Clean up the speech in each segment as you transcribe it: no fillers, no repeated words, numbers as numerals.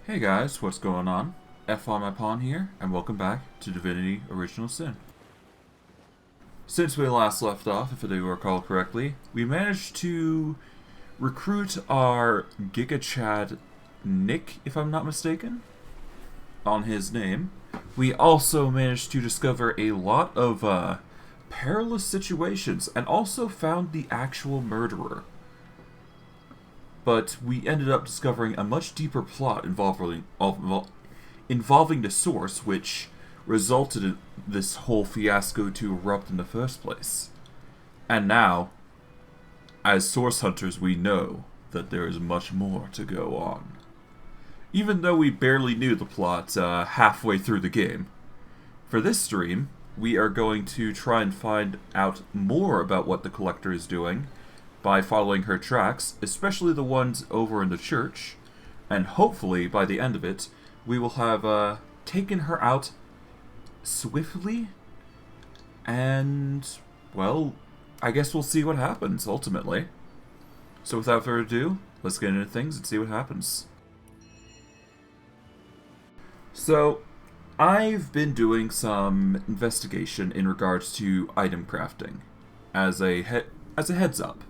Hey guys, what's going on? F on my pawn here, and welcome back to Divinity Original Sin. Since we last left off, if I do recall correctly, we managed to recruit our Giga Chad Nick, if I'm not mistaken, on his name. We also managed to discover a lot of perilous situations, and also found the actual murderer. But we ended up discovering a much deeper plot involving the source, which resulted in this whole fiasco to erupt in the first place. And now, as source hunters, we know that there is much more to go on. Even though we barely knew the plot halfway through the game. For this stream, we are going to try and find out more about what the Collector is doing, by following her tracks, especially the ones over in the church, and hopefully by the end of it, we will have taken her out swiftly, and, well, I guess we'll see what happens, ultimately. So without further ado, let's get into things and see what happens. So, I've been doing some investigation in regards to item crafting, as a heads up.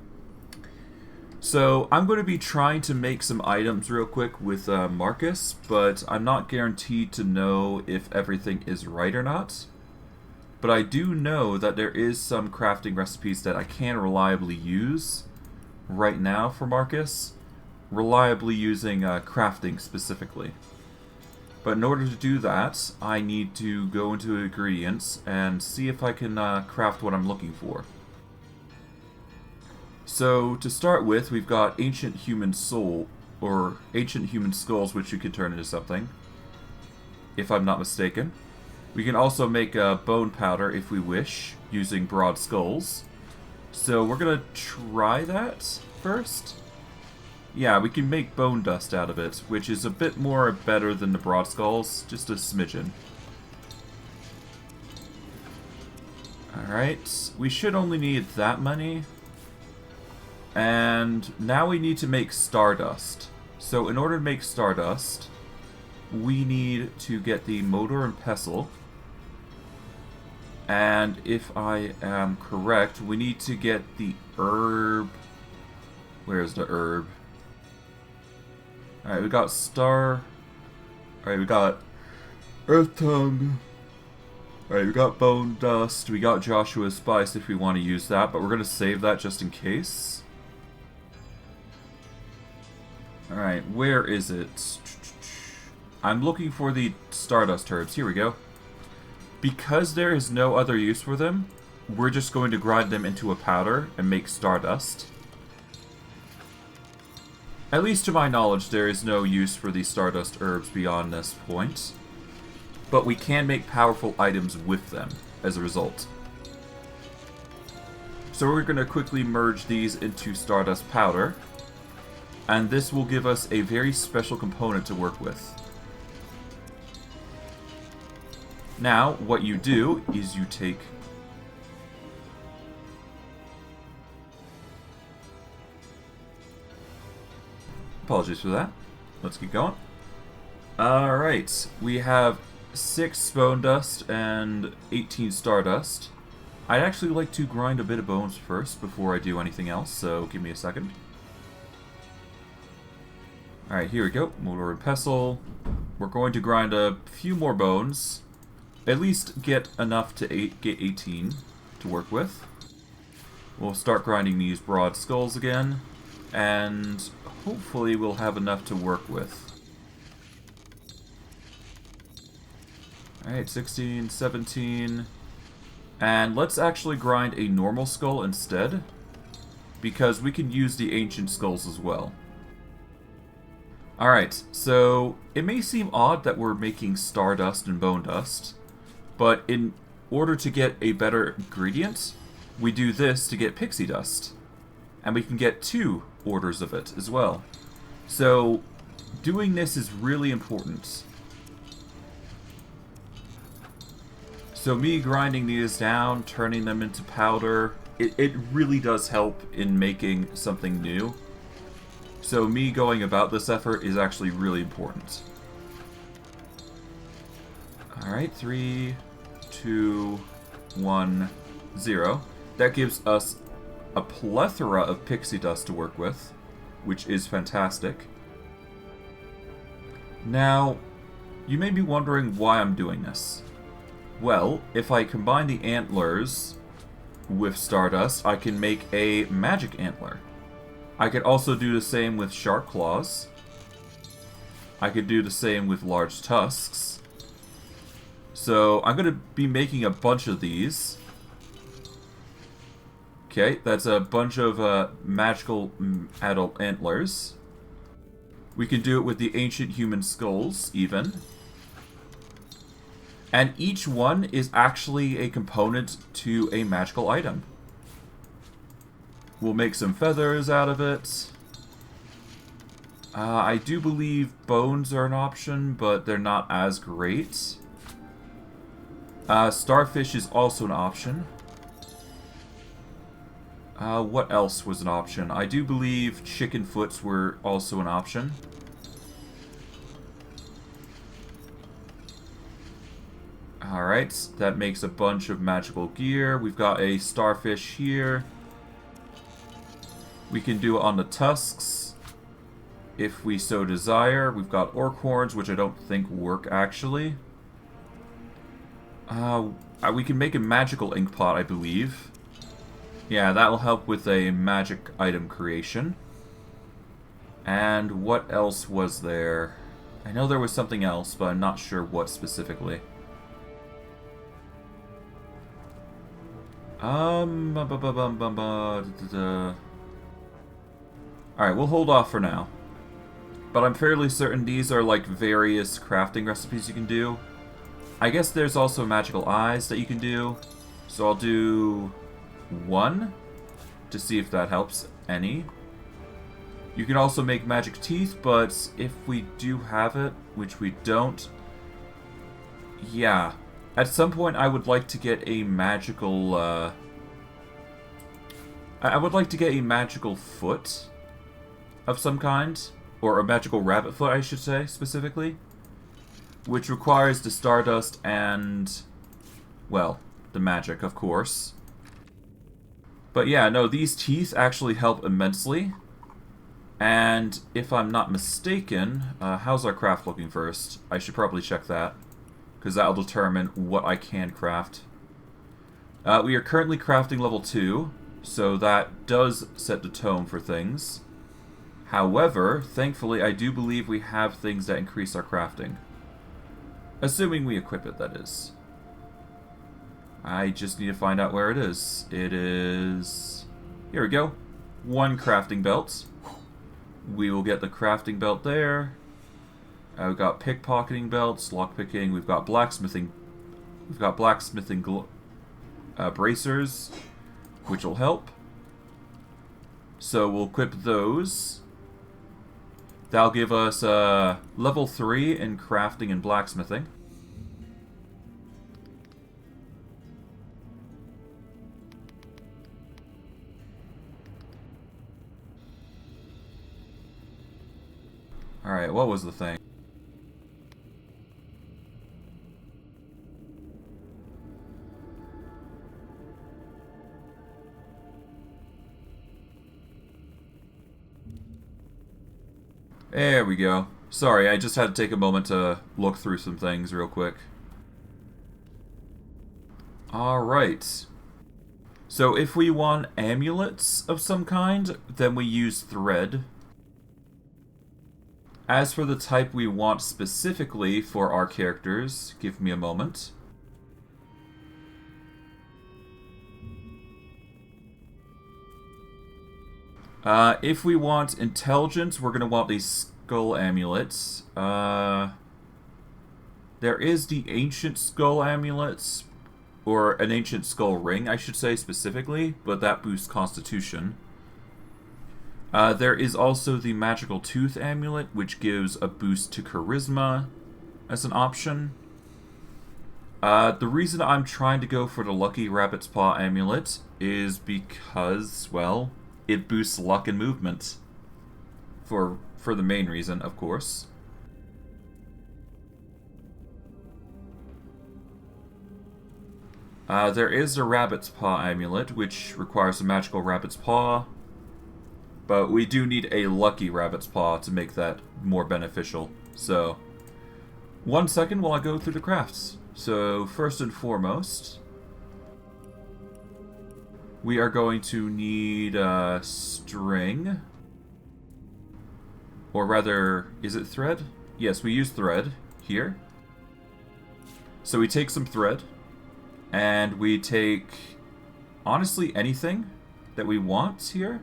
So, I'm going to be trying to make some items real quick with Marcus, but I'm not guaranteed to know if everything is right or not. But I do know that there is some crafting recipes that I can reliably use right now for Marcus, reliably using crafting specifically. But in order to do that, I need to go into ingredients and see if I can craft what I'm looking for. So, to start with, we've got ancient human soul, or ancient human skulls, which you could turn into something, if I'm not mistaken. We can also make a bone powder if we wish, using broad skulls. So, we're gonna try that first. Yeah, we can make bone dust out of it, which is a bit more better than the broad skulls, just a smidgen. Alright, we should only need that many. And now we need to make stardust. So in order to make stardust, we need to get the motor and pestle. And if I am correct, we need to get the herb. Where's the herb? Alright, we got star. Alright, we got earth tongue. Alright, we got bone dust. We got Joshua's spice if we want to use that, but we're going to save that just in case. Alright, where is it? I'm looking for the stardust herbs. Here we go. Because there is no other use for them, we're just going to grind them into a powder and make stardust. At least to my knowledge, there is no use for these stardust herbs beyond this point. But we can make powerful items with them as a result. So we're going to quickly merge these into stardust powder. And this will give us a very special component to work with. Now, what you do is you take... Apologies for that. Let's keep going. Alright, we have 6 bone dust and 18 stardust. I'd actually like to grind a bit of bones first before I do anything else, so give me a second. Alright, here we go. Motor and pestle. We're going to grind a few more bones. At least get enough to get 18 to work with. We'll start grinding these broad skulls again. And hopefully we'll have enough to work with. Alright, 16, 17. And let's actually grind a normal skull instead. Because we can use the ancient skulls as well. Alright, so it may seem odd that we're making stardust and bone dust, but in order to get a better ingredient, we do this to get pixie dust. And we can get 2 orders of it as well. So doing this is really important. So me grinding these down, turning them into powder, it really does help in making something new. So me going about this effort is actually really important. Alright, 3, 2, 1, 0. That gives us a plethora of pixie dust to work with, which is fantastic. Now, you may be wondering why I'm doing this. Well, if I combine the antlers with Stardust, I can make a magic antler. I could also do the same with sharp claws. I could do the same with large tusks. So I'm going to be making a bunch of these. Okay, that's a bunch of magical adult antlers. We can do it with the ancient human skulls, even. And each one is actually a component to a magical item. We'll make some feathers out of it. I do believe bones are an option, but they're not as great. Starfish is also an option. What else was an option? I do believe chicken foots were also an option. Alright, that makes a bunch of magical gear. We've got a starfish here. We can do it on the tusks, if we so desire. We've got orc horns, which I don't think work, actually. We can make a magical ink pot, I believe. Yeah, that will help with a magic item creation. And what else was there? I know there was something else, but I'm not sure what specifically. Alright, we'll hold off for now. But I'm fairly certain these are like various crafting recipes you can do. I guess there's also magical eyes that you can do. So I'll do one to see if that helps any. You can also make magic teeth, but if we do have it, which we don't, yeah. At some point I would like to get a magical, I would like to get a magical foot of some kind. Or a magical rabbit foot, I should say, specifically. Which requires the Stardust and, well, the magic, of course. But yeah, no, these teeth actually help immensely. And if I'm not mistaken, how's our craft looking first? I should probably check that, because that'll determine what I can craft. We are currently crafting level 2, so that does set the tone for things. However, thankfully, I do believe we have things that increase our crafting. Assuming we equip it, that is. I just need to find out where it is. It is... Here we go. 1 crafting belt. We will get the crafting belt there. We've got pickpocketing belts, lockpicking. We've got blacksmithing. We've got blacksmithing bracers, which will help. So we'll equip those. That'll give us level 3 in crafting and blacksmithing. Alright, what was the thing? There we go. Sorry, I just had to take a moment to look through some things real quick. Alright. So if we want amulets of some kind, then we use thread. As for the type we want specifically for our characters, give me a moment. If we want intelligence, we're going to want these skull amulets. There is the ancient skull amulets, or an ancient skull ring, I should say specifically, but that boosts constitution. There is also the magical tooth amulet, which gives a boost to charisma as an option. The reason I'm trying to go for the lucky rabbit's paw amulet is because, well, it boosts luck and movement. For the main reason, of course. There is a rabbit's paw amulet, which requires a magical rabbit's paw. But we do need a lucky rabbit's paw to make that more beneficial. So, 1 second while I go through the crafts. So, first and foremost, we are going to need string. Or rather, is it thread? Yes, we use thread here. So we take some thread, and we take, honestly, anything that we want here.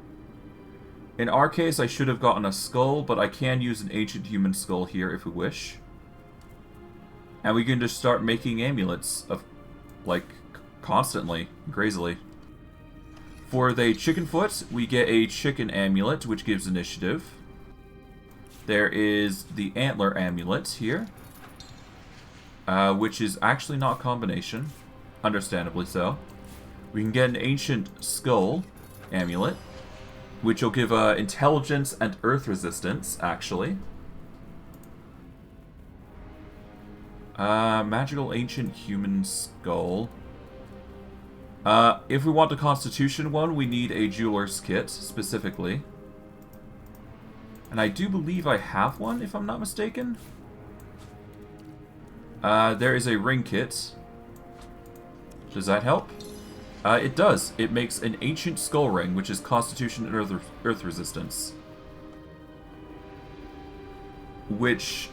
In our case, I should have gotten a skull, but I can use an ancient human skull here if we wish. And we can just start making amulets of, like, constantly, crazily. For the chicken foot, we get a chicken amulet, which gives initiative. There is the antler amulet here, which is actually not combination, understandably so. We can get an ancient skull amulet, which will give intelligence and earth resistance, actually. Magical ancient human skull. If we want the constitution one, we need a jeweler's kit, specifically. And I do believe I have one, if I'm not mistaken. There is a ring kit. Does that help? It does. It makes an ancient skull ring, which is constitution and earth resistance. Which,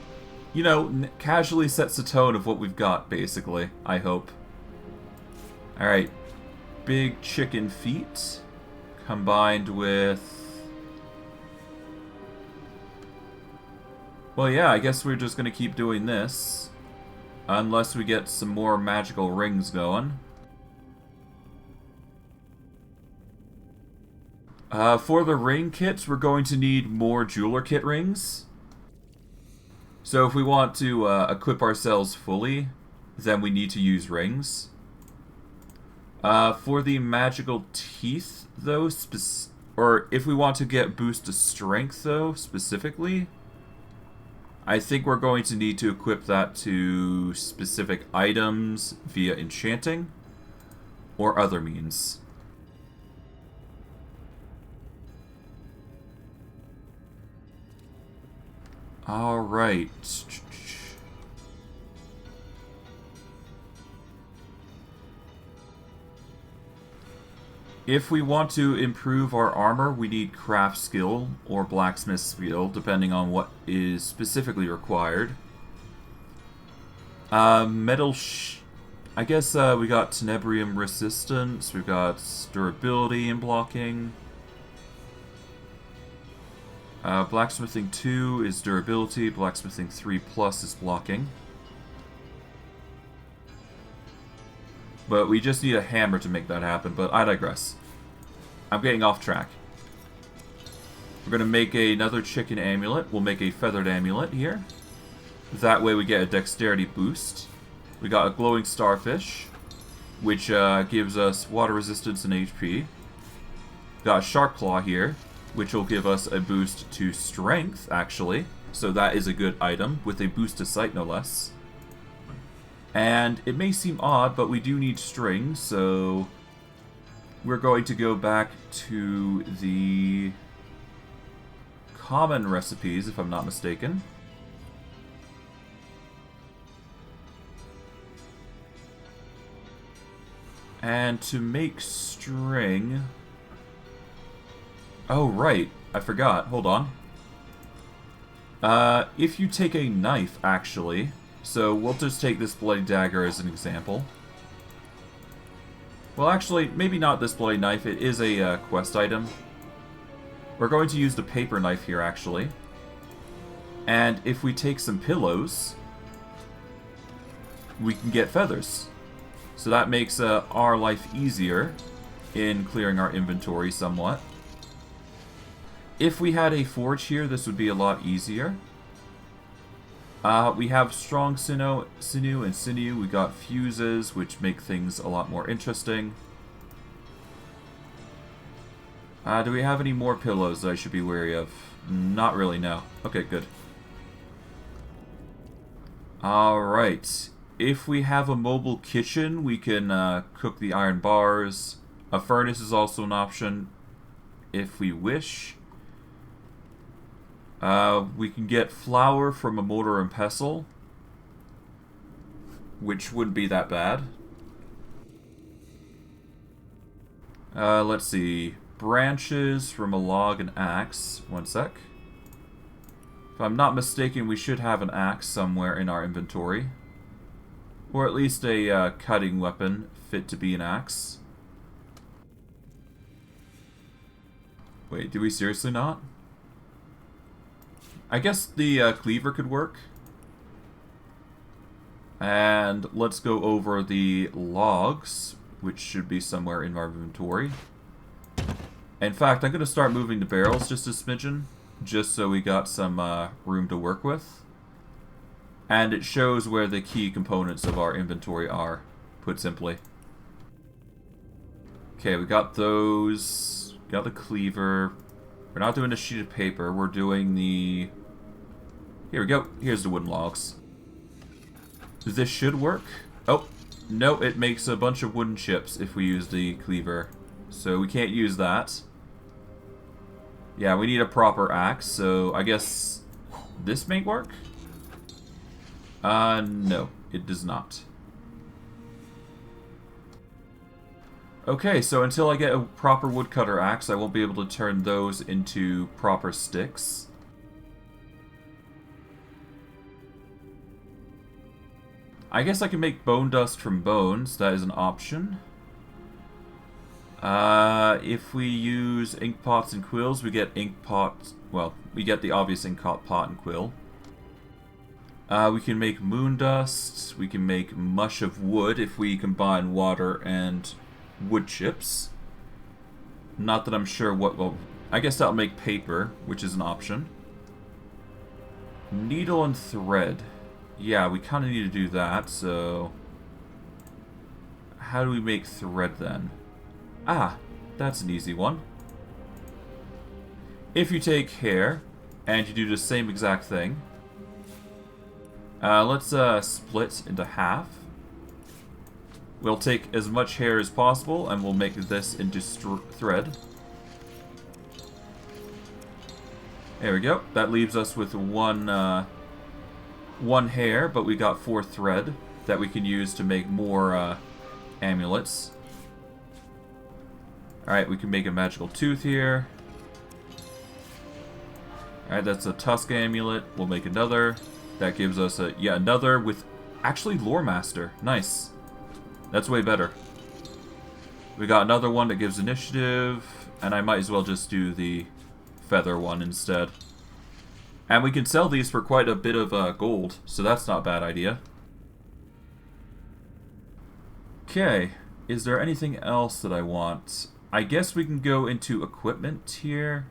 you know, casually sets the tone of what we've got, basically, I hope. Alright. Big chicken feet combined with... Well, yeah, I guess we're just gonna keep doing this. Unless we get some more magical rings going. For the ring kits, we're going to need more jeweler kit rings. So if we want to equip ourselves fully, then we need to use rings. For the magical teeth, though, or if we want to get boost to strength, though, specifically, I think we're going to need to equip that to specific items via enchanting or other means. Alright. If we want to improve our armor, we need craft skill or blacksmith skill, depending on what is specifically required. Metal I guess we got tenebrium resistance, we've got durability and blocking. Blacksmithing 2 is durability, blacksmithing 3+ is blocking. But we just need a hammer to make that happen, but I digress. I'm getting off track. We're going to make another chicken amulet. We'll make a feathered amulet here. That way we get a dexterity boost. We got a glowing starfish, which gives us water resistance and HP. Got a shark claw here, which will give us a boost to strength, actually. So that is a good item, with a boost to sight, no less. And it may seem odd, but we do need string, so we're going to go back to the common recipes, if I'm not mistaken. And to make string... Oh, right. I forgot. Hold on. If you take a knife, actually... So, we'll just take this bloody dagger as an example. Well, actually, maybe not this bloody knife. It is a quest item. We're going to use the paper knife here, actually. And if we take some pillows, we can get feathers. So that makes our life easier in clearing our inventory somewhat. If we had a forge here, this would be a lot easier. We have strong sinew and sinew. We got fuses, which make things a lot more interesting. Do we have any more pillows that I should be wary of? Not really, no. Okay, good. Alright. if we have a mobile kitchen, we can cook the iron bars. A furnace is also an option if we wish. We can get flour from a mortar and pestle, which wouldn't be that bad. Let's see. Branches from a log and axe. One sec. If I'm not mistaken, we should have an axe somewhere in our inventory. Or at least a cutting weapon fit to be an axe. Wait, do we seriously not? I guess the cleaver could work. And let's go over the logs, which should be somewhere in our inventory. In fact, I'm going to start moving the barrels just a smidgen, just so we got some room to work with. And it shows where the key components of our inventory are, put simply. Okay, we got those. Got the cleaver. We're not doing a sheet of paper, we're doing the... Here we go. Here's the wooden logs. This should work. Oh, no, it makes a bunch of wooden chips if we use the cleaver. So we can't use that. Yeah, we need a proper axe, so I guess this may work? No, it does not. Okay, so until I get a proper woodcutter axe, I won't be able to turn those into proper sticks. I guess I can make bone dust from bones. That is an option. If we use ink pots and quills, we get ink pots. Well, we get the obvious ink pot and quill. We can make moon dust. We can make mush of wood if we combine water and wood chips. Not that I'm sure what will... I guess that'll make paper, which is an option. Needle and thread. Yeah, we kind of need to do that, so... How do we make thread then? Ah, that's an easy one. If you take hair, and you do the same exact thing... let's split into half. We'll take as much hair as possible, and we'll make this into thread. There we go. That leaves us with one hair, but we got 4 thread that we can use to make more amulets. Alright, we can make a magical tooth here. Alright, that's a tusk amulet. We'll make another. That gives us yet another with actually Lore Master. Nice. That's way better. We got another one that gives initiative, and I might as well just do the feather one instead. And we can sell these for quite a bit of gold, so that's not a bad idea. Okay, is there anything else that I want? I guess we can go into equipment here.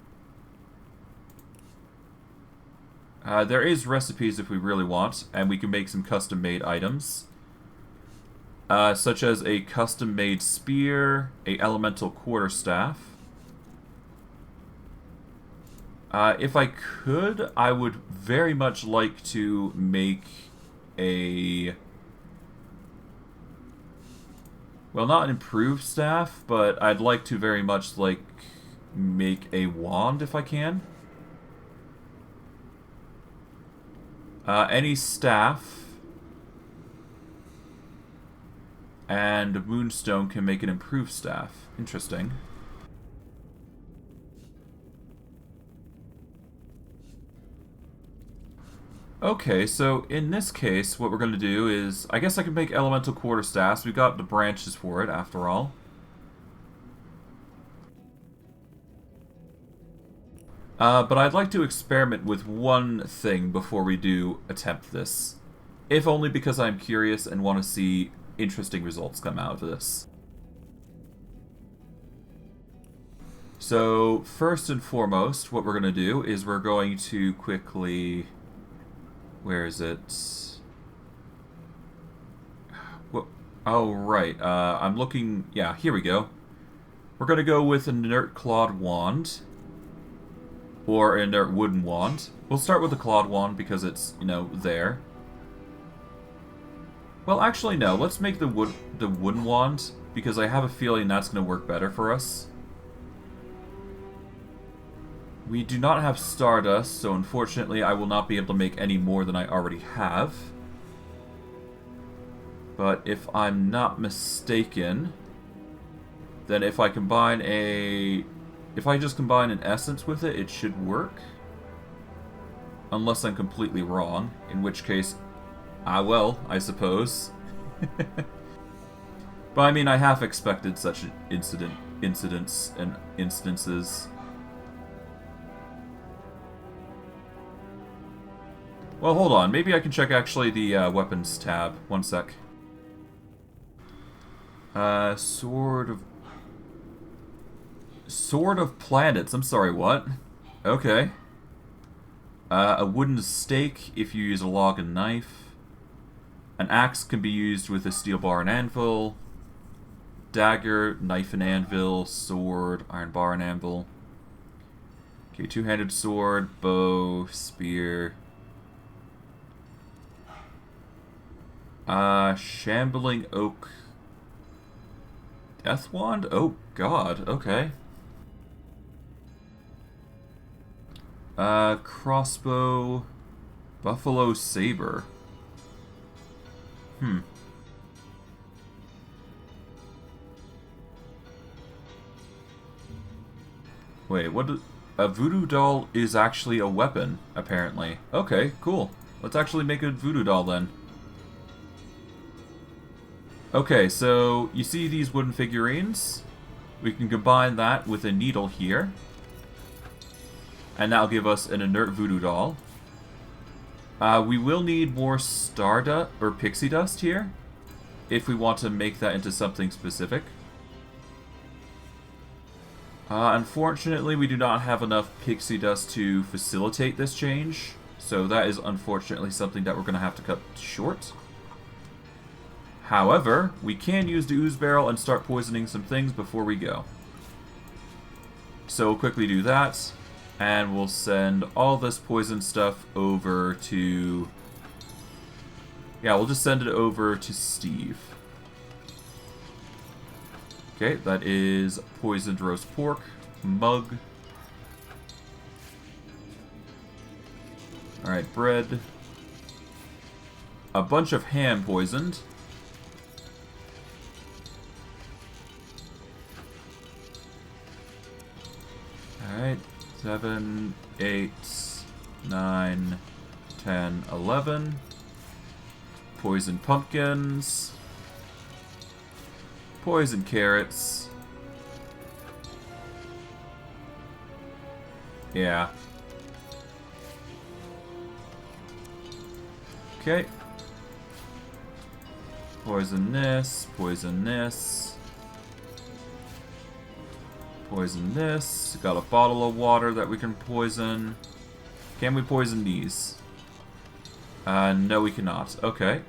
There is recipes if we really want, and we can make some custom-made items. Such as a custom-made spear, a elemental quarterstaff. If I could, I would very much like to make a... Well, not an improved staff, but I'd like to very much, like, make a wand if I can. Any staff and moonstone can make an improved staff. Interesting. Okay, so in this case, what we're going to do is... I guess I can make elemental quarterstaffs. We've got the branches for it, after all. But I'd like to experiment with one thing before we do attempt this. If only because I'm curious and want to see interesting results come out of this. So, first and foremost, what we're going to do is we're going to quickly... Where is it? Oh, right. I'm looking... Yeah, here we go. We're going to go with an inert clawed wand. Or an inert wooden wand. We'll start with the clawed wand because it's, you know, there. Well, actually, no. Let's make the wooden wand, because I have a feeling that's going to work better for us. We do not have Stardust, so unfortunately I will not be able to make any more than I already have. But if I'm not mistaken, then if I combine a... If I just combine an essence with it, it should work. Unless I'm completely wrong, in which case, well, I suppose. But I mean, I half expected such incidents and instances. Well, hold on. Maybe I can check actually the weapons tab. One sec. Sword of planets. I'm sorry, what? Okay. A wooden stake if you use a log and knife. An axe can be used with a steel bar and anvil. Dagger, knife and anvil, sword, iron bar and anvil. Okay, two-handed sword, bow, spear. Shambling oak. Death wand? Oh, God, okay. Crossbow. Buffalo saber. Wait, what? A voodoo doll is actually a weapon, apparently. Okay, cool. Let's actually make a voodoo doll then. Okay, so you see these wooden figurines? We can combine that with a needle here. And that'll give us an inert voodoo doll. We will need more stardust or pixie dust here if we want to make that into something specific. Unfortunately, we do not have enough pixie dust to facilitate this change, so that is unfortunately something that we're going to have to cut short. However, we can use the ooze barrel and start poisoning some things before we go. So we'll quickly do that. And we'll send all this poison stuff over to... Yeah, we'll just send it over to Steve. Okay, that is poisoned roast pork, mug. Alright, bread. A bunch of ham poisoned. Alright. 7, 8, 9, 10, 11. Poison pumpkins. Poison carrots. Yeah. Okay. Poison this, poison this. Poison this. Got a bottle of water that we can poison. Can we poison these? No, we cannot. Okay.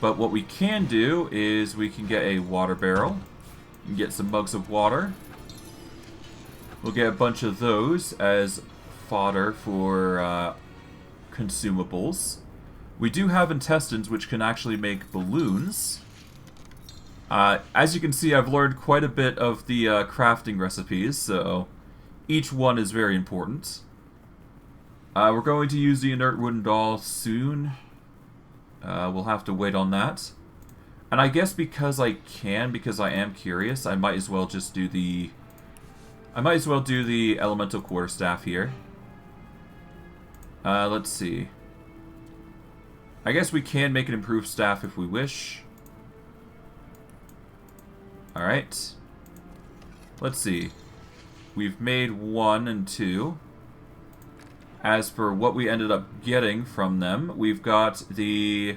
But what we can do is we can get a water barrel. And get some mugs of water. We'll get a bunch of those as fodder for consumables. We do have intestines which can actually make balloons. As you can see, I've learned quite a bit of the crafting recipes, so each one is very important. We're going to use the inert wooden doll soon. We'll have to wait on that. And I guess because I am curious, I might as well just do the... elemental quarterstaff here. Let's see. I guess we can make an improved staff if we wish. Alright. Let's see. We've made 1 and 2. As for what we ended up getting from them, we've got a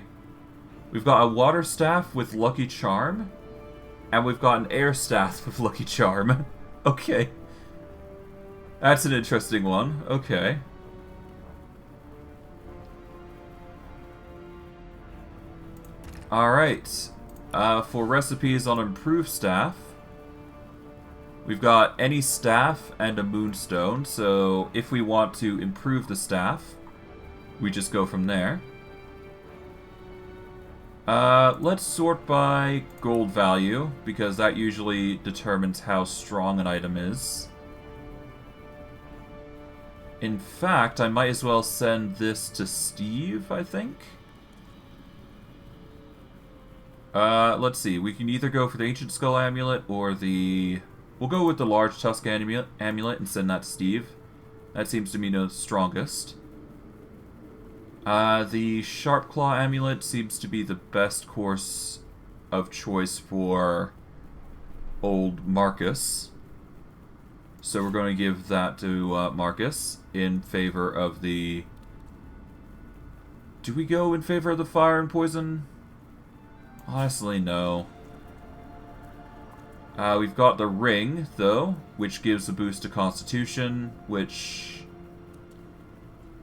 water staff with Lucky Charm, and we've got an air staff with Lucky Charm. Okay. That's an interesting one. Okay. Alright. For recipes on improved staff, we've got any staff and a moonstone, so if we want to improve the staff, we just go from there. Let's sort by gold value, because that usually determines how strong an item is. In fact, I might as well send this to Steve, I think. Let's see. We can either go for the Ancient Skull Amulet or the... We'll go with the Large Tusk Amulet and send that to Steve. That seems to be the strongest. The Sharp Claw Amulet seems to be the best course of choice for old Marcus. So we're going to give that to Marcus in favor of the... Do we go in favor of the Fire and Poison? Honestly, no. We've got the Ring, though, which gives a boost to Constitution, which...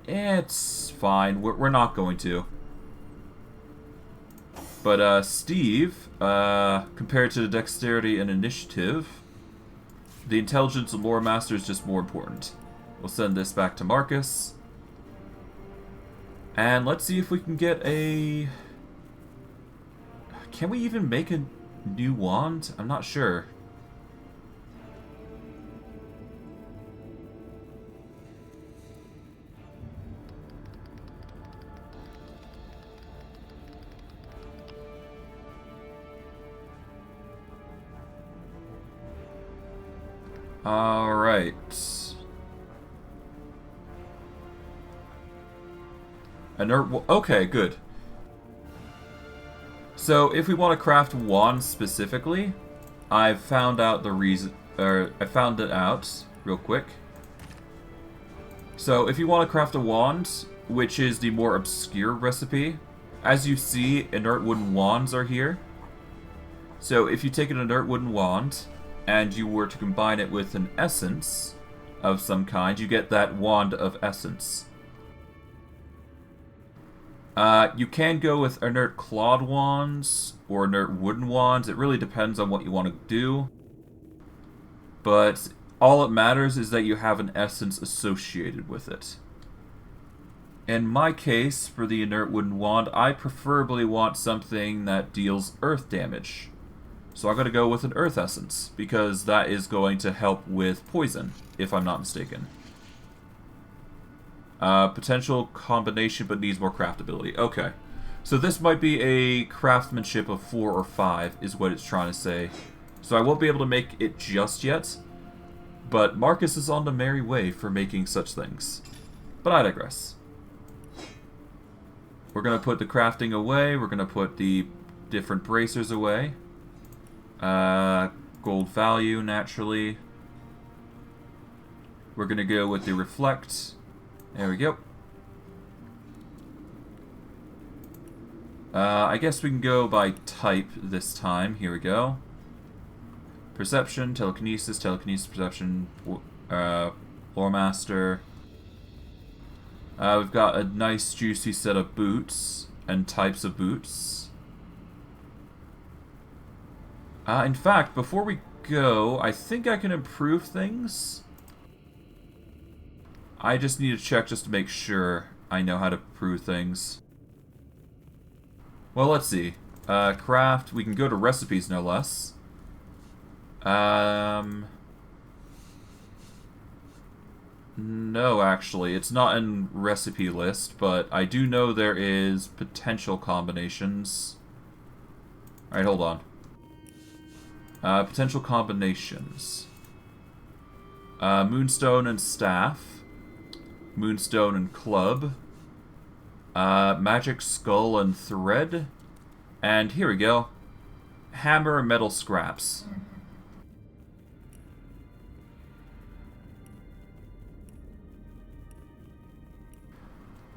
It's fine. We're not going to. But, Steve, compared to the Dexterity and Initiative, the Intelligence and Lore Master is just more important. We'll send this back to Marcus. And let's see if we can get a... Can we even make a new wand? I'm not sure. Alright. Okay, good. So, if we want to craft wands specifically, I've found out the reason... I found it out real quick. So, if you want to craft a wand, which is the more obscure recipe, as you see, inert wooden wands are here. So, if you take an inert wooden wand, and you were to combine it with an essence of some kind, you get that Wand of Essence. You can go with inert clawed wands or inert wooden wands. It really depends on what you want to do. But all it matters is that you have an essence associated with it. In my case, for the inert wooden wand, I preferably want something that deals earth damage. So I'm going to go with an Earth Essence, because that is going to help with poison, if I'm not mistaken. Potential combination, but needs more craftability. Okay. So this might be a craftsmanship of 4 or 5, is what it's trying to say. So I won't be able to make it just yet, but Marcus is on the merry way for making such things. But I digress. We're going to put the crafting away, we're going to put the different bracers away. Gold value, naturally. We're gonna go with the reflect. There we go. I guess we can go by type this time. Here we go. Perception, telekinesis, perception, lore master. We've got a nice juicy set of boots and types of boots. In fact, before we go, I think I can improve things. I just need to check just to make sure I know how to improve things. Well, let's see. Craft, we can go to recipes, no less. No, actually, it's not in recipe list, but I do know there is potential combinations. Alright, hold on. Potential combinations. Moonstone and Staff. Moonstone and Club. Magic Skull and Thread. And here we go. Hammer and Metal Scraps.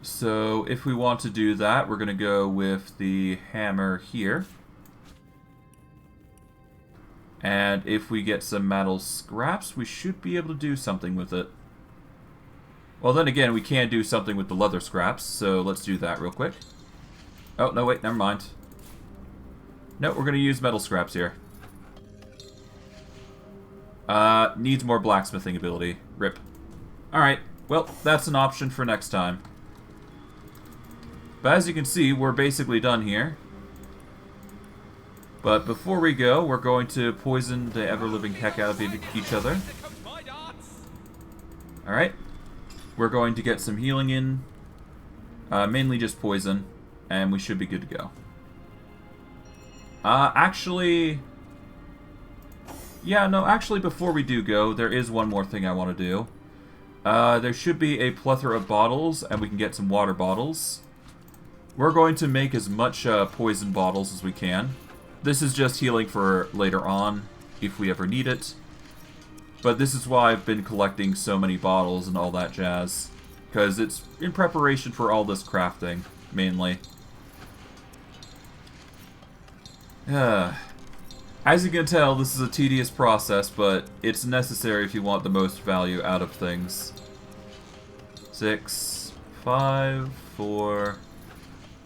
So if we want to do that, we're going to go with the hammer here. And if we get some metal scraps, we should be able to do something with it. Well, then again, we can do something with the leather scraps, so let's do that real quick. Oh, no, wait, never mind. No, we're going to use metal scraps here. Needs more blacksmithing ability. Rip. Alright, well, that's an option for next time. But as you can see, we're basically done here. But before we go, we're going to poison the ever-living heck out of each other. Alright. We're going to get some healing in. Mainly just poison. And we should be good to go. Actually... Yeah, no, actually before we do go, there is one more thing I want to do. There should be a plethora of bottles, and we can get some water bottles. We're going to make as much poison bottles as we can. This is just healing for later on, if we ever need it. But this is why I've been collecting so many bottles and all that jazz. Because it's in preparation for all this crafting, mainly. As you can tell, this is a tedious process, but it's necessary if you want the most value out of things. 6, 5, 4,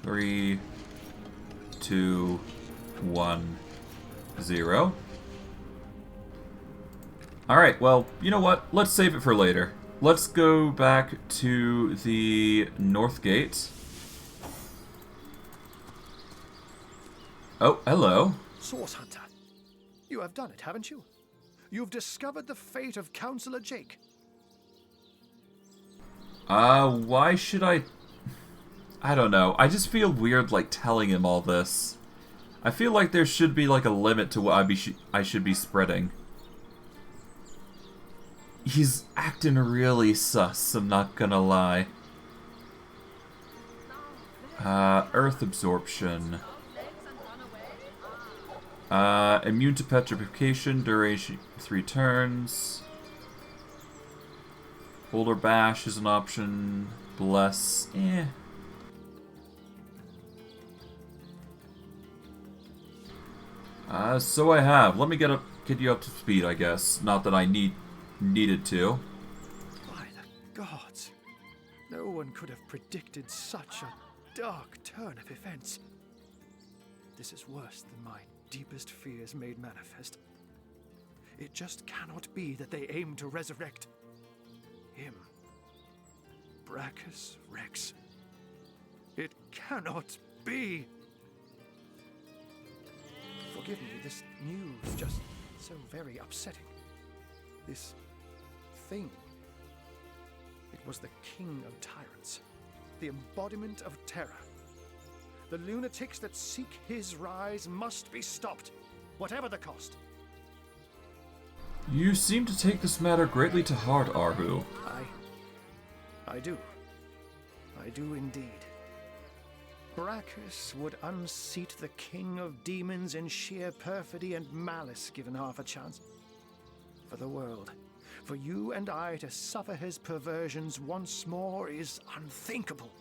3, 2, 1, 0. Alright, well, you know what? Let's save it for later. Let's go back to the North Gate. Oh, hello. Source Hunter, you have done it, haven't you? You've discovered the fate of Councillor Jake. Why should I don't know. I just feel weird, like, telling him all this. I feel like there should be, like, a limit to what I should be spreading. He's acting really sus, I'm not gonna lie. Earth absorption. Immune to petrification, duration 3 turns. Boulder Bash is an option. Bless, so I have. Let me get you up to speed, I guess. Not that I needed to. By the gods, no one could have predicted such a dark turn of events. This is worse than my deepest fears made manifest. It just cannot be that they aim to resurrect him. Braccus Rex. It cannot be. Forgive me, this news just so very upsetting. This thing. It was the king of tyrants, the embodiment of terror. The lunatics that seek his rise must be stopped, whatever the cost. You seem to take this matter greatly to heart, Arhu. I do. I do indeed. Braccus would unseat the king of demons in sheer perfidy and malice given half a chance. For the world, for you and I to suffer his perversions once more is unthinkable.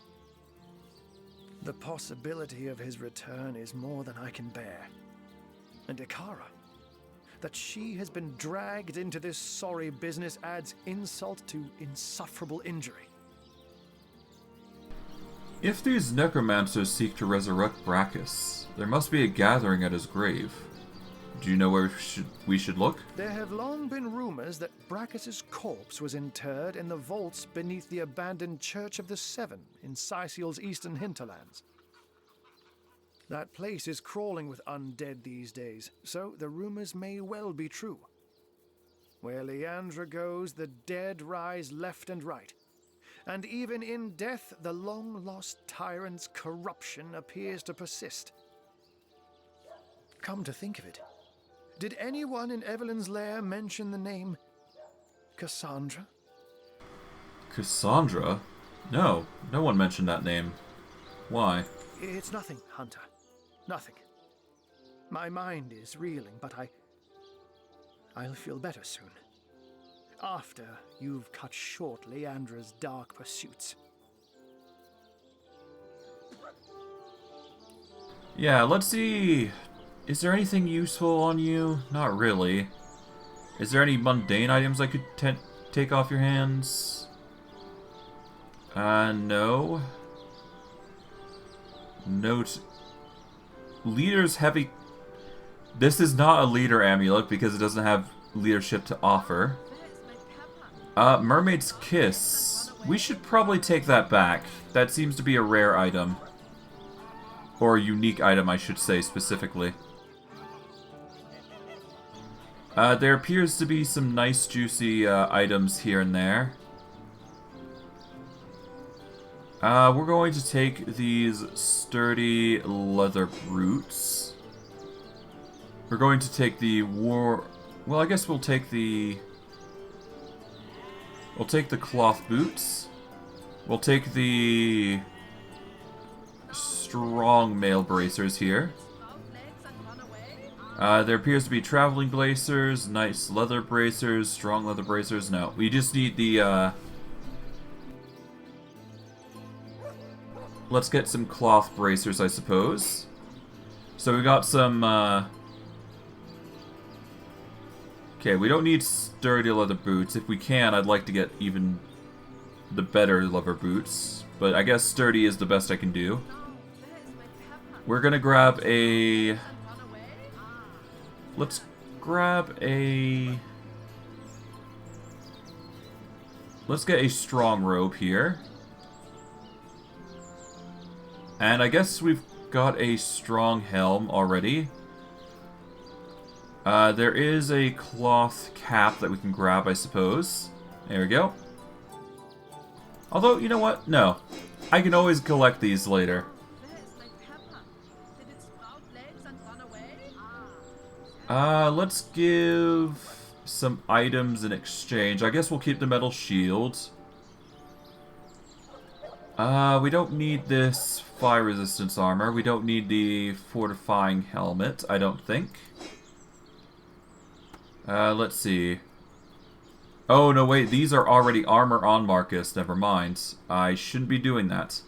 The possibility of his return is more than I can bear. And Ikara, that she has been dragged into this sorry business adds insult to insufferable injury. If these necromancers seek to resurrect Braccus, there must be a gathering at his grave. Do you know where we should look? There have long been rumors that Braccus's corpse was interred in the vaults beneath the abandoned Church of the Seven in Cyceal's eastern hinterlands. That place is crawling with undead these days, so the rumors may well be true. Where Leandra goes, the dead rise left and right. And even in death, the long-lost tyrant's corruption appears to persist. Come to think of it, did anyone in Evelyn's lair mention the name Cassandra? Cassandra? No, no one mentioned that name. Why? It's nothing, Hunter. Nothing. My mind is reeling, but I'll feel better soon. After you've cut short Leandra's dark pursuits. Yeah, let's see. Is there anything useful on you? Not really. Is there any mundane items I could take off your hands? No. Note. Leader's heavy... This is not a leader amulet because it doesn't have leadership to offer. Mermaid's Kiss. We should probably take that back. That seems to be a rare item. Or a unique item, I should say, specifically. There appears to be some nice juicy items here and there. We're going to take these sturdy leather boots. We're going to take the well, I guess we'll take the cloth boots. We'll take the strong mail bracers here. There appears to be traveling bracers, nice leather bracers, strong leather bracers. No, we just need the, let's get some cloth bracers, I suppose. So we got some, okay, we don't need sturdy leather boots. If we can, I'd like to get even the better leather boots. But I guess sturdy is the best I can do. We're gonna grab a... Let's grab a... Let's get a strong robe here. And I guess we've got a strong helm already. There is a cloth cap that we can grab, I suppose. There we go. Although, you know what? No. I can always collect these later. Let's give some items in exchange. I guess we'll keep the metal shield. We don't need this fire resistance armor. We don't need the fortifying helmet, I don't think. Let's see. Oh, no, wait. These are already armor on Marcus. Never mind. I shouldn't be doing that.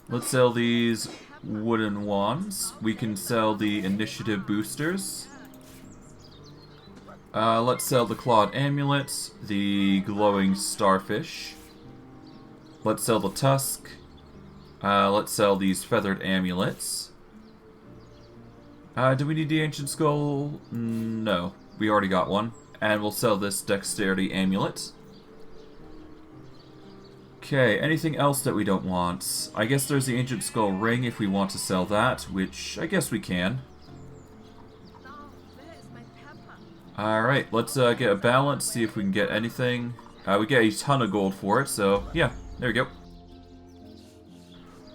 Let's sell these wooden wands. We can sell the initiative boosters. Let's sell the clawed amulet, the glowing starfish. Let's sell the tusk. Let's sell these feathered amulets. Do we need the ancient skull? No, we already got one. And we'll sell this dexterity amulet. Okay, anything else that we don't want? I guess there's the ancient skull ring if we want to sell that, which I guess we can. Alright, let's get a balance, see if we can get anything. We get a ton of gold for it, so yeah, there we go.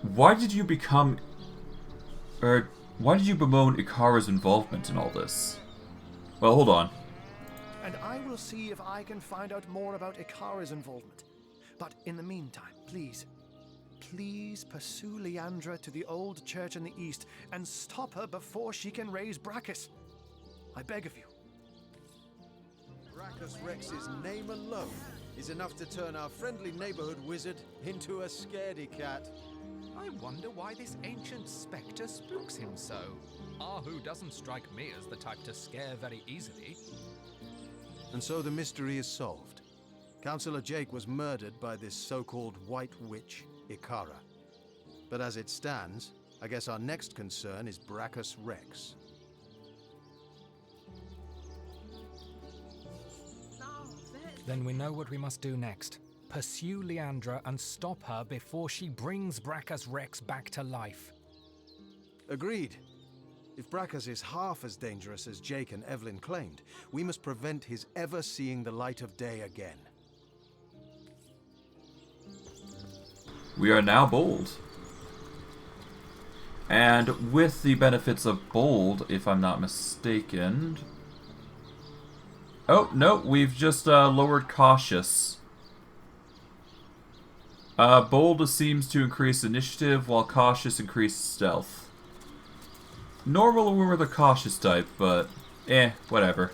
Why did you become... why did you bemoan Ikara's involvement in all this? Well, hold on. And I will see if I can find out more about Ikara's involvement. But in the meantime, please pursue Leandra to the old church in the east and stop her before she can raise Braccus. I beg of you. Braccus Rex's name alone is enough to turn our friendly neighborhood wizard into a scaredy cat. I wonder why this ancient spectre spooks him so. Ahu doesn't strike me as the type to scare very easily. And so the mystery is solved. Councillor Jake was murdered by this so-called White Witch, Ikara. But as it stands, I guess our next concern is Braccus Rex. Then we know what we must do next. Pursue Leandra and stop her before she brings Braccus Rex back to life. Agreed. If Braccus is half as dangerous as Jake and Evelyn claimed, we must prevent his ever seeing the light of day again. We are now bold. And with the benefits of bold, if I'm not mistaken... Oh, no, we've just lowered cautious. Bold seems to increase initiative, while cautious increases stealth. Normal we're the cautious type, but whatever.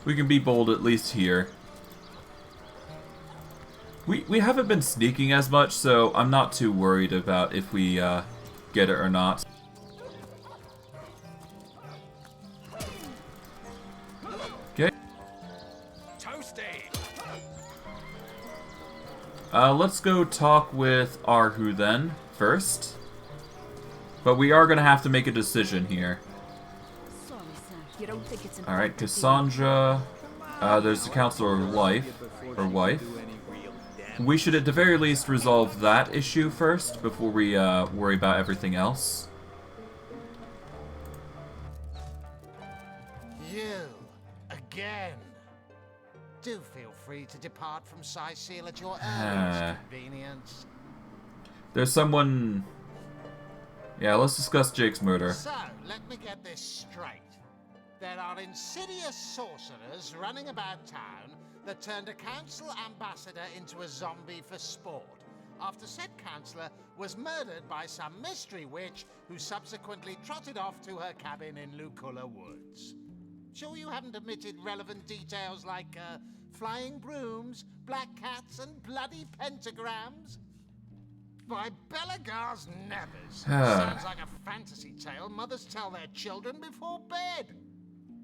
We can be bold at least here. We haven't been sneaking as much, so I'm not too worried about if we get it or not. Okay. Toasty! Let's go talk with Arhu then, first. But we are going to have to make a decision here. Alright, Cassandra. There's the Counselor of Life, or Wife. We should at the very least resolve that issue first, before we worry about everything else. You, again. Do feel free to depart from Cyceal at your earliest convenience. There's someone... Yeah, let's discuss Jake's murder. So, let me get this straight. There are insidious sorcerers running about town that turned a council ambassador into a zombie for sport, after said councillor was murdered by some mystery witch who subsequently trotted off to her cabin in Luculla Woods. Sure you haven't omitted relevant details like flying brooms, black cats, and bloody pentagrams? By Belagar's nevers, sounds like a fantasy tale mothers tell their children before bed.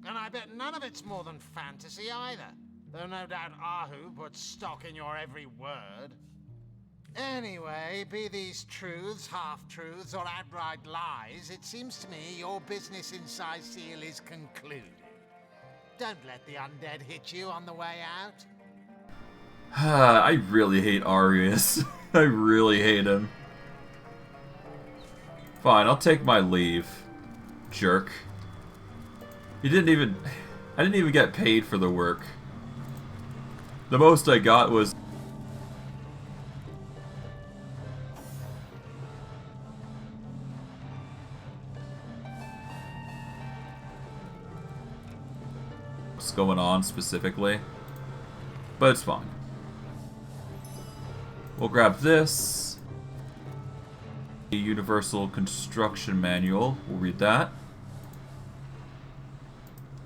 And I bet none of it's more than fantasy either, though no doubt Ahu puts stock in your every word. Anyway, be these truths, half-truths, or outright lies, it seems to me your business in Cyceal is concluded. Don't let the undead hit you on the way out. I really hate Arius. I really hate him. Fine, I'll take my leave. Jerk. I didn't even get paid for the work. The most I got was... what's going on specifically. But it's fine. We'll grab this. A Universal Construction Manual. We'll read that.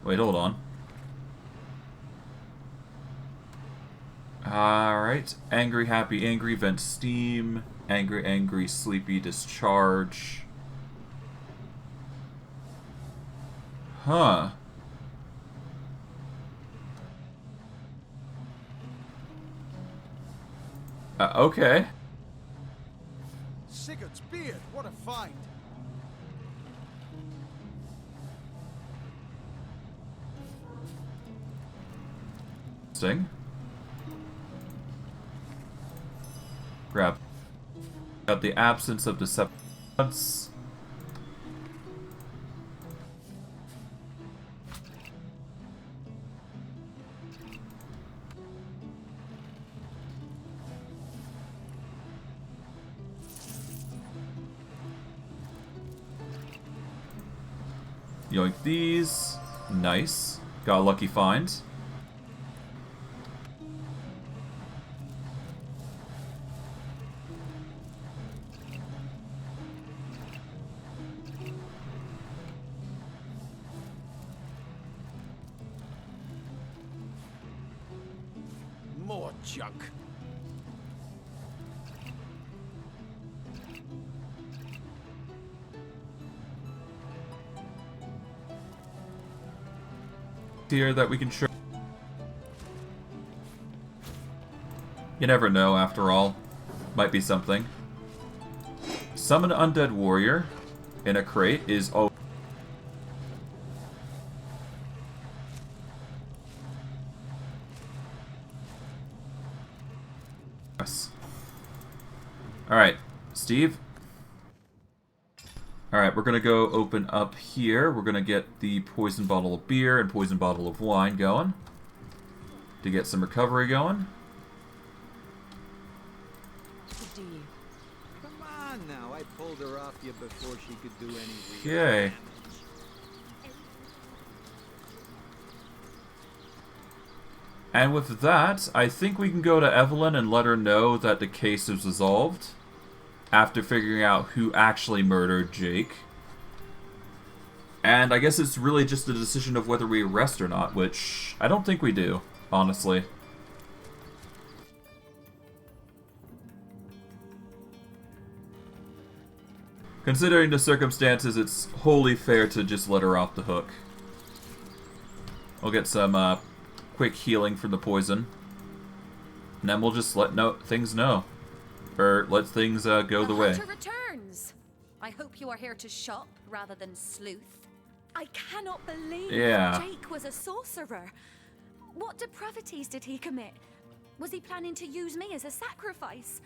Wait, hold on. Alright. Angry, happy, angry, vent steam. Angry, angry, sleepy, discharge. Huh. Okay. Sigurd's beard, what a find! Interesting. Grab the absence of deceptions. Yoink these. Nice. Got a lucky find. More junk. Here that we can show. You never know, after all. Might be something. Summon Undead Warrior in a crate is always... Yes. Alright, Steve. Alright, we're gonna go open up here. We're gonna get the poison bottle of beer and poison bottle of wine going to get some recovery going. Do you? Come on now, I pulled her off you before she could do any real Okay. damage. And with that, I think we can go to Evelyn and let her know that the case is resolved. After figuring out who actually murdered Jake. And I guess it's really just a decision of whether we arrest or not, which I don't think we do, honestly. Considering the circumstances, it's wholly fair to just let her off the hook. We'll get some quick healing from the poison. And then we'll just let things know. Or let things go the way. Hunter returns. I hope you are here to shop rather than sleuth. I cannot believe Jake was a sorcerer. What depravities did he commit? Was he planning to use me as a sacrifice?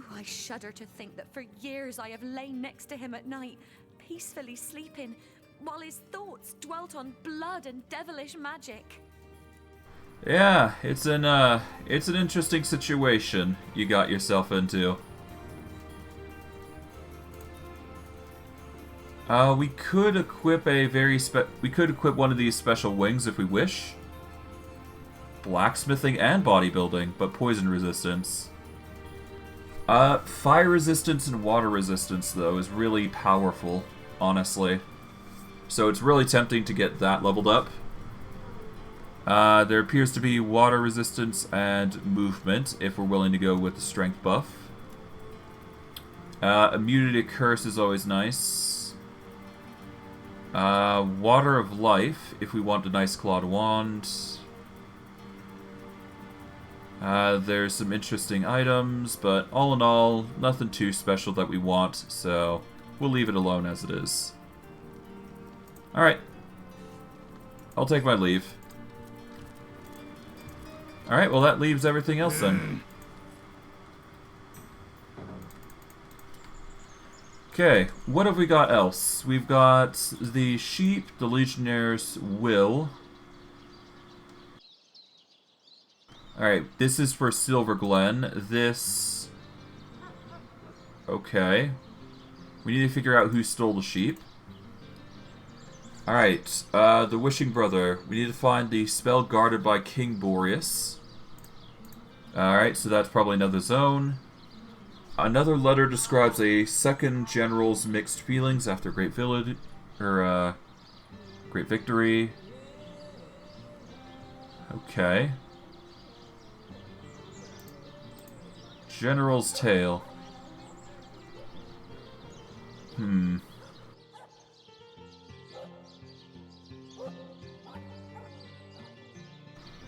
Ooh, I shudder to think that for years I have lain next to him at night, peacefully sleeping, while his thoughts dwelt on blood and devilish magic. Yeah, it's an interesting situation you got yourself into. We could equip one of these special wings if we wish. Blacksmithing and bodybuilding, but poison resistance. Fire resistance and water resistance, though, is really powerful, honestly. So it's really tempting to get that leveled up. There appears to be water resistance and movement, if we're willing to go with the strength buff. Immunity to curse is always nice. Water of life, if we want a nice clawed wand. There's some interesting items, but all in all, nothing too special that we want, so we'll leave it alone as it is. Alright. I'll take my leave. Alright, well that leaves everything else then. Okay, what have we got else? We've got the sheep, the Legionnaire's Will. Alright, this is for Silverglen. This... Okay. We need to figure out who stole the sheep. Alright, the Wishing Brother. We need to find the spell guarded by King Boreas. Alright, so that's probably another zone. Another letter describes a second general's mixed feelings after great victory. Okay. General's tale.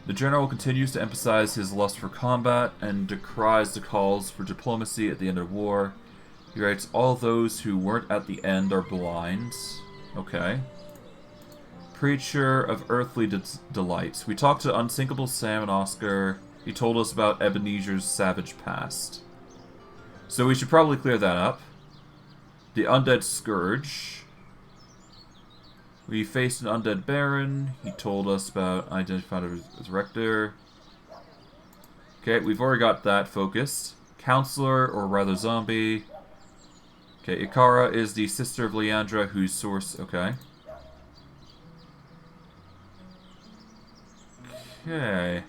The general continues to emphasize his lust for combat and decries the calls for diplomacy at the end of war. He writes, all those who weren't at the end are blind. Okay. Preacher of earthly delights. We talked to Unsinkable Sam and Oscar. He told us about Ebenezer's savage past. So we should probably clear that up. The Undead Scourge. We faced an undead baron. He told us about identified as Rector. Okay, we've already got that focused. Counselor, or rather zombie. Okay, Ikara is the sister of Leandra, whose source... Okay. Okay.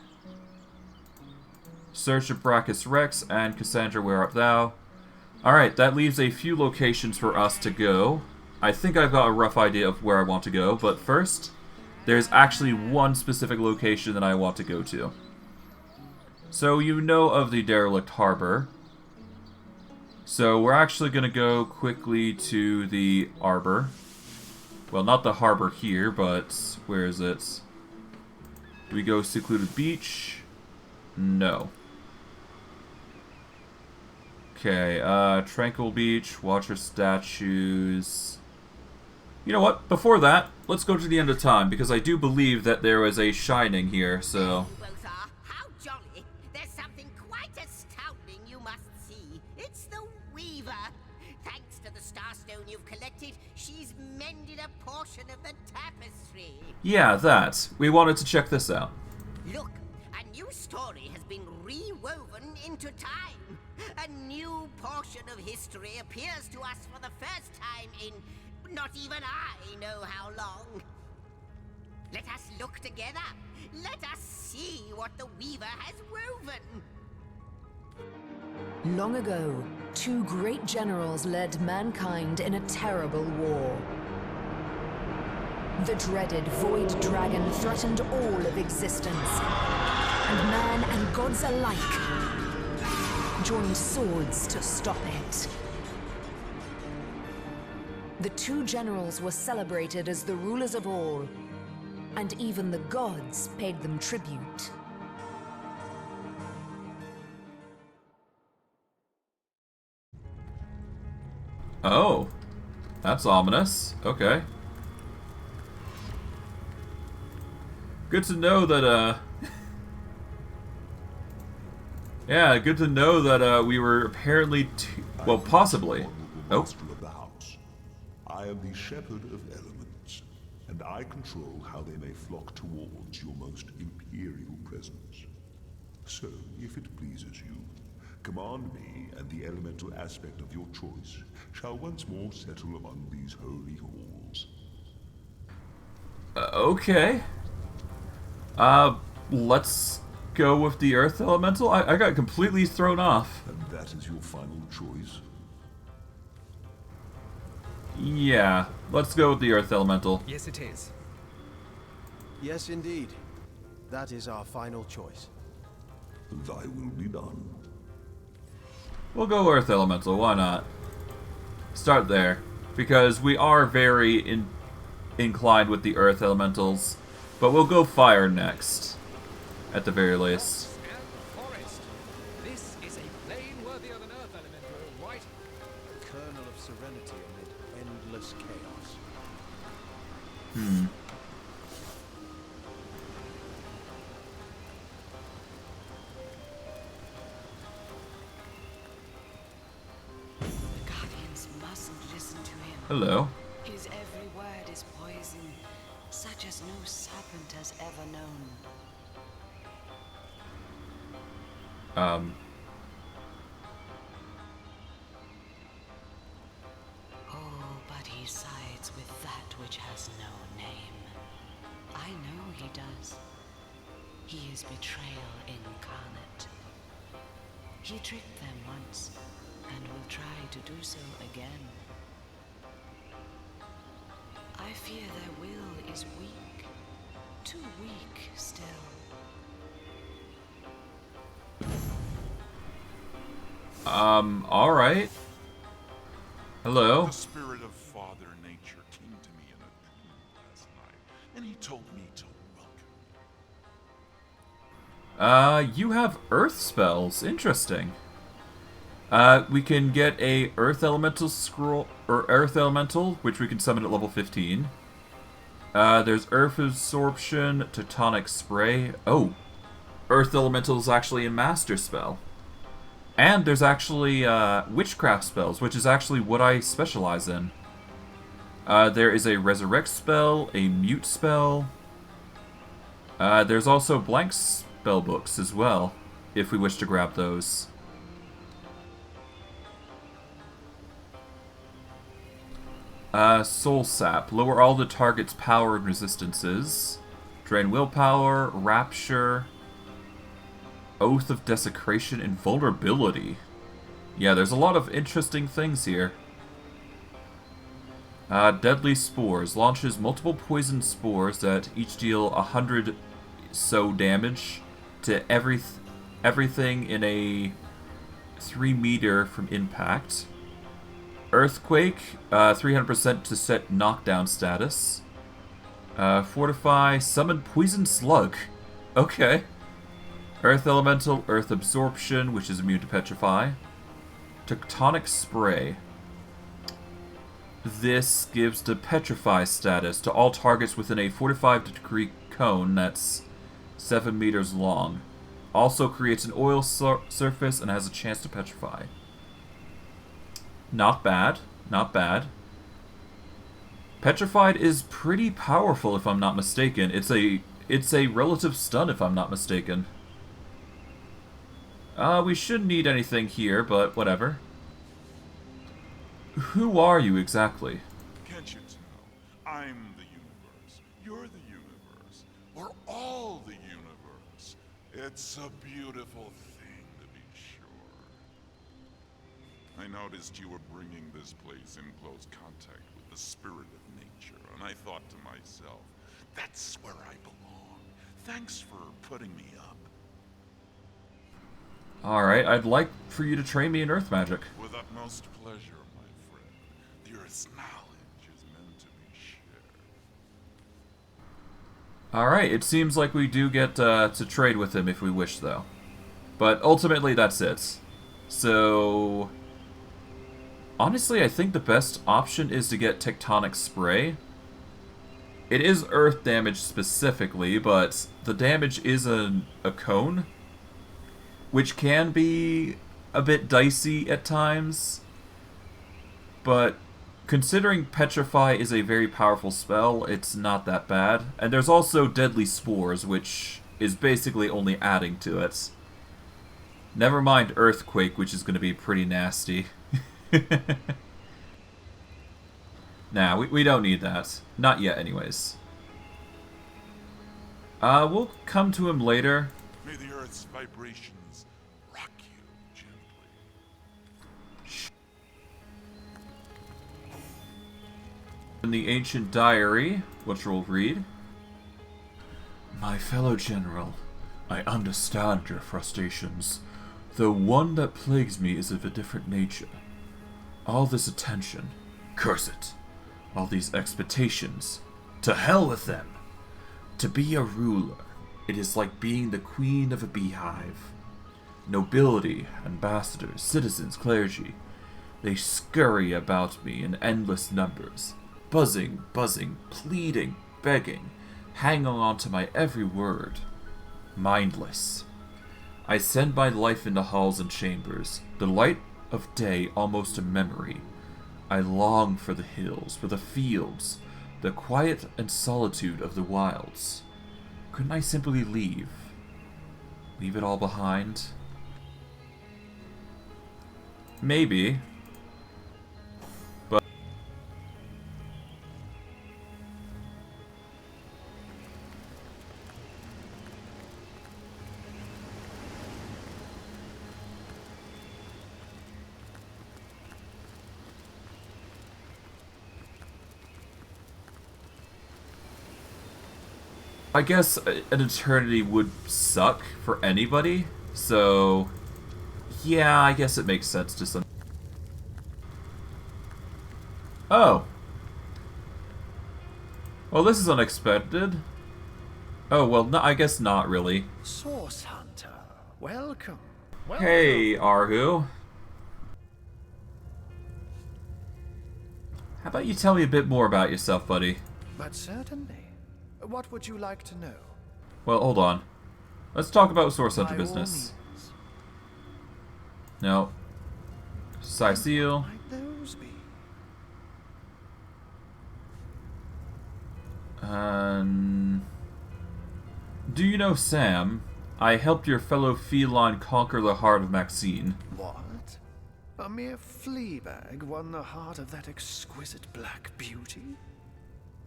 Search of Braccus Rex and Cassandra, where art thou? Alright, that leaves a few locations for us to go. I think I've got a rough idea of where I want to go, but first, there's actually one specific location that I want to go to. So you know of the derelict harbor. So we're actually going to go quickly to the arbor. Well, not the harbor here, but where is it? Do we go secluded beach? No. Okay, Tranquil Beach, Watcher statues. You know what? Before that, let's go to the end of time, because I do believe that there was a shining here, so... Both are. How jolly! There's something quite astounding you must see. It's the Weaver. Thanks to the Starstone you've collected, she's mended a portion of the tapestry. Yeah, that. We wanted to check this out. Look, a new story has been rewoven into time. A new portion of history appears to us for the first time in... not even I know how long. Let us look together. Let us see what the Weaver has woven. Long ago, two great generals led mankind in a terrible war. The dreaded Void Dragon threatened all of existence, and man and gods alike joined swords to stop it. The two generals were celebrated as the rulers of all, and even the gods paid them tribute. Oh, that's ominous. Okay. Good to know that, yeah, good to know that, we were apparently well, possibly. Oh. I am the shepherd of elements. and I control how they may flock towards your most imperial presence. So, if it pleases you, command me, and the elemental aspect of your choice shall once more settle among these holy halls. Okay. Let's go with the Earth Elemental. I got completely thrown off. And that is your final choice? Yeah, let's go with the Earth Elemental. Yes, it is. Yes, indeed. That is our final choice. Thy will be done. We'll go Earth Elemental, why not? Start there, because we are very inclined with the Earth Elementals, but we'll go Fire next, at the very least. This is a plane worthy of an Earth Elemental, right? A kernel of serenity amid endless chaos. The Guardians mustn't listen to him. Hello. His every word is poison, such as no serpent has ever known. Oh, but he sides with that which has no name. I know he does. He is betrayal incarnate. He tricked them once, and will try to do so again. I fear their will is weak. Too weak still. Alright. Hello. The spirit of Father Nature came to me in a dream last night, and he told me to welcome you. You have Earth spells. Interesting. We can get a Earth Elemental scroll, or Earth Elemental, which we can summon at level 15. There's Earth Absorption, Tectonic Spray. Oh, Earth Elemental is actually a Master Spell. And there's actually Witchcraft spells, which is actually what I specialize in. There is a Resurrect spell, a Mute spell. There's also blank spell books as well, if we wish to grab those. Soul Sap. Lower all the target's power and resistances. Drain willpower, Rapture, Oath of Desecration, and Vulnerability. Yeah, there's a lot of interesting things here. Deadly Spores. Launches multiple poison spores that each deal 100 so damage to everything in a 3 meter from impact. Earthquake, 300% to set knockdown status. Fortify, summon Poison Slug. Okay. Earth Elemental, Earth Absorption, which is immune to Petrify. Tectonic Spray. This gives the Petrify status to all targets within a 45-degree cone that's 7 meters long. Also creates an oil surface and has a chance to petrify. Not bad. Not bad. Petrified is pretty powerful if I'm not mistaken. It's a relative stun if I'm not mistaken. We shouldn't need anything here, but whatever. Who are you exactly? Can't you tell? I'm the universe. You're the universe. We're all the universe. It's a beautiful thing, to be sure. I noticed you were bringing this place in close contact with the spirit of nature, and I thought to myself, that's where I belong. Thanks for putting me up. Alright, I'd like for you to train me in Earth Magic. With utmost pleasure, my friend. The Earth's knowledge is meant to be shared. Alright, it seems like we do get to trade with him if we wish, though. But ultimately, that's it. So, honestly, I think the best option is to get Tectonic Spray. It is earth damage specifically, but the damage is a cone, which can be a bit dicey at times. But Considering Petrify is a very powerful spell, it's not that bad. And there's also Deadly Spores, which is basically only adding to it. Never mind Earthquake, which is going to be pretty nasty. Nah, we don't need that. Not yet, anyways. We'll come to him later. May the Earth's vibrations rock you gently. In the ancient diary, which we'll read. My fellow general, I understand your frustrations, though one that plagues me is of a different nature. All this attention, curse it. All these expectations, to hell with them. To be a ruler, it is like being the queen of a beehive. Nobility, ambassadors, citizens, clergy, they scurry about me in endless numbers, buzzing, pleading, begging, hanging on to my every word. Mindless. I send my life into halls and chambers, the light of day almost a memory. I long for the hills, for the fields, the quiet and solitude of the wilds. Couldn't I simply leave? Leave it all behind? Maybe. But I guess an eternity would suck for anybody, so yeah, I guess it makes sense to some. Oh. Well, this is unexpected. Oh, well, no, I guess not really. Source Hunter, welcome. Welcome. Hey, Arhu. How about you tell me a bit more about yourself, buddy? But certainly. What would you like to know? Well, hold on. Let's talk about Source Hunter business. No. Cyceal. Might those be? Do you know Sam? I helped your fellow feline conquer the heart of Maxine. What? A mere flea bag won the heart of that exquisite black beauty?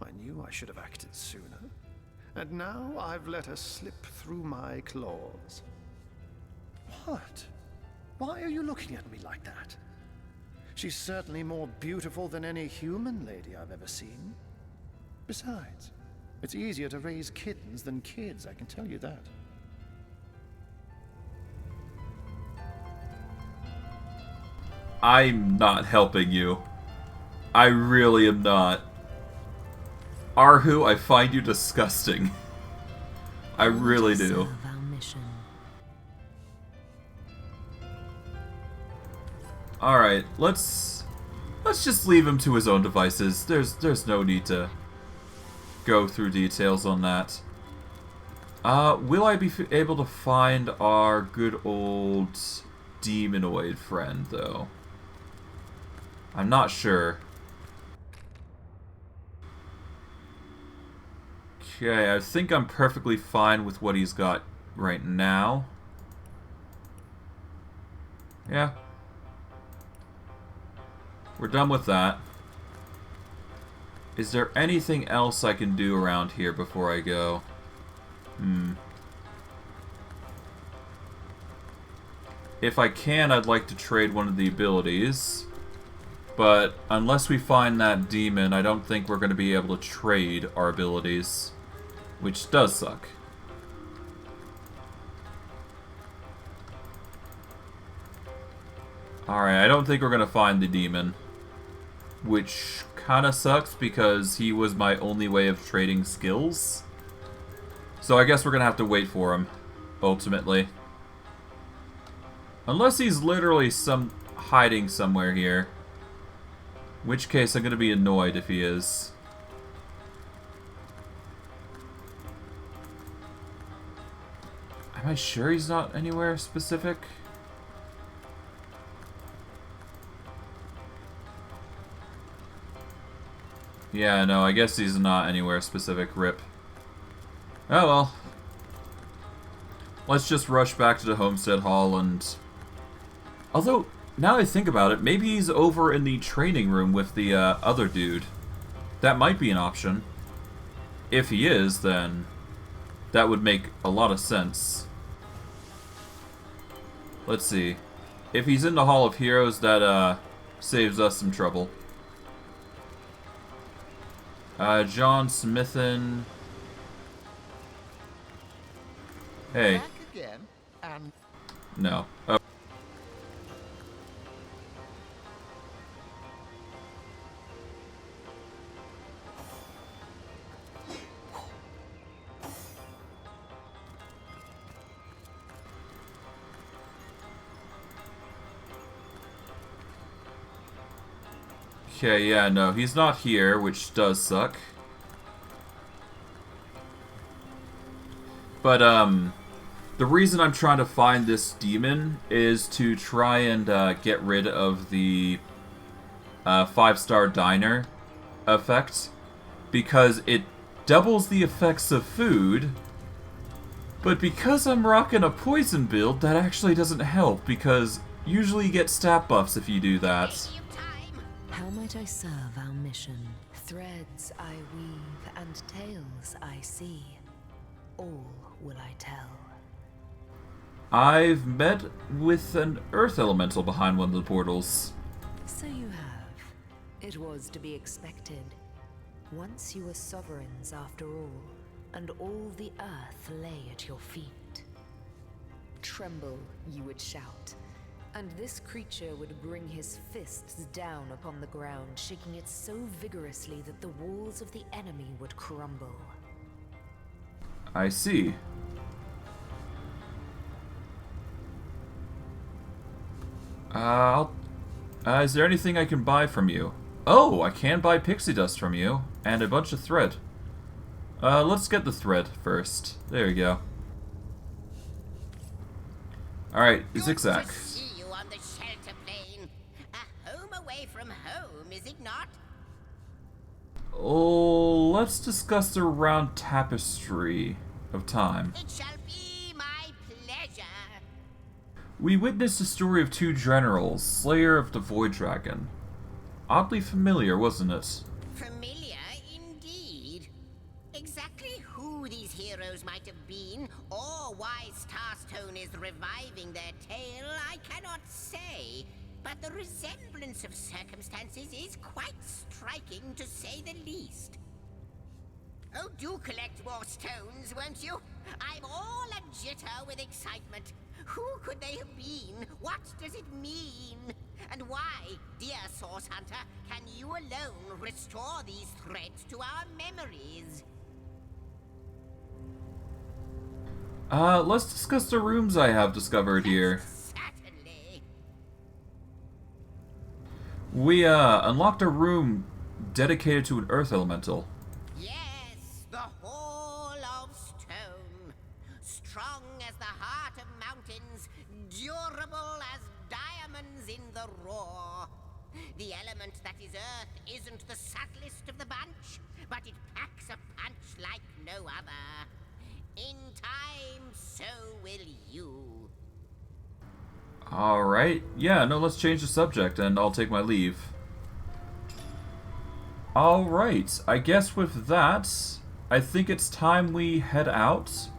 I knew I should have acted sooner. And now I've let her slip through my claws. What? Why are you looking at me like that? She's certainly more beautiful than any human lady I've ever seen. Besides, it's easier to raise kittens than kids, I can tell you that. I'm not helping you. I really am not. Arhu, I find you disgusting. I really do. Alright, let's just leave him to his own devices. There's no need to go through details on that. Will I be able to find our good old demonoid friend, though? I'm not sure. Okay, I think I'm perfectly fine with what he's got right now. Yeah. We're done with that. Is there anything else I can do around here before I go? If I can, I'd like to trade one of the abilities. But unless we find that demon, I don't think we're going to be able to trade our abilities. Which does suck. Alright, I don't think we're going to find the demon. Which kind of sucks because he was my only way of trading skills. So I guess we're going to have to wait for him, ultimately. Unless he's literally hiding somewhere here. In which case I'm going to be annoyed if he is. Am I sure he's not anywhere specific? Yeah, no, I guess he's not anywhere specific. Rip. Oh well. Let's just rush back to the Homestead Hall and... Although, now I think about it, maybe he's over in the training room with the other dude. That might be an option. If he is, then that would make a lot of sense. Let's see. If he's in the Hall of Heroes, that saves us some trouble. John Smithen. Hey. Back again, and No. Oh. Okay, yeah, no, he's not here, which does suck. But, the reason I'm trying to find this demon is to try and get rid of the 5-star diner effect, because it doubles the effects of food, but because I'm rocking a poison build, that actually doesn't help, because usually you get stat buffs if you do that. How might I serve our mission? Threads I weave and tales I see. All will I tell. I've met with an earth elemental behind one of the portals. So you have. It was to be expected. Once you were sovereigns after all, and all the earth lay at your feet. Tremble, you would shout. And this creature would bring his fists down upon the ground, shaking it so vigorously that the walls of the enemy would crumble. I see. Is there anything I can buy from you? Oh, I can buy pixie dust from you, and a bunch of thread. Let's get the thread first. There you go. Alright, zigzag. Oh, let's discuss the round tapestry of time. It shall be my pleasure. We witnessed the story of two generals, Slayer of the Void Dragon. Oddly familiar, wasn't it? Familiar indeed. Exactly who these heroes might have been, or why Starstone is reviving their tale, I cannot say. But the resemblance of circumstances is quite striking, to say the least. Oh, do collect more stones, won't you? I'm all a jitter with excitement. Who could they have been? What does it mean? And why, dear Source Hunter, can you alone restore these threads to our memories? Let's discuss the rooms I have discovered here. Certainly. We, unlocked a room dedicated to an earth elemental. Yes, the Hall of Stone. Strong as the heart of mountains, durable as diamonds in the raw. The element that is earth isn't the subtlest of the bunch, but it packs a punch like no other. In time, so will you. Alright, yeah, no, let's change the subject and I'll take my leave. Alright, I guess with that, I think it's time we head out.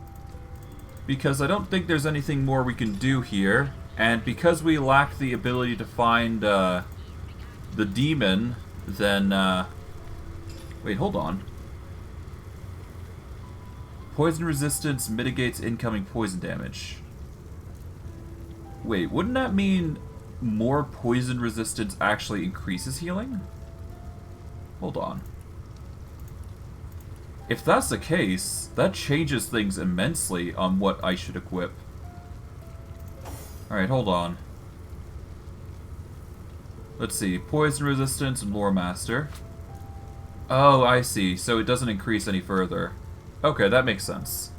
Because I don't think there's anything more we can do here. And because we lack the ability to find the demon, then... Wait, hold on. Poison resistance mitigates incoming poison damage. Wait, wouldn't that mean more poison resistance actually increases healing? Hold on. If that's the case, that changes things immensely on what I should equip. Alright, hold on. Let's see, poison resistance and lore master. Oh, I see, so it doesn't increase any further. Okay, that makes sense.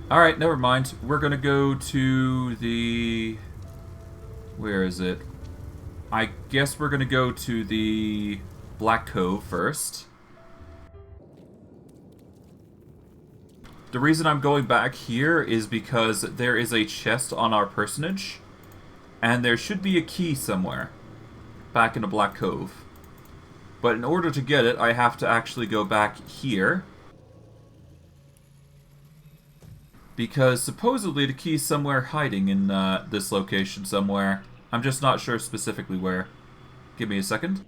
Alright, never mind. We're gonna go to the... Where is it? I guess we're gonna go to the Black Cove first. The reason I'm going back here is because there is a chest on our personage, and there should be a key somewhere back in the Black Cove. But in order to get it, I have to actually go back here, because supposedly the key's somewhere hiding in this location somewhere. I'm just not sure specifically where. Give me a second.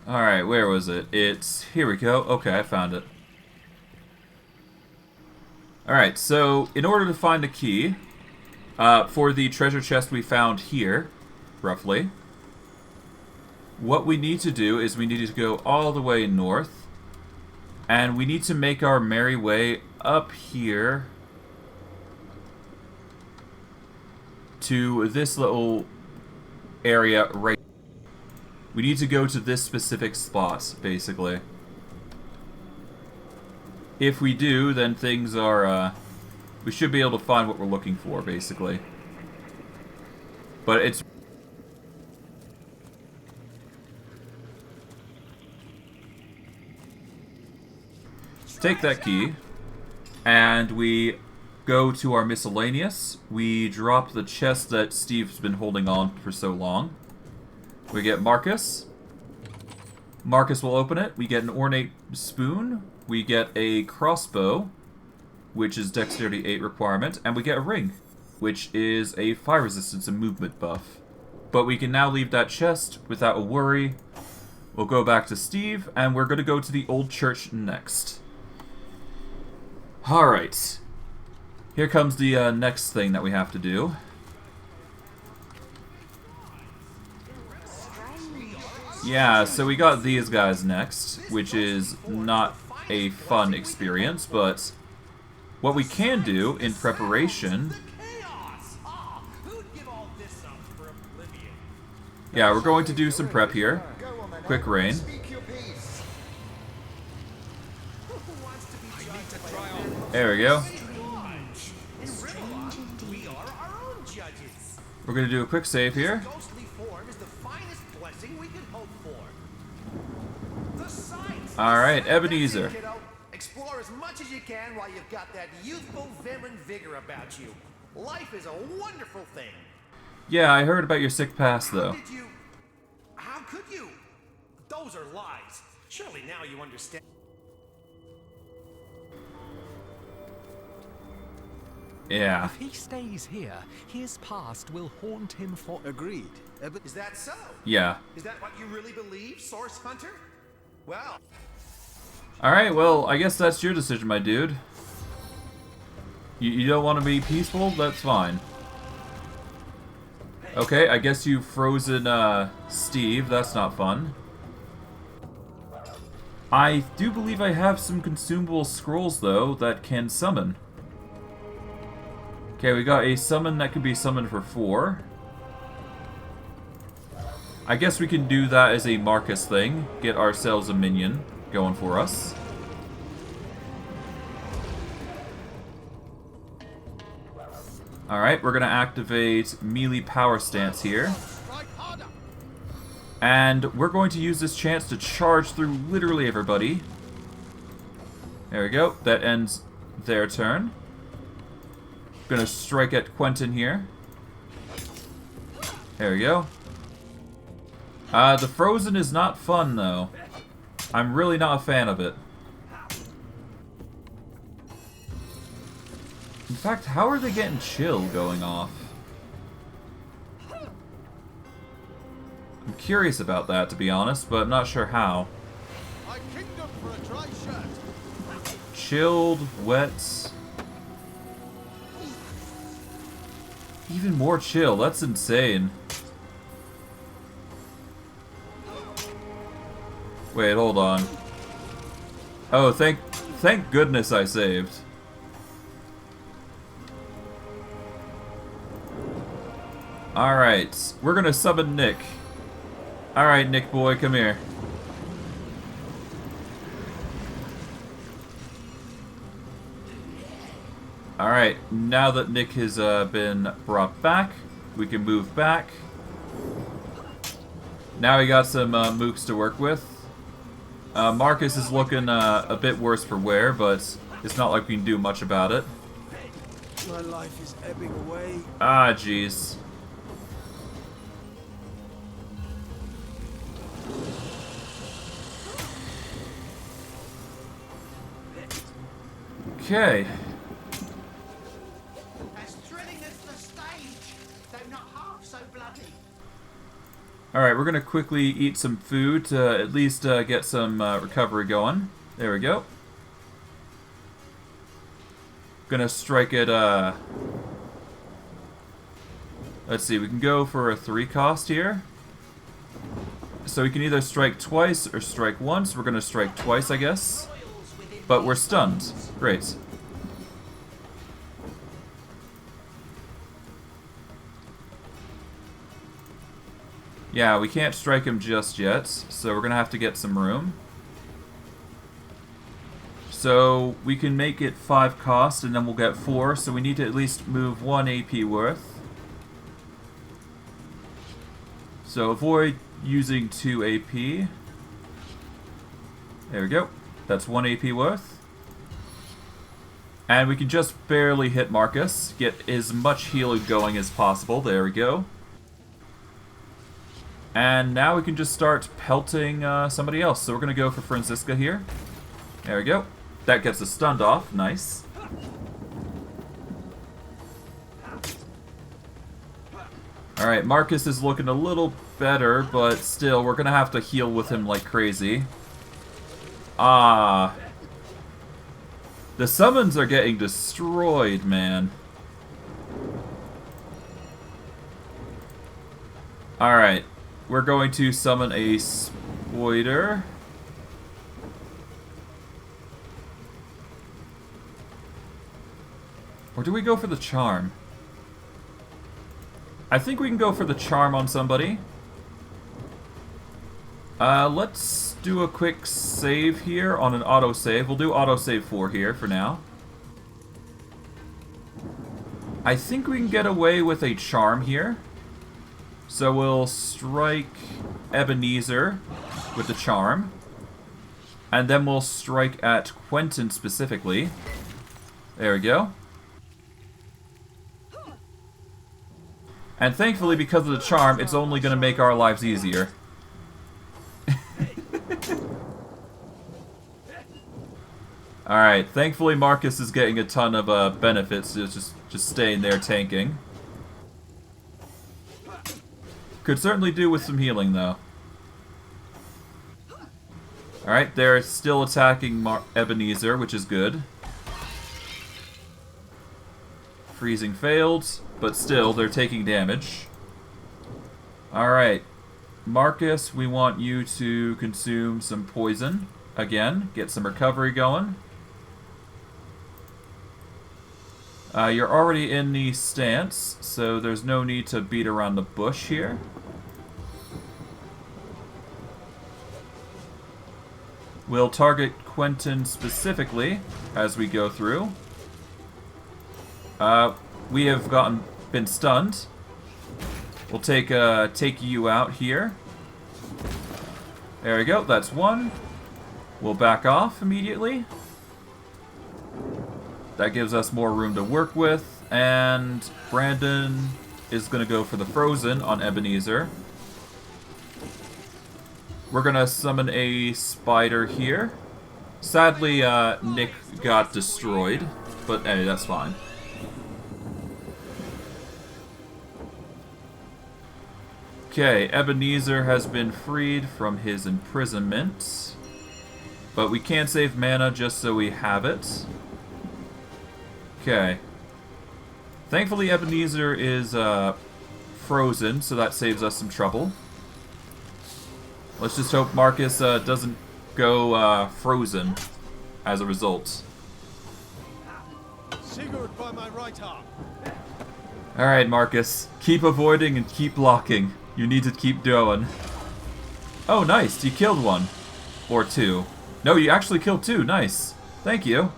Alright, where was it? It's... here we go. Okay, I found it. Alright, so in order to find the key, for the treasure chest we found here, roughly, what we need to do is we need to go all the way north, and we need to make our merry way up here to this little area right. We need to go to this specific spot, basically. If we do, then things are, we should be able to find what we're looking for, basically. But it's... take that key, and we go to our miscellaneous. We drop the chest that Steve's been holding on for so long. We get Marcus. Marcus will open it. We get an ornate spoon. We get a crossbow, which is Dexterity 8 requirement. And we get a ring, which is a fire resistance and movement buff. But we can now leave that chest without a worry. We'll go back to Steve, and we're going to go to the old church next. Alright. Here comes the next thing that we have to do. Yeah, so we got these guys next, which is not a fun experience, but what we can do in preparation... yeah, we're going to do some prep here. Quick rain. There we go. We're going to do a quick save here. Alright, Ebenezer. Explore as much as you can while you've got that youthful vim and vigor about you. Life is a wonderful thing. Yeah, I heard about your sick past, though. How could you? Those are lies. Surely now you understand. Yeah. If he stays here, his past will haunt him for... Agreed. Is that so? Yeah. Is that what you really believe, Source Hunter? Well... alright, well, I guess that's your decision, my dude. You don't want to be peaceful? That's fine. Okay, I guess you've frozen, Steve. That's not fun. I do believe I have some consumable scrolls, though, that can summon. Okay, we got a summon that can be summoned for 4. I guess we can do that as a Marcus thing. Get ourselves a minion going for us. Alright, we're going to activate melee power stance here. And we're going to use this chance to charge through literally everybody. There we go. That ends their turn. Gonna strike at Quentin here. There we go. The frozen is not fun, though. I'm really not a fan of it. In fact, how are they getting chill going off? I'm curious about that, to be honest, but I'm not sure how. Chilled, wet... even more chill, that's insane. Wait, hold on. Oh, thank goodness I saved. Alright, we're gonna summon Nick. Alright, Nick boy, come here. Alright, now that Nick has been brought back, we can move back. Now we got some mooks to work with. Marcus is looking a bit worse for wear, but it's not like we can do much about it. My life is ebbing away. Ah, jeez. Okay. As thrilling as the stage, though not half so bloody. Alright, we're gonna quickly eat some food to at least get some recovery going. There we go. Gonna strike it, let's see, we can go for a 3 cost here. So we can either strike twice or strike once. We're gonna strike twice, I guess. But we're stunned. Great. Yeah, we can't strike him just yet, so we're gonna have to get some room. So we can make it 5 cost and then we'll get 4, so we need to at least move 1 AP worth. So avoid using 2 AP. There we go. That's 1 AP worth. And we can just barely hit Marcus. Get as much healing going as possible. There we go. And now we can just start pelting somebody else. So we're going to go for Franziska here. There we go. That gets us stunned off. Nice. Alright, Marcus is looking a little better, but still, we're going to have to heal with him like crazy. Ah. The summons are getting destroyed, man. Alright. We're going to summon a Spoider. Or do we go for the charm? I think we can go for the charm on somebody. Let's do a quick save here on an autosave. We'll do autosave 4 here for now. I think we can get away with a charm here. So we'll strike Ebenezer with the charm. And then we'll strike at Quentin specifically. There we go. And thankfully, because of the charm, it's only going to make our lives easier. Alright, thankfully Marcus is getting a ton of benefits, just staying there tanking. Could certainly do with some healing, though. Alright, they're still attacking Ebenezer, which is good. Freezing failed, but still, they're taking damage. Alright, Marcus, we want you to consume some poison. Again, get some recovery going. You're already in the stance, so there's no need to beat around the bush here. We'll target Quentin specifically as we go through. We have been stunned. We'll take you out here. There we go, that's 1. We'll back off immediately. That gives us more room to work with, and Brandon is going to go for the Frozen on Ebenezer. We're going to summon a spider here. Sadly, Nick got destroyed, but hey, that's fine. Okay, Ebenezer has been freed from his imprisonment, but we can't save mana just so we have it. Okay. Thankfully, Ebenezer is frozen, so that saves us some trouble. Let's just hope Marcus doesn't go frozen as a result. Sigurd by my right arm. Alright, Marcus. Keep avoiding and keep blocking. You need to keep going. Oh, nice. You killed one. Or two. No, you actually killed two. Nice. Thank you.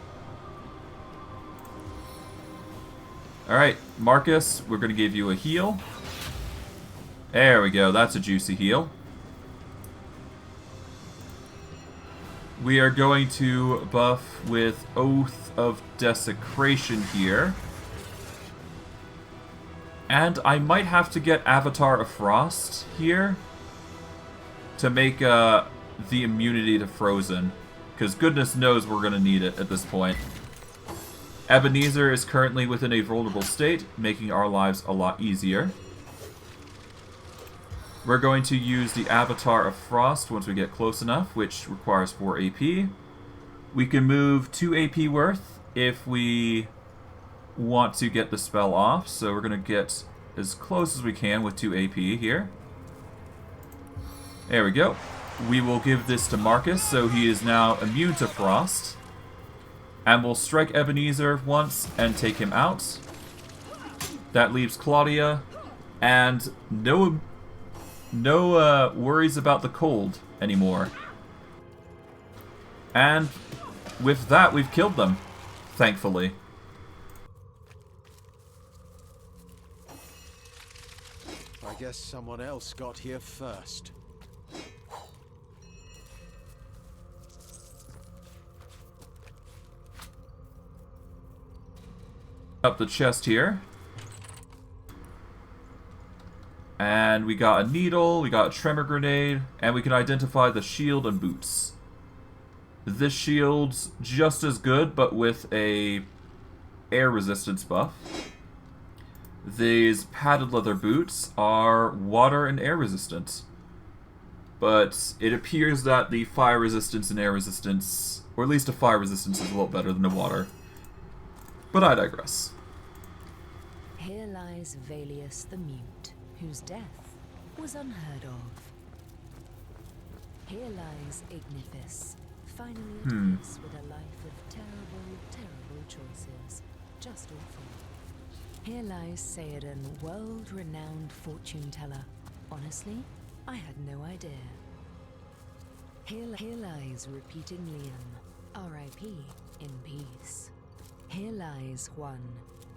Alright, Marcus, we're going to give you a heal. There we go. That's a juicy heal. We are going to buff with Oath of Desecration here. And I might have to get Avatar of Frost here to make the immunity to Frozen. Because goodness knows we're going to need it at this point. Ebenezer is currently within a vulnerable state, making our lives a lot easier. We're going to use the Avatar of Frost once we get close enough, which requires 4 AP. We can move 2 AP worth if we want to get the spell off, so we're going to get as close as we can with 2 AP here. There we go. We will give this to Marcus, so he is now immune to Frost. And we'll strike Ebenezer once and take him out. That leaves Claudia, and no worries about the cold anymore. And with that, we've killed them, thankfully. I guess someone else got here first. Up the chest here. And we got a needle, we got a tremor grenade, and we can identify the shield and boots. This shield's just as good, but with a air resistance buff. These padded leather boots are water and air resistant. But it appears that the fire resistance and air resistance, or at least a fire resistance, is a little better than the water. But I digress. Here lies Valius the Mute, whose death was unheard of. Here lies Ignifis, finally at peace with a life of terrible, terrible choices. Just awful. Here lies Sayadin, world-renowned fortune-teller. Honestly, I had no idea. Here lies Repeating Liam, R.I.P. in peace. Here lies Juan,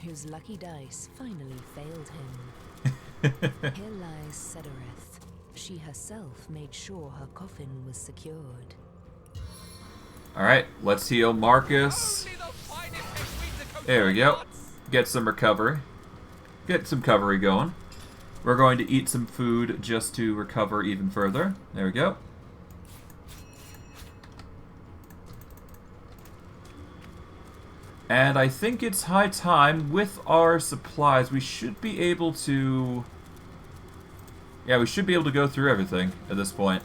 whose lucky dice finally failed him. Here lies Cedoreth. She herself made sure her coffin was secured. Alright, let's heal Marcus. There we go. Get some recovery. Get some recovery going. We're going to eat some food just to recover even further. There we go. And I think it's high time, with our supplies, we should be able to... Yeah, we should be able to go through everything at this point.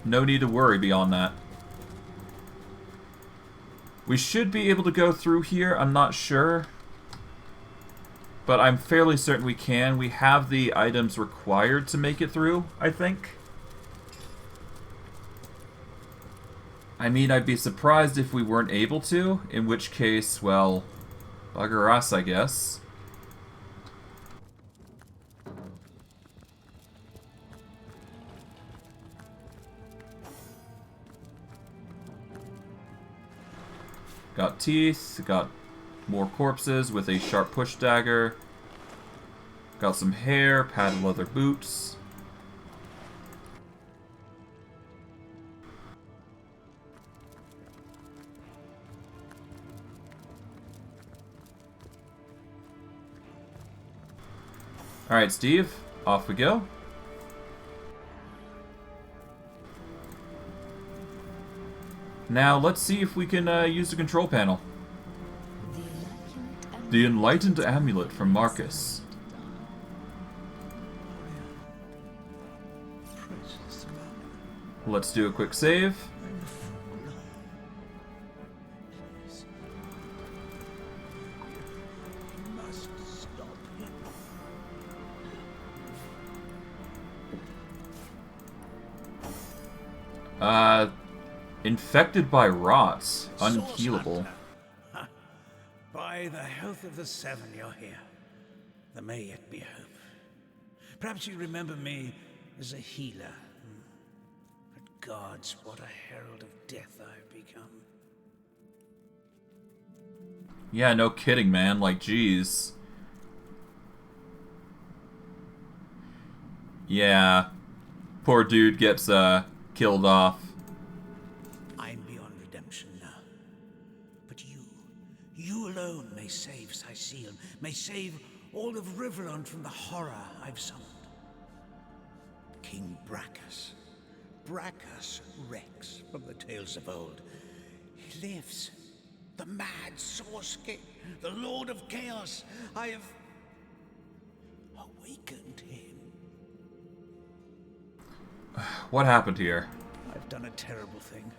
No need to worry beyond that. We should be able to go through here, I'm not sure. But I'm fairly certain we can. We have the items required to make it through, I think. I mean, I'd be surprised if we weren't able to, in which case, well, bugger us, I guess. Got teeth, got more corpses with a sharp push dagger. Got some hair, padded leather boots. Alright, Steve, off we go. Now, let's see if we can use the control panel. The Enlightened Amulet from Marcus. Let's do a quick save. Infected by rots. Unhealable. By the health of the Seven, you're here. There may yet be hope. Perhaps you remember me as a healer. gods, what a herald of death I've become. Yeah, no kidding, man. Like, jeez. Yeah. Poor dude gets, killed off. I'm beyond redemption now. But you alone may save Cyceal, may save all of Riverland from the horror I've summoned. King Braccus Rex from the tales of old. He lives. The mad Source King, the Lord of Chaos. I have awakened him. What happened here? I've done a terrible thing.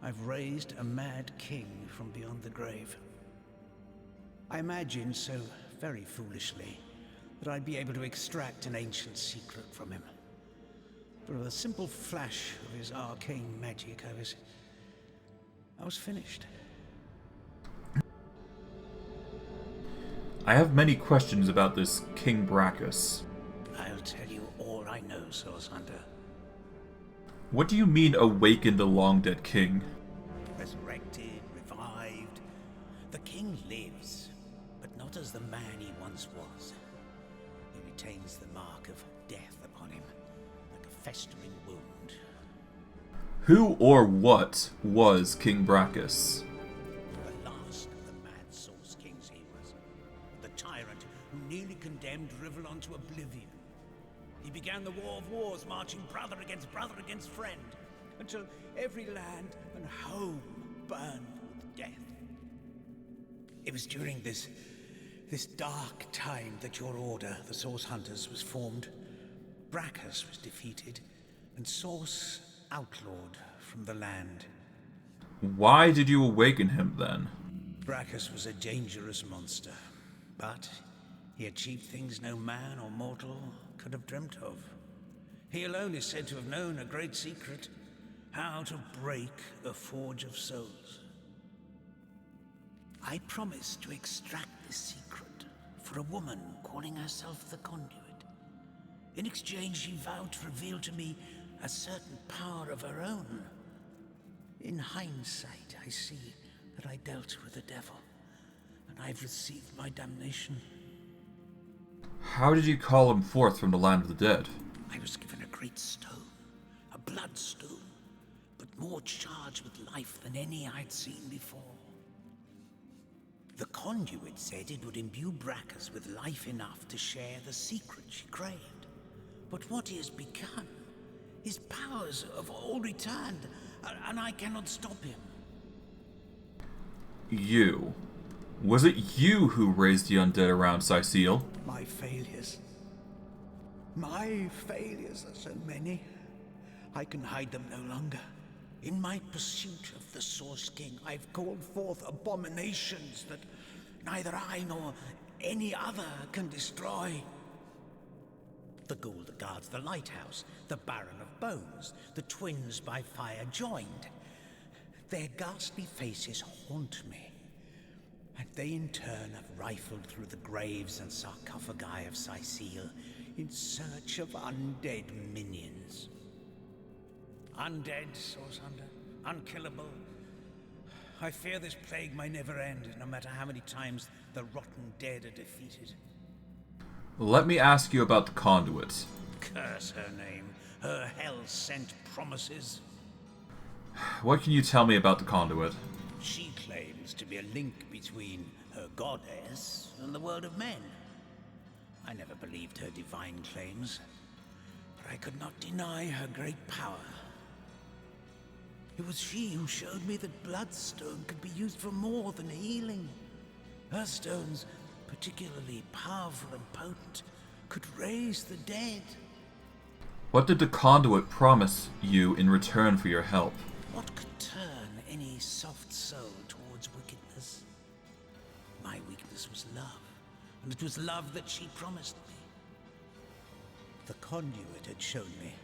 I've raised a mad king from beyond the grave. I imagined so very foolishly that I'd be able to extract an ancient secret from him. But with a simple flash of his arcane magic, I was finished. I have many questions about this King Braccus. I'll tell you all I know, Source Hunter. What do you mean, awaken the long-dead king? Resurrected, revived. The king lives, but not as the man he once was. He retains the mark of death upon him, like a festering wound. Who or what was King Braccus? The last of the mad Source Kings he was. The tyrant who nearly condemned Riverland to oblivion. He began the War of Wars, marching brother against friend, until every land and home burned with death. It was during this dark time that your order, the Source Hunters, was formed. Braccus was defeated, and Source outlawed from the land. Why did you awaken him, then? Braccus was a dangerous monster, but he achieved things no man or mortal could have dreamt of. He alone is said to have known a great secret, how to break a forge of souls. I promised to extract this secret for a woman calling herself the Conduit. In exchange, she vowed to reveal to me a certain power of her own. In hindsight, I see that I dealt with the devil, and I've received my damnation. How did you call him forth from the land of the dead? I was given a great stone, a bloodstone, but more charged with life than any I'd seen before. The Conduit said it would imbue Braccus with life enough to share the secret she craved. But what he has become, his powers have all returned, and I cannot stop him. You. Was it you who raised the undead around Cyceal? My failures. My failures are so many. I can hide them no longer. In my pursuit of the Source King, I've called forth abominations that neither I nor any other can destroy. The ghoul that guards the lighthouse, the Baron of Bones, the twins by fire joined. Their ghastly faces haunt me. And they in turn have rifled through the graves and sarcophagi of Cyceal in search of undead minions. Undead, Source Hunter, unkillable. I fear this plague may never end, no matter how many times the rotten dead are defeated. Let me ask you about the Conduit. Curse her name, her hell-sent promises. What can you tell me about the Conduit? She claims to be a link between her goddess and the world of men. I never believed her divine claims, but I could not deny her great power. It was she who showed me that Bloodstone could be used for more than healing. Her stones, particularly powerful and potent, could raise the dead. What did the Conduit promise you in return for your help? What could turn any soft soul towards wickedness? My weakness was love, and it was love that she promised me. The Conduit had shown me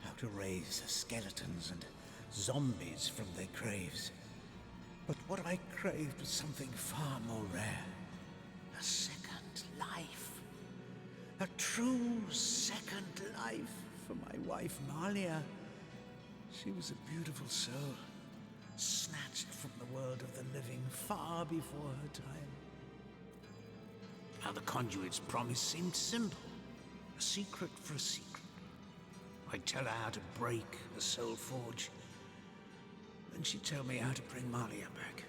how to raise skeletons and zombies from their graves. But what I craved was something far more rare. A second life. A true second life for my wife Malia. She was a beautiful soul, snatched from the world of the living far before her time. Now the conduit's promise seemed simple. A secret for a secret. I'd tell her how to break a soul forge. Then she'd tell me how to bring Malia back.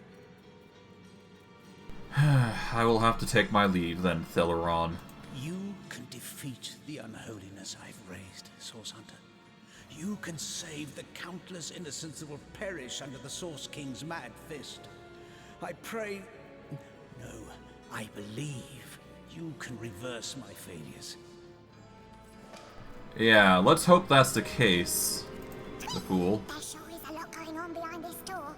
I will have to take my leave then, Theleron. You can defeat the unholiness I've raised, Source Hunter. You can save the countless innocents that will perish under the Source King's mad fist. I pray... No, I believe you can reverse my failures. Yeah, let's hope that's the case. The fool. There sure is a lot going on behind this door.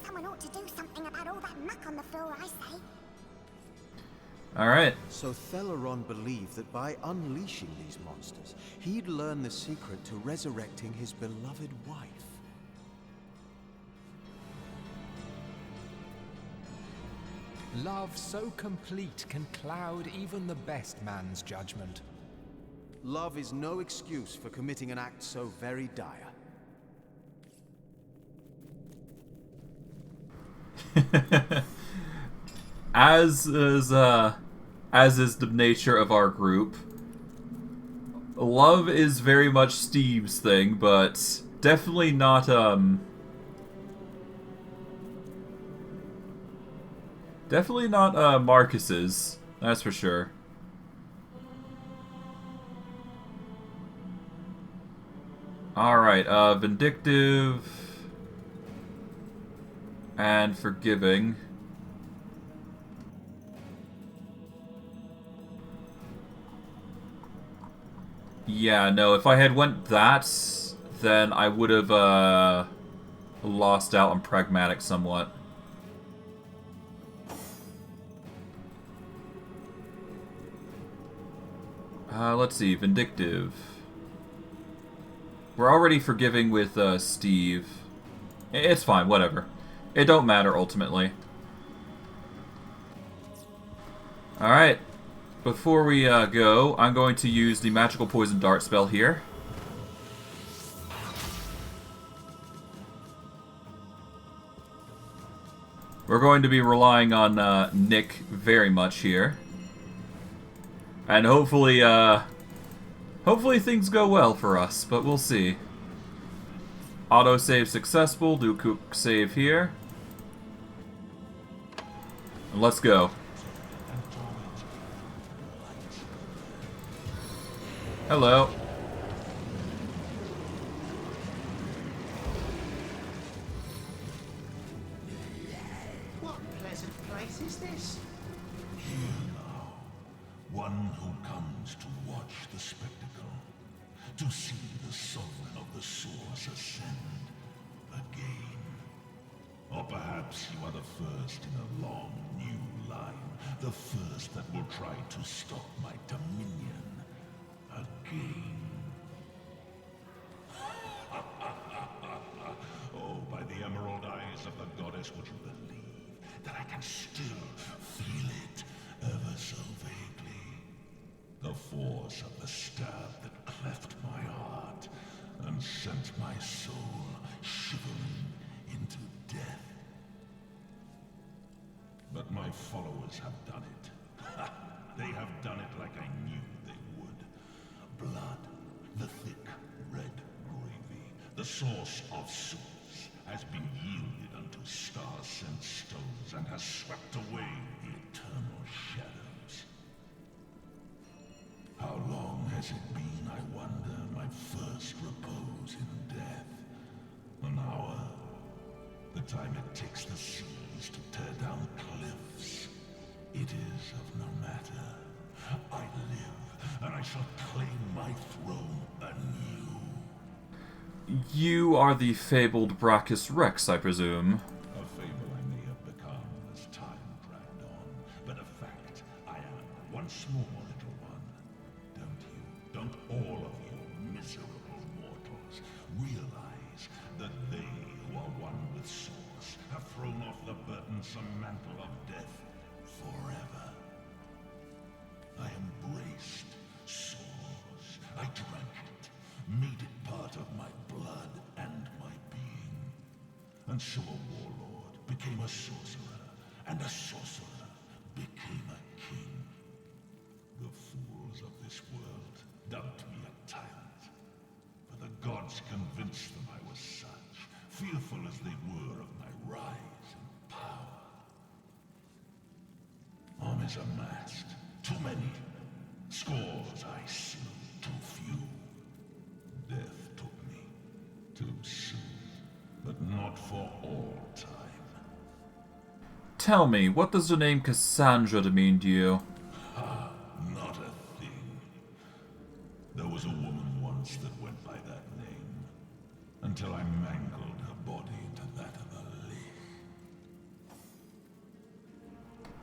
Someone ought to do something about all that muck on the floor, I say. Alright. So Theleron believed that by unleashing these monsters, he'd learn the secret to resurrecting his beloved wife. Love so complete can cloud even the best man's judgment. Love is no excuse for committing an act so very dire. As is the nature of our group, love is very much Steve's thing, but definitely not Marcus's. That's for sure. Alright, vindictive and forgiving. Yeah, no, if I had went that, then I would have lost out on pragmatic somewhat. Let's see, vindictive. We're already forgiving with Steve. It's fine, whatever. It don't matter ultimately. Alright. Before we go, I'm going to use the magical poison dart spell here. We're going to be relying on Nick very much here. And hopefully things go well for us, but we'll see. Autosave successful, do a quick save here. And let's go. Hello. What pleasant place is this? Here now, one who comes to watch the spectacle, to see the sovereign of the Source ascend again. Or perhaps you are the first in a long new line, the first that will try to stop my dominion again. Oh, by the emerald eyes of the goddess, would you believe that I can still feel it ever so vaguely? The force of the stab that cleft my heart and sent my soul shivering into death. But my followers have done it. They have done it like I knew they would. Blood, the thick red gravy, the source of souls, has been yielded unto star-sent stones and has swept away the eternal shadows. How long has it been, I wonder, my first repose in death? An hour? The time it takes the seas to tear down cliffs. It is of no matter. I live, and I shall claim my throne anew. You are the fabled Braccus Rex, I presume. A fable I may have become as time dragged on, but a fact I am once more, little one. Don't all of you miserable mortals realize that they who are one with Source have thrown off the burdensome mantle of death forever? I embraced Source. I drank it, made it part of my blood and my And so a warlord became a sorcerer, and a sorcerer became a king. The fools of this world dubbed me a tyrant, for the gods convinced them I was such, fearful as they were of my rise and power. Armies amassed, too many. Scores I slew, too few. Death took me, too soon, but not for all time. Tell me, what does the name Cassandra mean to you? Not a thing. There was a woman once that went by that name, until I mangled her body into that of a leaf.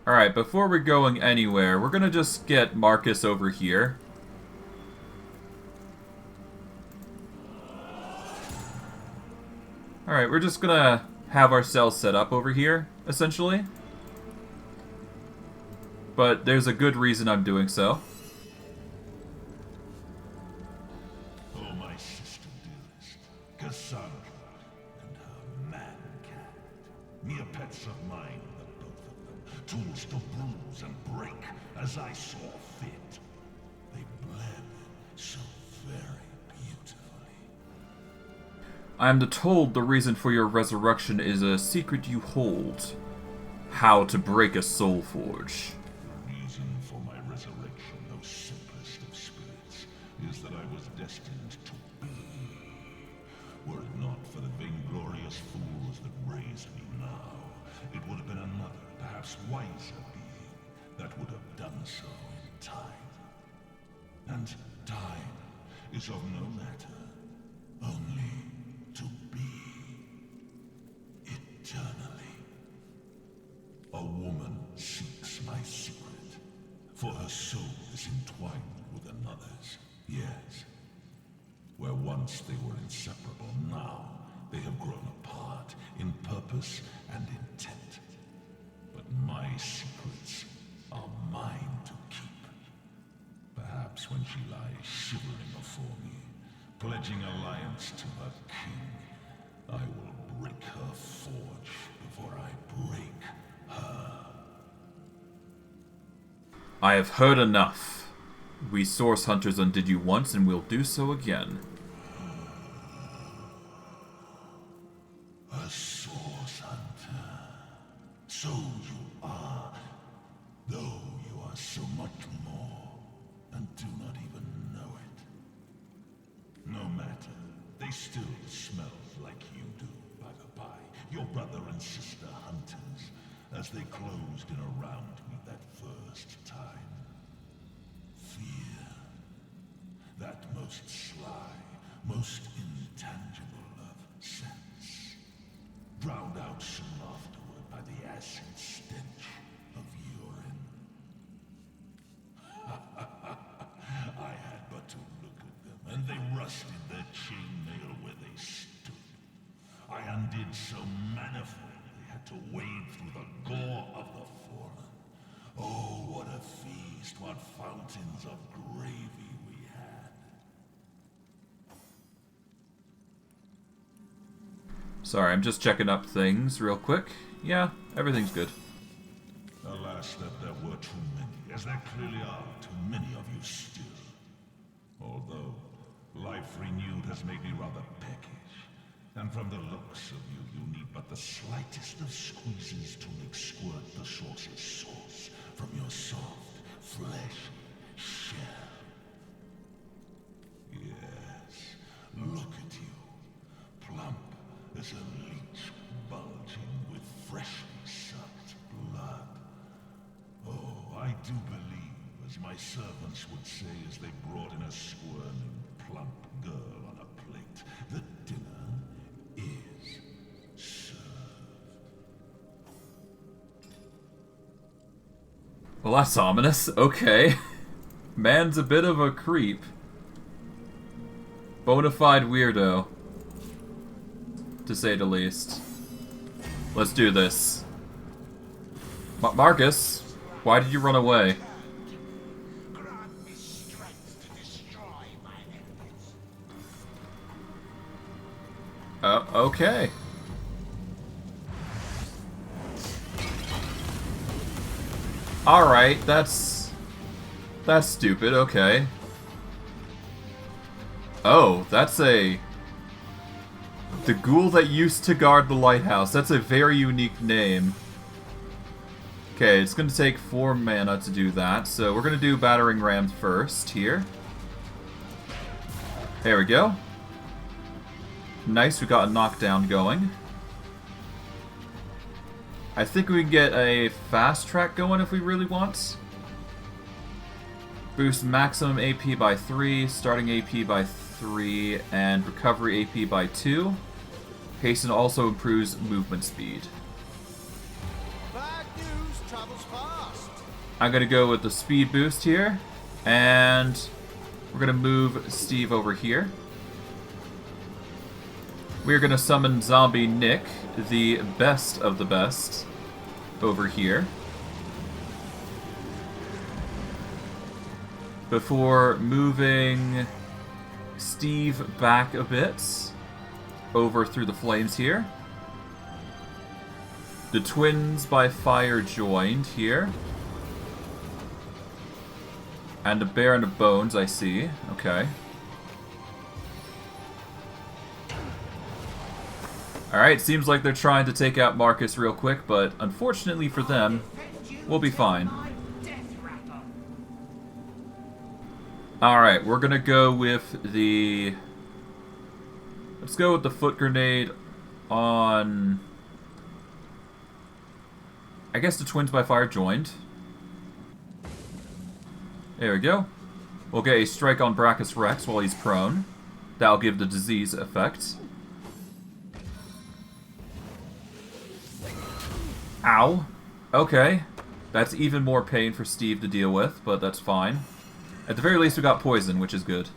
Alright, before we're going anywhere, we're gonna just get Marcus over here. Alright, we're just gonna have ourselves set up over here, essentially. But there's a good reason I'm doing so. Oh, my sister dearest, Cassandra, and her man-cat. Mere pets of mine, the both of them. Tools to bruise and break, as I saw fit. They bled so very beautifully. I am told the reason for your resurrection is a secret you hold. How to break a soul forge. The reason for my resurrection, O simplest of spirits, is that I was destined to be. Were it not for the vainglorious fools that raised me now, it would have been another, perhaps wiser being, that would have done so in time. And time is of no matter, only to be eternally. A woman seeks my secret, for her soul is entwined with another's. Yes. Where once they were inseparable, now they have grown apart in purpose and intent. But my secrets are mine to keep. Perhaps when she lies shivering before me, pledging alliance to her king, I will break her forge before I break her. I have heard enough. We source hunters undid you once, and we'll do so again. A source hunter. So you are, though you are so much more, and do not even know it. No matter, they still smell like you do, by the by, your brother and sister hunters, as they closed in around me that first time. Fear. That most sly, most intangible of sense. Drowned out soon afterward by the acid stench of urine. I had but to look at them, and they rusted their chainmail where they stood. I undid so manifold they had to wade through the gore of the fallen. Oh, what a feast, what fountains of gravy we had. Sorry, I'm just checking up things real quick. Yeah, everything's good. Alas, that there were too many, as there clearly are too many of you still. Although, life renewed has made me rather peckish, and from the looks of you, you need but the slightest of squeezes to make squirt the sauce's sauce from your soft, fleshy shell. Yes, look at you, plump as a leech bulging with freshly sucked blood. Oh, I do believe, as my servants would say as they brought in a squirming, plump girl on a plate, that dinner is served. Well, that's ominous. Okay. Man's a bit of a creep. Bonafide weirdo. To say the least. Let's do this. Marcus, why did you run away? Okay. Alright, that's stupid, okay. Oh, that's the ghoul that used to guard the lighthouse. That's a very unique name. Okay, it's gonna take 4 mana to do that, so we're gonna do Battering Ram first, here. There we go. Nice, we got a knockdown going. I think we can get a fast track going if we really want. Boost maximum AP by 3, starting AP by 3, and recovery AP by 2. Hasten also improves movement speed. Bad news travels fast. I'm gonna go with the speed boost here, and we're gonna move Steve over here. We're gonna summon Zombie Nick, the best of the best, over here. Before moving Steve back a bit, over through the flames here. The twins by fire joined here. And a Baron of Bones, I see. Okay. Alright, seems like they're trying to take out Marcus real quick, but unfortunately for them, we'll be fine. Alright, we're gonna go with the... Let's go with the foot grenade on... I guess the twins by fire joined. There we go. We'll get a strike on Braccus Rex while he's prone. That'll give the disease effect. Ow. Okay. That's even more pain for Steve to deal with, but that's fine. At the very least, we got poison, which is good.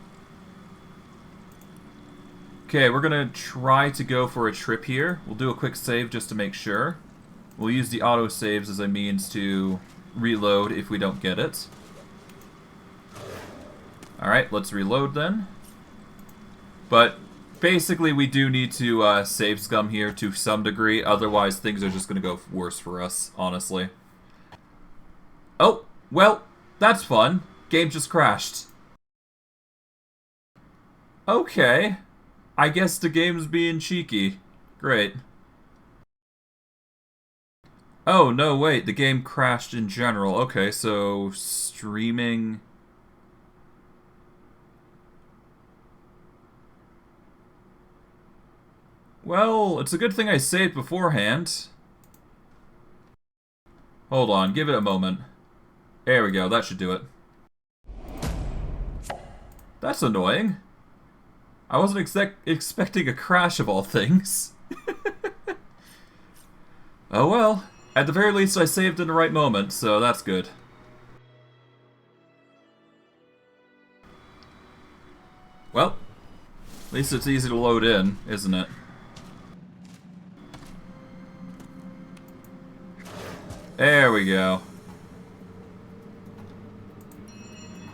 Okay, we're gonna try to go for a trip here. We'll do a quick save just to make sure. We'll use the auto saves as a means to reload if we don't get it. Alright, let's reload then. But basically we do need to save scum here to some degree, otherwise things are just gonna go worse for us, honestly. Oh, well, that's fun. Game just crashed. Okay. I guess the game's being cheeky. Great. Oh, no, wait. The game crashed in general. Okay, so streaming... Well, it's a good thing I saved beforehand. Hold on, give it a moment. There we go, that should do it. That's annoying. I wasn't expecting a crash of all things. Oh well. At the very least I saved in the right moment, so that's good. Well, at least it's easy to load in, isn't it? There we go.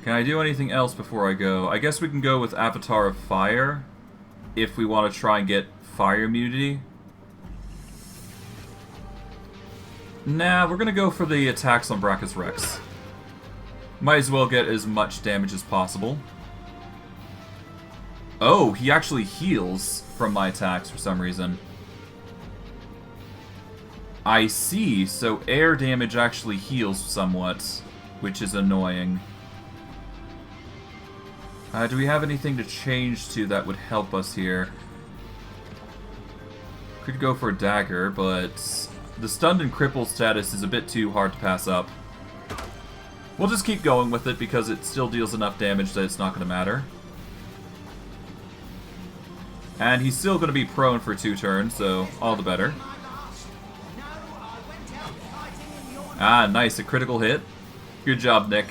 Can I do anything else before I go? I guess we can go with Avatar of Fire, if we want to try and get fire immunity. Nah, we're gonna go for the attacks on Braccus Rex. Might as well get as much damage as possible. Oh, he actually heals from my attacks for some reason. I see, so air damage actually heals somewhat, which is annoying. Do we have anything to change to that would help us here? Could go for a dagger, but the stunned and crippled status is a bit too hard to pass up. We'll just keep going with it because it still deals enough damage that it's not going to matter. And he's still going to be prone for 2 turns, so all the better. Ah, nice, a critical hit. Good job, Nick.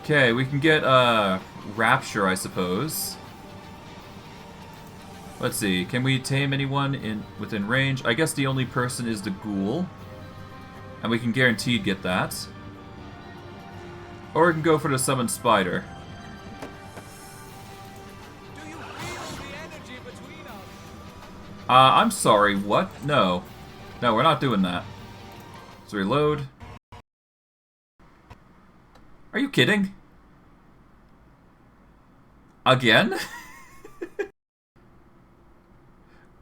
Okay, we can get Rapture, I suppose. Let's see, can we tame anyone within range? I guess the only person is the ghoul. And we can guaranteed get that. Or we can go for the summoned spider. I'm sorry, what? No. No, we're not doing that. Let's reload. Are you kidding? Again?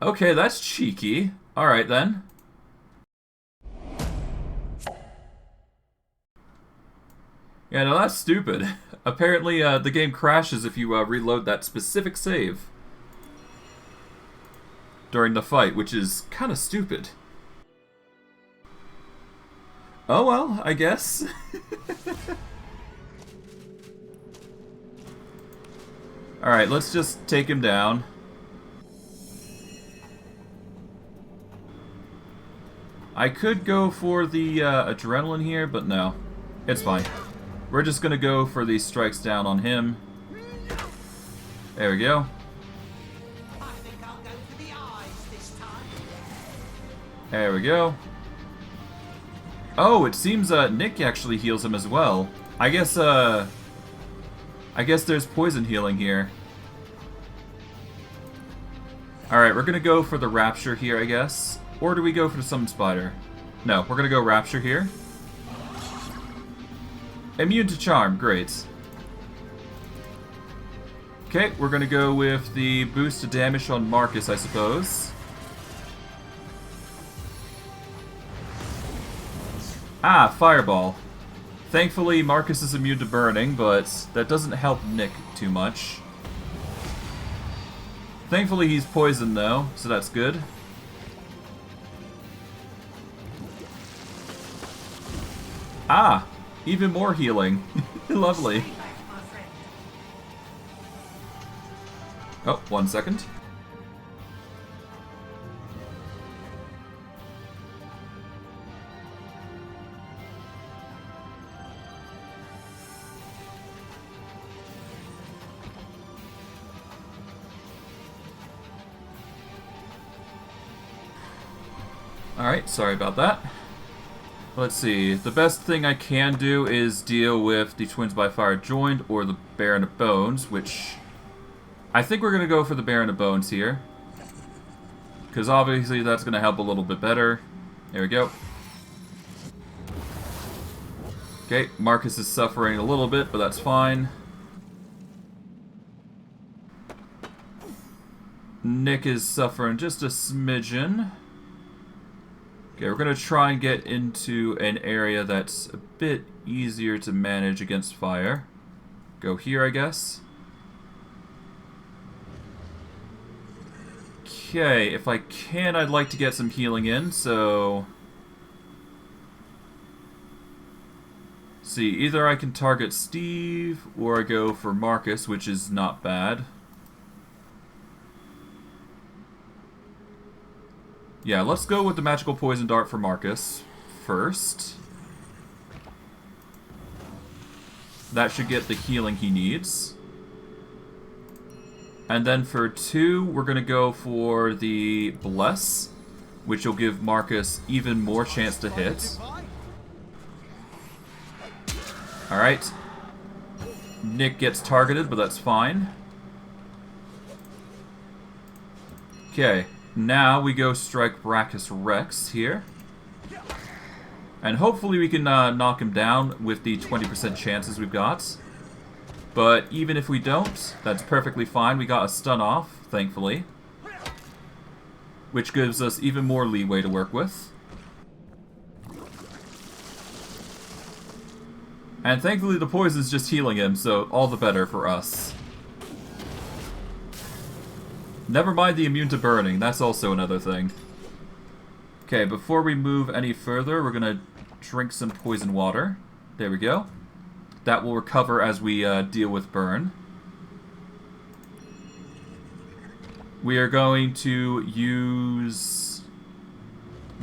Okay, that's cheeky. Alright then. Yeah, no, that's stupid. Apparently, the game crashes if you reload that specific save during the fight, which is kind of stupid. Oh well, I guess. Alright, let's just take him down. I could go for the adrenaline here, but no. It's fine. We're just gonna go for these strikes down on him. There we go. There we go. Oh, it seems Nick actually heals him as well. I guess there's poison healing here. Alright, we're gonna go for the Rapture here, I guess. Or do we go for the Summon Spider? No, we're gonna go Rapture here. Immune to Charm, great. Okay, we're gonna go with the boost to damage on Marcus, I suppose. Ah, Fireball. Thankfully, Marcus is immune to burning, but that doesn't help Nick too much. Thankfully, he's poisoned, though, so that's good. Ah! Even more healing. Lovely. Oh, 1 second. Alright, sorry about that. Let's see, the best thing I can do is deal with the Twins by Fire Joined or the Baron of Bones, which I think we're going to go for the Baron of Bones here. Because obviously that's going to help a little bit better. There we go. Okay, Marcus is suffering a little bit, but that's fine. Nick is suffering just a smidgen. Okay, we're going to try and get into an area that's a bit easier to manage against fire. Go here, I guess. Okay, if I can, I'd like to get some healing in, so... See, either I can target Steve, or I go for Marcus, which is not bad. Yeah, let's go with the Magical Poison Dart for Marcus first. That should get the healing he needs. And then for 2, we're going to go for the Bless, which will give Marcus even more chance to hit. Alright. Nick gets targeted, but that's fine. Okay. Now we go strike Braccus Rex here. And hopefully we can knock him down with the 20% chances we've got. But even if we don't, that's perfectly fine. We got a stun off, thankfully. Which gives us even more leeway to work with. And thankfully the poison's just healing him, so all the better for us. Never mind the immune to burning, that's also another thing. Okay, before we move any further, we're gonna drink some poison water. There we go. That will recover as we deal with burn. We are going to use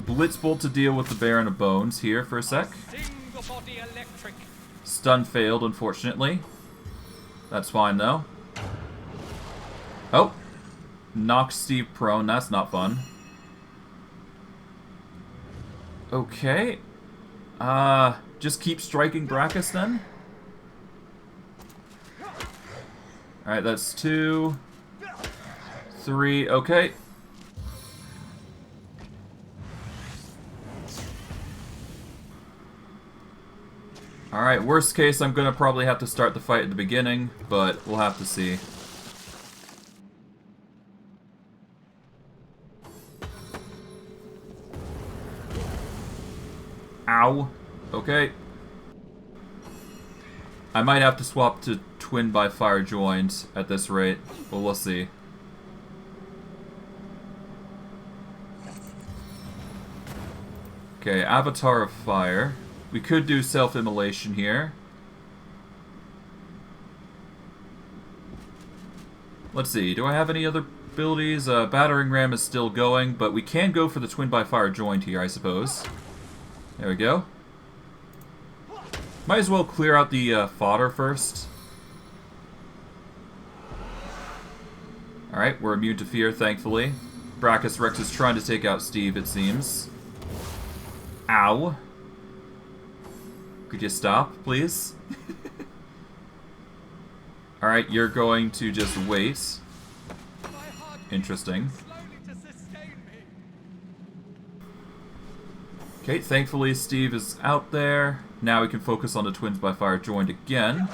Blitzbolt to deal with the Baron of Bones here for a sec. Stun failed, unfortunately. That's fine, though. Oh! Knocked Steve prone, that's not fun. Okay. Just keep striking Braccus then. Alright, that's 2. 3, okay. Alright, worst case, I'm gonna probably have to start the fight at the beginning, but we'll have to see. Ow. Okay. I might have to swap to twin by fire joined at this rate, but we'll see. Okay, Avatar of Fire. We could do self-immolation here. Let's see, do I have any other abilities? Battering Ram is still going, but we can go for the twin by fire joined here, I suppose. There we go. Might as well clear out the fodder first. Alright, we're immune to fear, thankfully. Braccus Rex is trying to take out Steve, it seems. Ow. Could you stop, please? Alright, you're going to just wait. Interesting. Okay, thankfully Steve is out there. Now we can focus on the twins by fire joined again.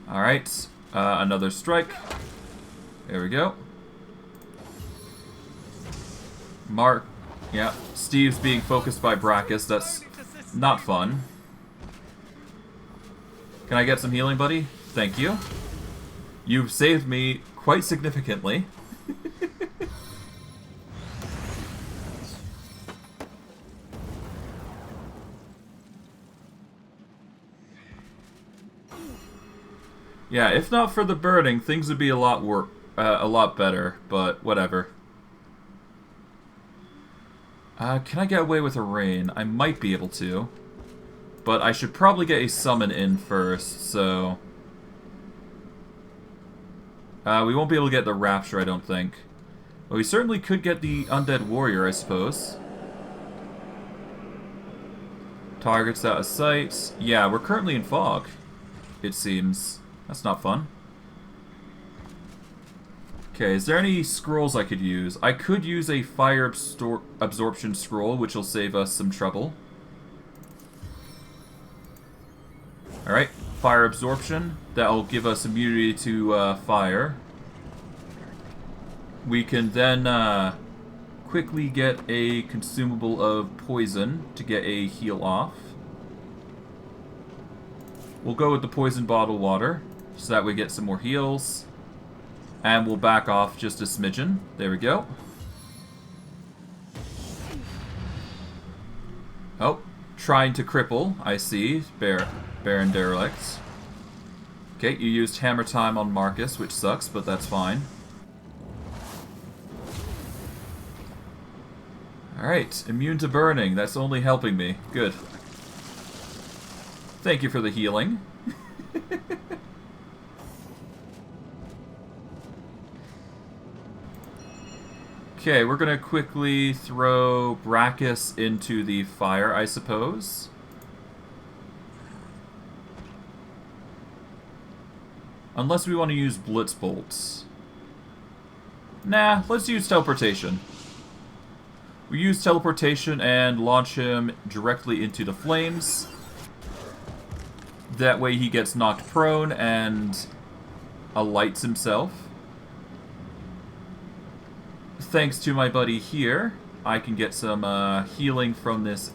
Alright, another strike. There we go. Mark, yeah, Steve's being focused by Braccus. That's not fun. Can I get some healing, buddy? Thank you. You've saved me quite significantly. Yeah, if not for the burning, things would be a lot better, but whatever. Can I get away with a rain? I might be able to. But I should probably get a summon in first, so... we won't be able to get the Rapture, I don't think. But we certainly could get the Undead Warrior, I suppose. Targets out of sight. Yeah, we're currently in fog, it seems. That's not fun. Okay, is there any scrolls I could use? I could use a fire absorption scroll, which will save us some trouble. Alright, fire absorption. That'll give us immunity to fire. We can then quickly get a consumable of poison to get a heal off. We'll go with the poison bottle water, so that we get some more heals. And we'll back off just a smidgen. There we go. Oh, trying to cripple, I see. Baron Derelict. Okay, you used hammer time on Marcus, which sucks, but that's fine. Alright, immune to burning. That's only helping me. Good. Thank you for the healing. Okay, we're gonna quickly throw Braccus into the fire, I suppose. Unless we want to use Blitz Bolts. Nah, let's use Teleportation. We use Teleportation and launch him directly into the flames. That way he gets knocked prone and alights himself. Thanks to my buddy here, I can get some healing from this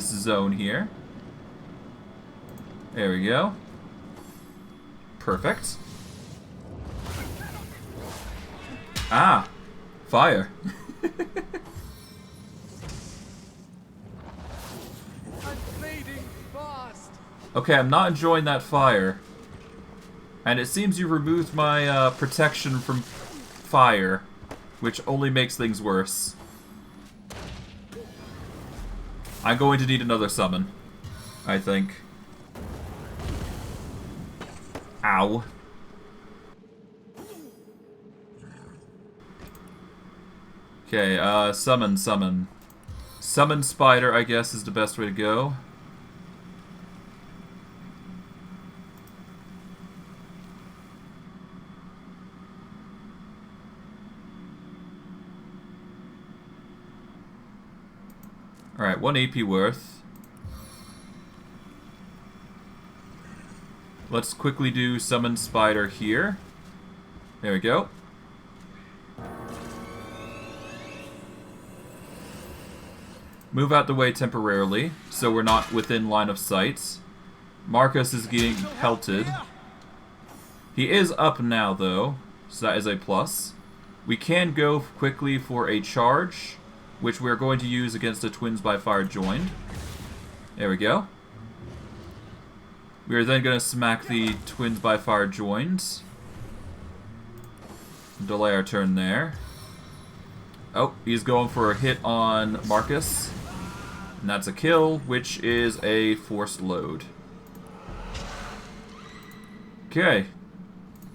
zone here. There we go. Perfect. Ah! Fire. Okay, I'm not enjoying that fire. And it seems you removed my protection from fire, which only makes things worse. I'm going to need another summon, I think. Ow. Okay, summon. Summon spider, I guess, is the best way to go. Alright, 1 AP worth. Let's quickly do Summon Spider here. There we go. Move out the way temporarily, so we're not within line of sight. Marcus is getting pelted. He is up now, though, so that is a plus. We can go quickly for a charge, which we're going to use against the Twins by Fire joined. There we go. We are then going to smack the Twins by Fire joined. Delay our turn there. Oh, he's going for a hit on Marcus. And that's a kill, which is a forced load. Okay.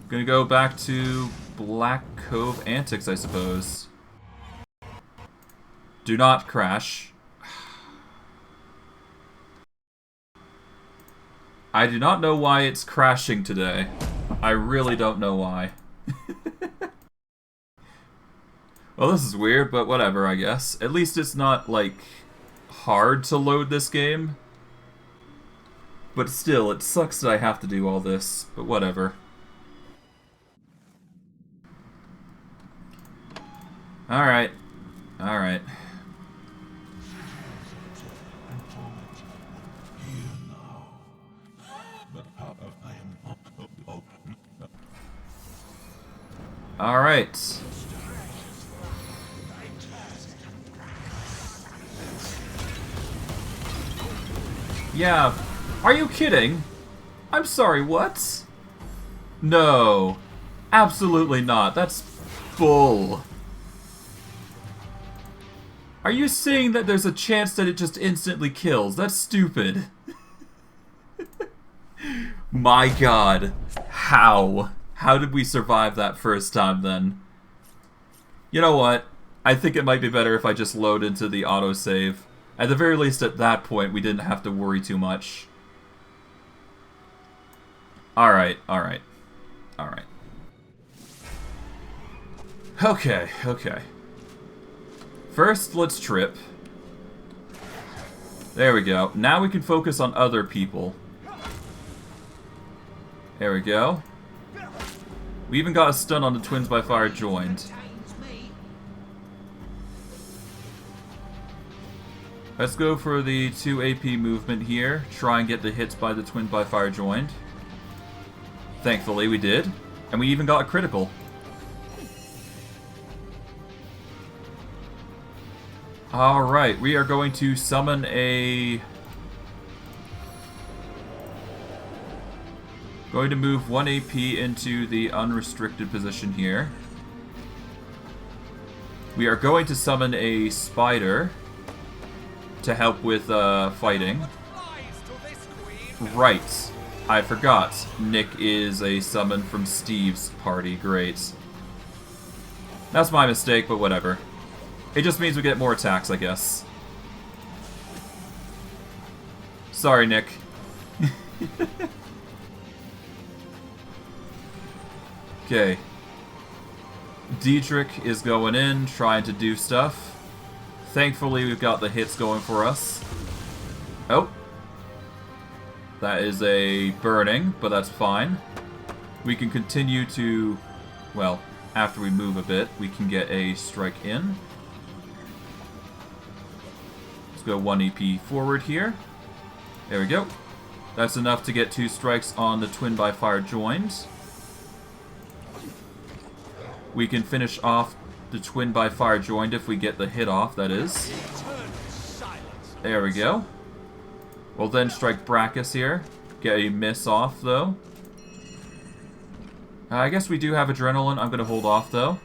Gonna go back to Black Cove Antics, I suppose. Do not crash. I do not know why it's crashing today. I really don't know why. Well, this is weird, but whatever, I guess. At least it's not, like, hard to load this game. But still, it sucks that I have to do all this, but whatever. Alright. Alright. Alright. Yeah. Are you kidding? I'm sorry, what? No. Absolutely not. That's bull. Are you saying that there's a chance that it just instantly kills? That's stupid. My god. How? How did we survive that first time then? You know what? I think it might be better if I just load into the autosave. At the very least at that point we didn't have to worry too much. Alright, alright. Alright. Okay, okay. First, let's trip. There we go. Now we can focus on other people. There we go. We even got a stun on the Twins by Fire joined. Let's go for the 2 AP movement here. Try and get the hits by the Twins by Fire joined. Thankfully, we did. And we even got a critical. Alright, we are going to summon a... Going to move 1 AP into the unrestricted position here. We are going to summon a spider to help with fighting. Right. I forgot. Nick is a summon from Steve's party. Great. That's my mistake, but whatever. It just means we get more attacks, I guess. Sorry, Nick. Okay. Diedrich is going in, trying to do stuff. Thankfully, we've got the hits going for us. Oh. That is a burning, but that's fine. We can continue to... Well, after we move a bit, we can get a strike in. Let's go 1 EP forward here. There we go. That's enough to get 2 strikes on the Twin by Fire joined. We can finish off the Twin by Fire joined if we get the hit off, that is. There we go. We'll then strike Braccus here. Get a miss off, though. I guess we do have Adrenaline. I'm going to hold off, though.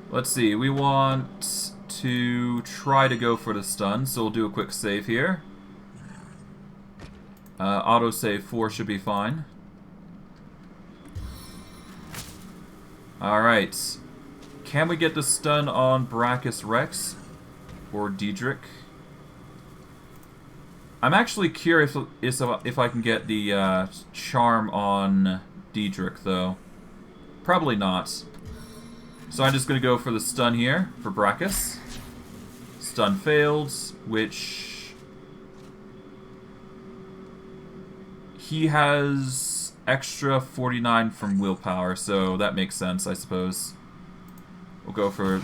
Let's see. We want to try to go for the stun, so we'll do a quick save here. Autosave 4 should be fine. Alright. Can we get the stun on Braccus Rex? Or Diedrich? I'm actually curious if I can get the charm on Diedrich, though. Probably not. So I'm just going to go for the stun here for Braccus. Stun failed, which... he has extra 49 from willpower, so that makes sense, I suppose. We'll go for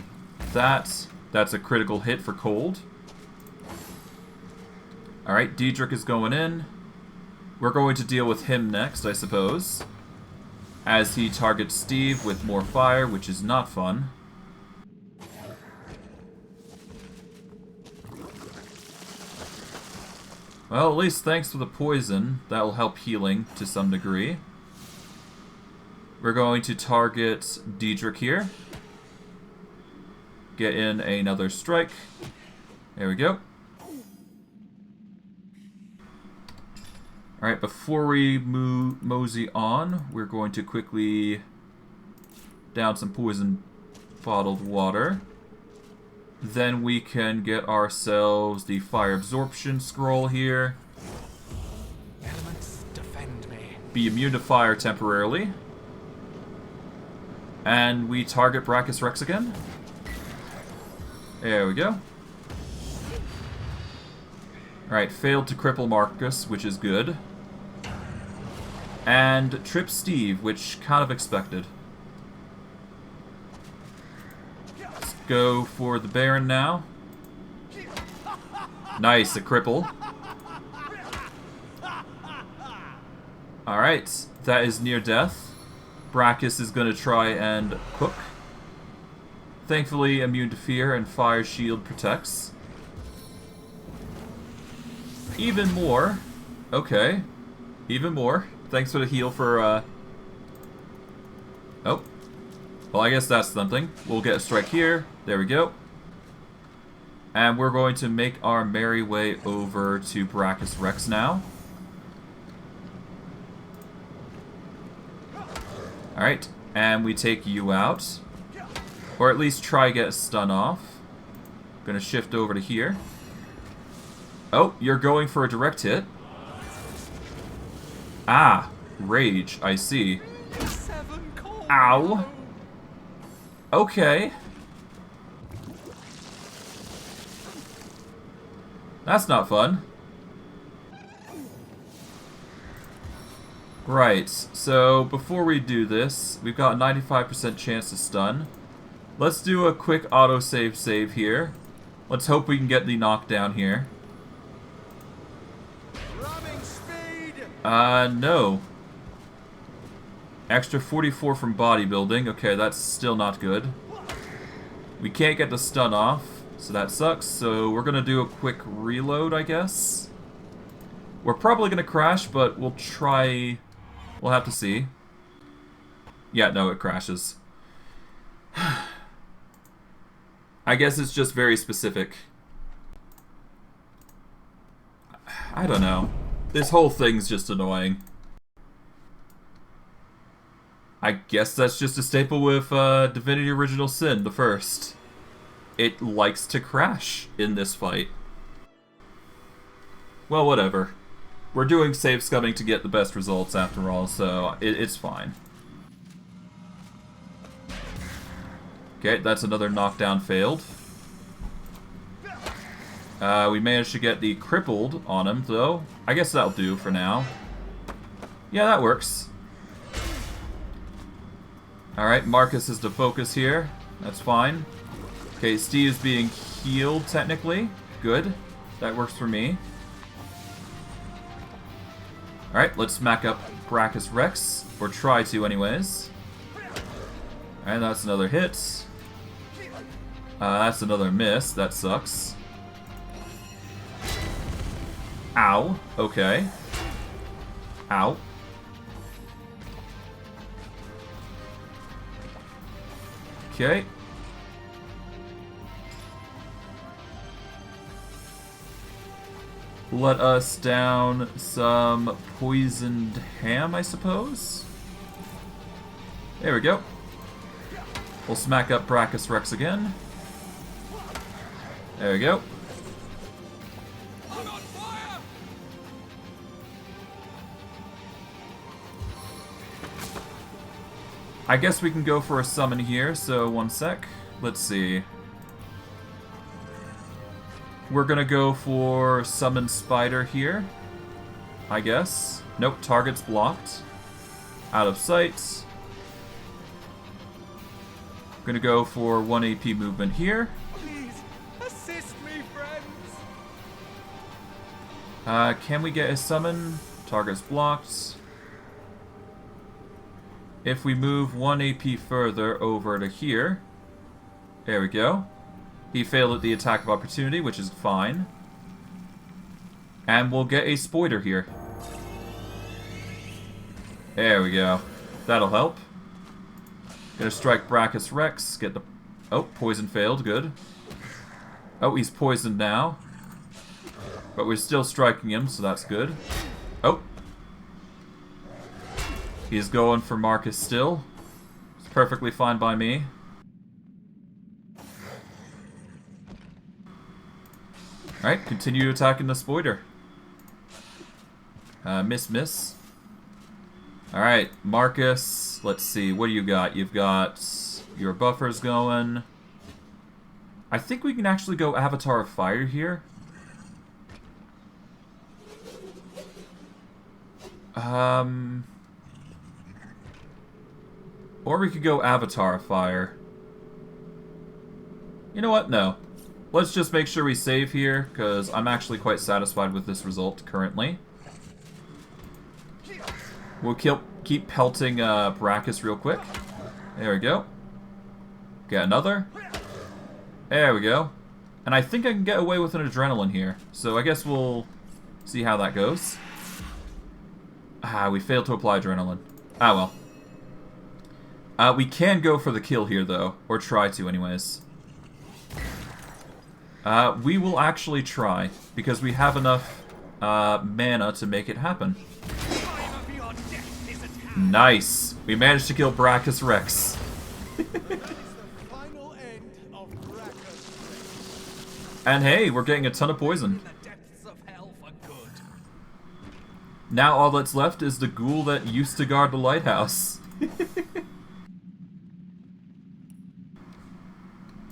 that. That's a critical hit for cold. Alright, Diedrich is going in. We're going to deal with him next, I suppose. As he targets Steve with more fire, which is not fun. Well, at least thanks for the poison. That will help healing to some degree. We're going to target Diedrich here. Get in another strike. There we go. Alright, before we mosey on, we're going to quickly down some poison-bottled water. Then we can get ourselves the fire absorption scroll here. Elements, defend me. Be immune to fire temporarily. And we target Braccus Rex again. There we go. Alright, failed to cripple Marcus, which is good. And trip Steve, which kind of expected. Let's go for the Baron now. Nice, a cripple. Alright, that is near death. Braccus is going to try and cook. Thankfully, immune to fear and fire shield protects. Even more. Okay. Even more. Thanks for the heal for, Oh. Well, I guess that's something. We'll get a strike here. There we go. And we're going to make our merry way over to Braccus Rex now. Alright. And we take you out. Or at least try get a stun off. Gonna shift over to here. Oh, you're going for a direct hit. Ah, rage, I see. Ow. Okay. That's not fun. Right, so before we do this, we've got a 95% chance to stun. Let's do a quick autosave save here. Let's hope we can get the knockdown here. No. Extra 44 from bodybuilding. Okay, that's still not good. We can't get the stun off, so that sucks. So we're gonna do a quick reload, I guess. We're probably gonna crash, but we'll try... We'll have to see. Yeah, no, it crashes. I guess it's just very specific. I don't know. This whole thing's just annoying. I guess that's just a staple with Divinity Original Sin, the first. It likes to crash in this fight. Well, whatever. We're doing save scumming to get the best results after all, so it's fine. Okay, that's another knockdown failed. We managed to get the crippled on him, though. I guess that'll do for now. Yeah, that works. Alright, Marcus is the focus here. That's fine. Okay, Steve's being healed, technically. Good. That works for me. Alright, let's smack up Braccus Rex. Or try to, anyways. Alright, that's another hit. That's another miss. That sucks. Ow. Okay. Ow. Okay. Let us down some poisoned ham, I suppose? There we go. We'll smack up Braccus Rex again. There we go. I guess we can go for a summon here, so one sec. Let's see. We're gonna go for summon spider here, I guess. Nope, target's blocked. Out of sight. Gonna go for 1 AP movement here. Please, assist me, friends! Can we get a summon? Target's blocked. If we move 1 AP further over to here. There we go. He failed at the attack of opportunity, which is fine. And we'll get a spoiler here. There we go. That'll help. Gonna strike Braccus Rex. Get the... Oh, poison failed. Good. Oh, he's poisoned now. But we're still striking him, so that's good. Oh. He's going for Marcus still. It's perfectly fine by me. Alright, continue attacking the spoiler. Miss. Alright, Marcus. Let's see, what do you got? You've got your buffers going. I think we can actually go Avatar of Fire here. Or we could go Avatar of Fire. You know what? No. Let's just make sure we save here, because I'm actually quite satisfied with this result currently. We'll keep pelting Braccus real quick. There we go. Get another. There we go. And I think I can get away with an adrenaline here. So I guess we'll see how that goes. Ah, we failed to apply adrenaline. Ah, well. We can go for the kill here, though. Or try to, anyways. We will actually try, because we have enough mana to make it happen. Nice! We managed to kill Braccus Rex. And hey, we're getting a ton of poison. Now all that's left is the ghoul that used to guard the lighthouse.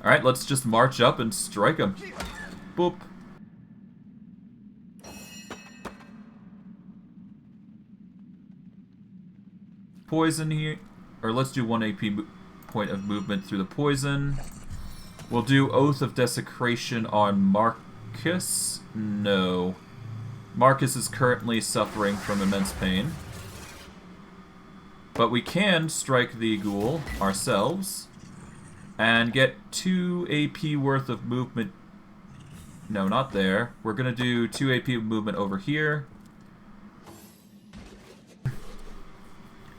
Alright, let's just march up and strike him. Boop. Poison here. Or let's do 1 AP point of movement through the poison. We'll do Oath of Desecration on Marcus. No. Marcus is currently suffering from immense pain. But we can strike the ghoul ourselves. And get 2 AP worth of movement. No, not there. We're going to do 2 AP movement over here.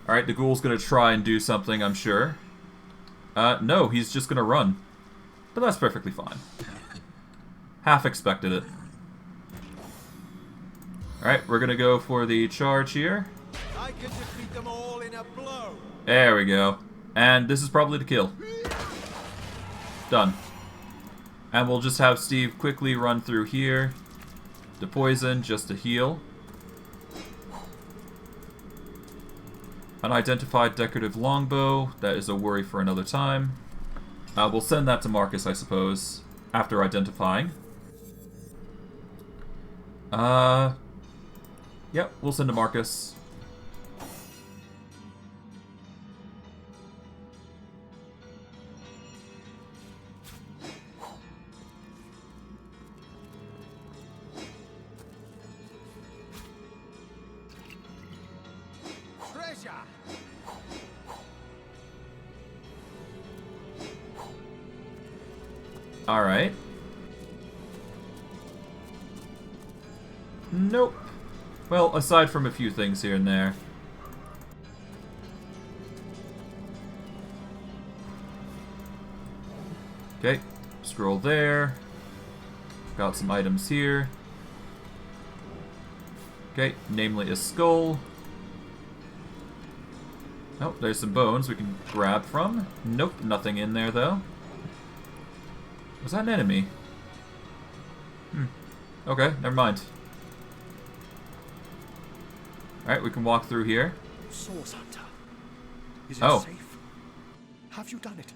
Alright, the ghoul's going to try and do something, I'm sure. No, he's just going to run. But that's perfectly fine. Half expected it. Alright, we're going to go for the charge here. I can defeat them all in a blow. There we go. And this is probably the kill. Done. And we'll just have Steve quickly run through here. To poison, just to heal. Unidentified decorative longbow. That is a worry for another time. We'll send that to Marcus, I suppose, after identifying. Yep, we'll send to Marcus. Alright. Nope. Well, aside from a few things here and there. Okay, scroll there. Got some items here. Okay, namely a skull. Oh, there's some bones we can grab from. Nope, nothing in there though. Was that an enemy? Okay, never mind. Alright, we can walk through here. Source Hunter. Is it Oh. safe? Have you done it?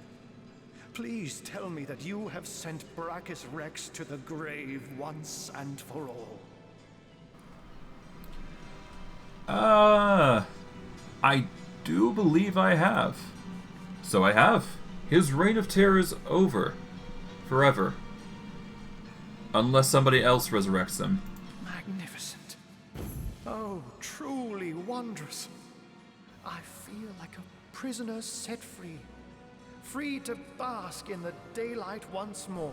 Please tell me that you have sent Braccus Rex to the grave once and for all. I do believe I have. So I have. His reign of terror is over. Forever. Unless somebody else resurrects him. Magnificent. Oh, truly wondrous. I feel like a prisoner set free. Free to bask in the daylight once more.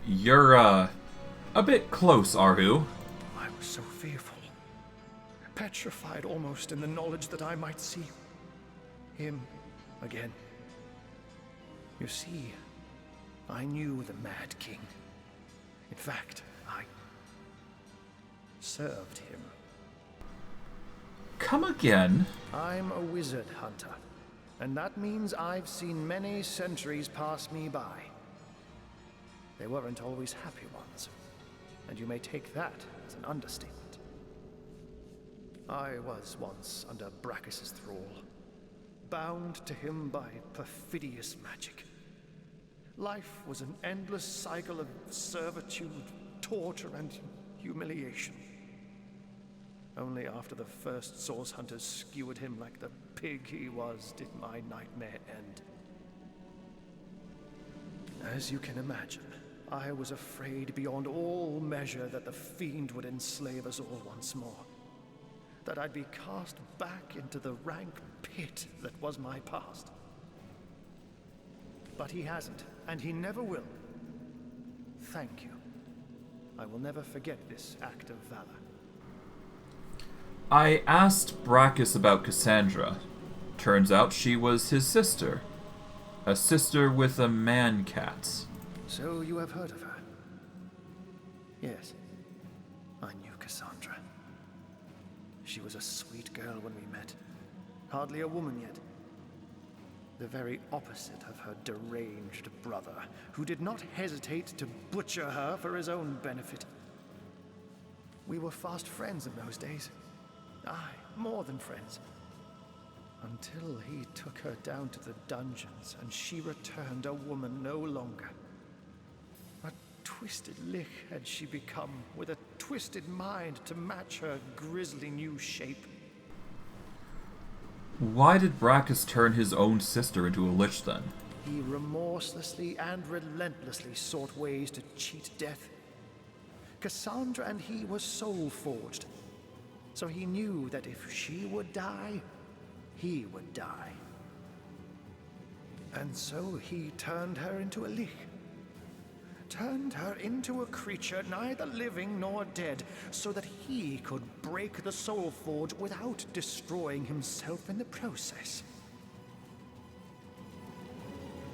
You're, a bit close, Arhu. I was so fearful. Petrified almost in the knowledge that I might see him again. You see, I knew the Mad King. In fact, I served him. Come again? I'm a wizard hunter, and that means I've seen many centuries pass me by. They weren't always happy ones, and you may take that as an understatement. I was once under Braccus's thrall, bound to him by perfidious magic. Life was an endless cycle of servitude, torture, and humiliation. Only after the first source hunters skewered him like the pig he was did my nightmare end. As you can imagine, I was afraid beyond all measure that the fiend would enslave us all once more. That I'd be cast back into the rank pit that was my past. But he hasn't, and he never will. Thank you. I will never forget this act of valor. I asked Braccus about Cassandra. Turns out she was his sister. A sister with a man-cat. So you have heard of her? Yes. I knew Cassandra. She was a sweet girl when we met. Hardly a woman yet. The very opposite of her deranged brother, who did not hesitate to butcher her for his own benefit. We were fast friends in those days. Aye, more than friends. Until he took her down to the dungeons, and she returned a woman no longer. A twisted lich had she become, with a twisted mind to match her grisly new shape. Why did Braccus turn his own sister into a lich then? He remorselessly and relentlessly sought ways to cheat death. Cassandra and he were soul-forged, so he knew that if she would die, he would die. And so he turned her into a lich. Turned her into a creature neither living nor dead, so that he could break the soul forge without destroying himself in the process.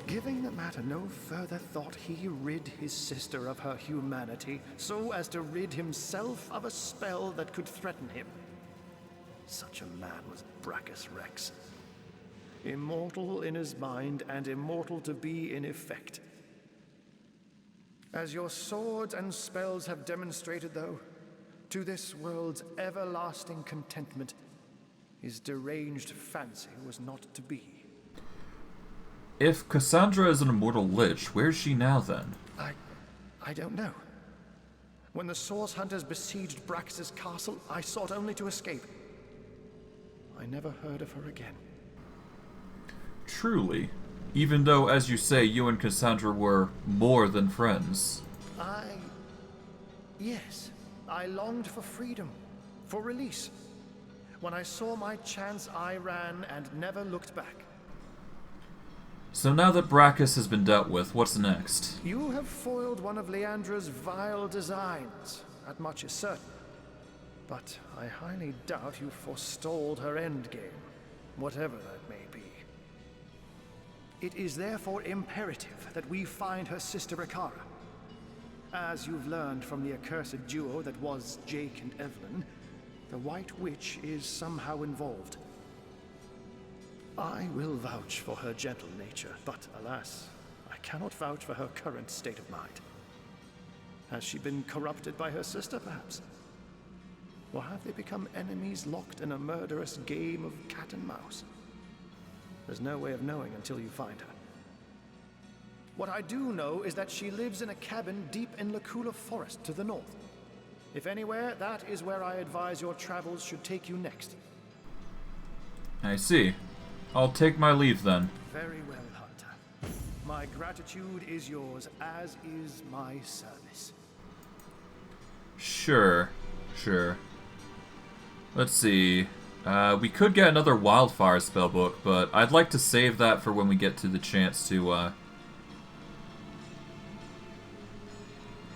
Giving the matter no further thought, he rid his sister of her humanity, so as to rid himself of a spell that could threaten him. Such a man was Braccus Rex. Immortal in his mind, and immortal to be in effect. As your swords and spells have demonstrated, though, to this world's everlasting contentment, his deranged fancy was not to be. If Cassandra is an immortal lich, where's she now then? I don't know. When the Source Hunters besieged Braccus's castle, I sought only to escape. I never heard of her again. Truly. Even though, as you say, you and Cassandra were more than friends. Yes. I longed for freedom, for release. When I saw my chance, I ran and never looked back. So now that Braccus has been dealt with, what's next? You have foiled one of Leandra's vile designs. That much is certain. But I highly doubt you forestalled her endgame, whatever that may be. It is therefore imperative that we find her sister Ikara. As you've learned from the accursed duo that was Jake and Evelyn, the White Witch is somehow involved. I will vouch for her gentle nature, but alas, I cannot vouch for her current state of mind. Has she been corrupted by her sister, perhaps? Or have they become enemies locked in a murderous game of cat and mouse? There's no way of knowing until you find her. What I do know is that she lives in a cabin deep in Lacula Forest to the north. If anywhere, that is where I advise your travels should take you next. I see. I'll take my leave then. Very well, Hunter. My gratitude is yours, as is my service. Sure. Let's see. We could get another wildfire spellbook, but I'd like to save that for when we get to the chance to,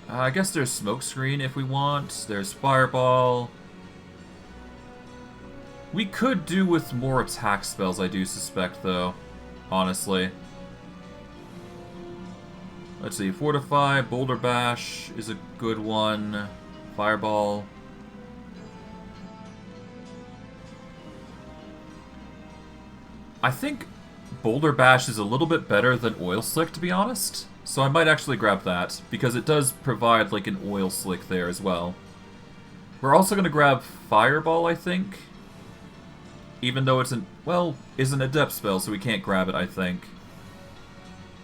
I guess there's smokescreen if we want. There's fireball. We could do with more attack spells, I do suspect, though. Honestly. Let's see. Fortify, Boulder Bash is a good one. Fireball. I think Boulder Bash is a little bit better than Oil Slick, to be honest. So I might actually grab that, because it does provide like an Oil Slick there as well. We're also going to grab Fireball, I think. Even though it's an Adept spell, so we can't grab it, I think.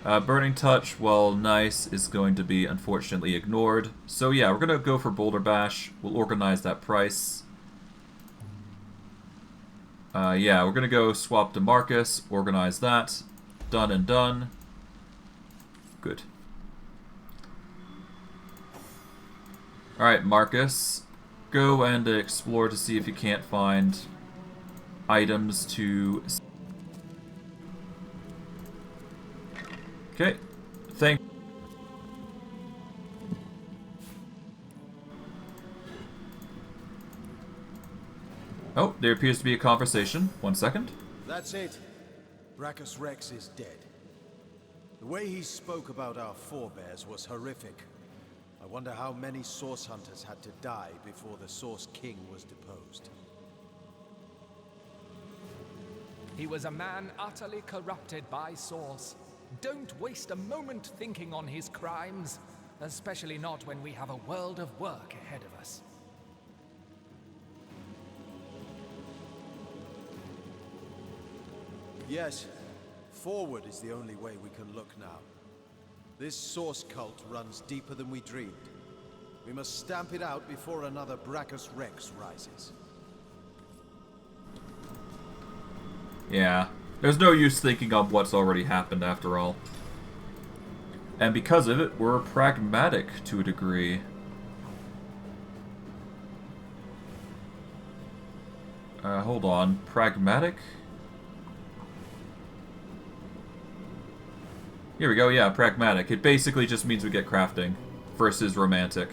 Burning Touch, while nice, is going to be unfortunately ignored. So yeah, we're going to go for Boulder Bash. We'll organize that price. Yeah, we're going to go swap to Marcus, organize that. Done and done. Good. Alright, Marcus. Go and explore to see if you can't find items to... Okay. Thank... Oh, there appears to be a conversation. 1 second. That's it. Braccus Rex is dead. The way he spoke about our forebears was horrific. I wonder how many Source Hunters had to die before the Source King was deposed. He was a man utterly corrupted by Source. Don't waste a moment thinking on his crimes, especially not when we have a world of work ahead of us. Yes, forward is the only way we can look now. This Source cult runs deeper than we dreamed. We must stamp it out before another Braccus Rex rises. Yeah, there's no use thinking on what's already happened after all. And because of it, we're pragmatic to a degree. Hold on. Pragmatic? Here we go, yeah, pragmatic. It basically just means we get crafting versus romantic.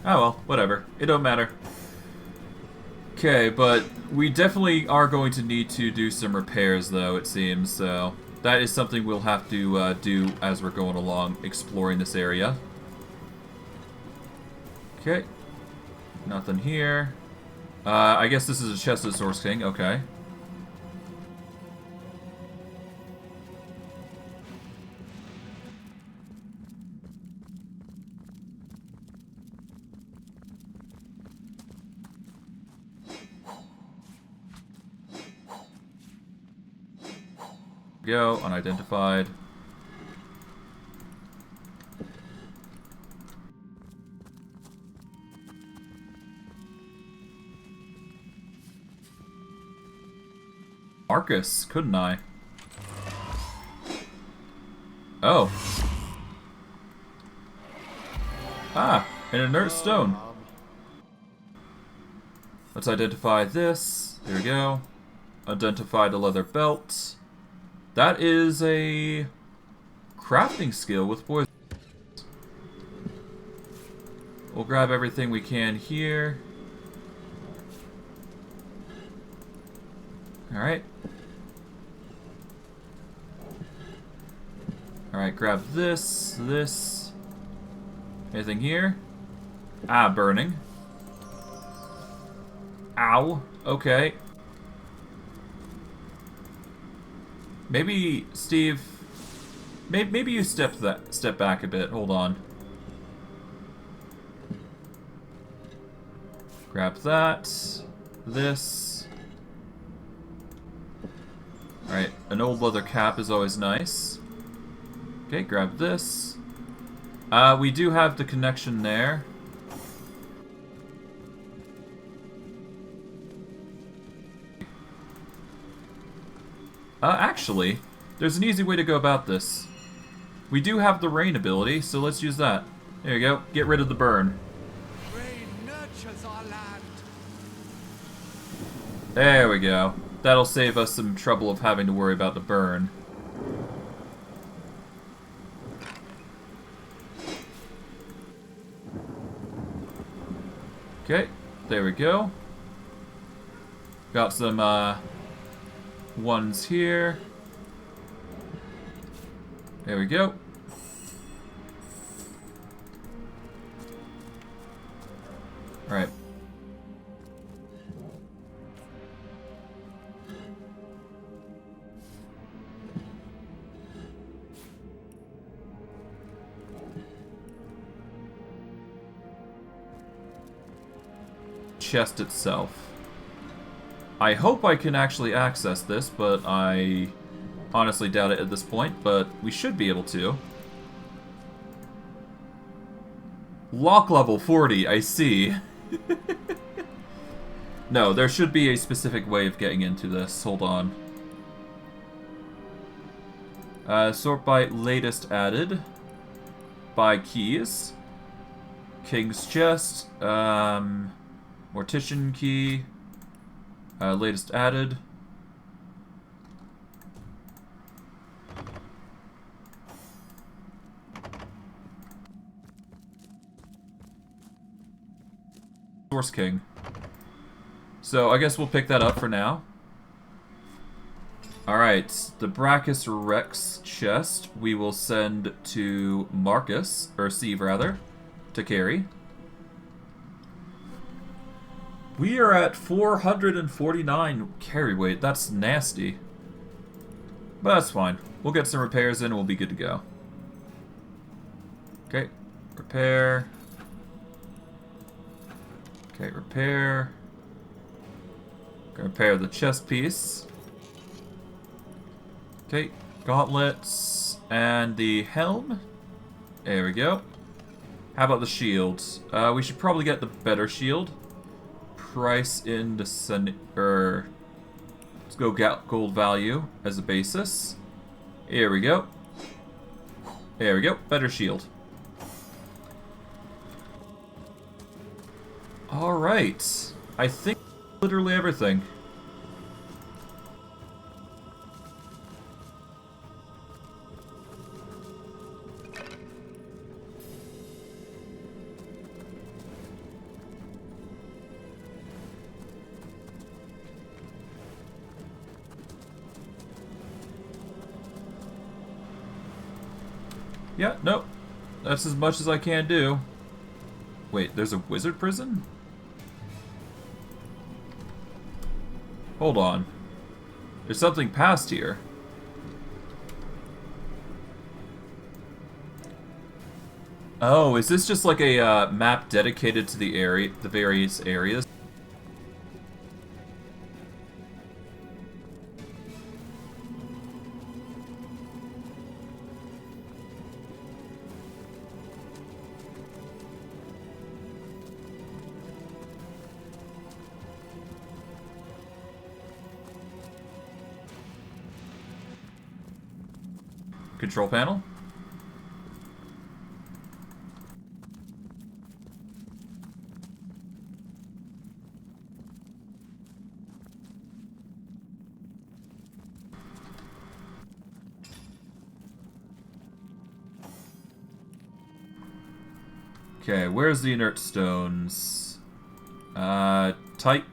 Oh well, whatever. It don't matter. Okay, but we definitely are going to need to do some repairs, though, it seems, so that is something we'll have to do as we're going along, exploring this area. Okay. Nothing here. I guess this is a chest of the Source King, okay. Go, unidentified. Marcus, couldn't I? Oh. Ah, an inert stone. Let's identify this. There we go. Identify the leather belt. That is a crafting skill with poison. We'll grab everything we can here. Alright. Alright, grab this. Anything here? Ah, burning. Ow. Okay. Maybe, Steve... Maybe you step back a bit. Hold on. Grab that. This. Alright, an old leather cap is always nice. Okay, grab this. We do have the connection there. Actually, there's an easy way to go about this. We do have the rain ability, so let's use that. There you go. Get rid of the burn. Rain nurtures our land. There we go. That'll save us some trouble of having to worry about the burn. Okay, there we go. Got some ones here. There we go. Alright. Chest itself. I hope I can actually access this, but I honestly doubt it at this point, but we should be able to. Lock level 40, I see. No, there should be a specific way of getting into this. Hold on. Sort by latest added. By keys. King's chest. Mortician key. Latest added. Source King. So I guess we'll pick that up for now. Alright, the Braccus Rex chest we will send to Marcus, or Steve rather, to carry. We are at 449 carry weight. That's nasty. But that's fine. We'll get some repairs in and we'll be good to go. Okay, repair. Okay, repair. Gonna repair the chest piece. Okay, gauntlets and the helm. There we go. How about the shield? We should probably get the better shield. Price in descend let's go gold value as a basis. Here we go. There we go. Better shield. Alright. I think literally everything. Yeah, nope. That's as much as I can do. Wait, there's a wizard prison? Hold on. There's something past here. Oh, is this just like a map dedicated to the area, the various areas? Control panel. Okay, where's the inert stones? Type.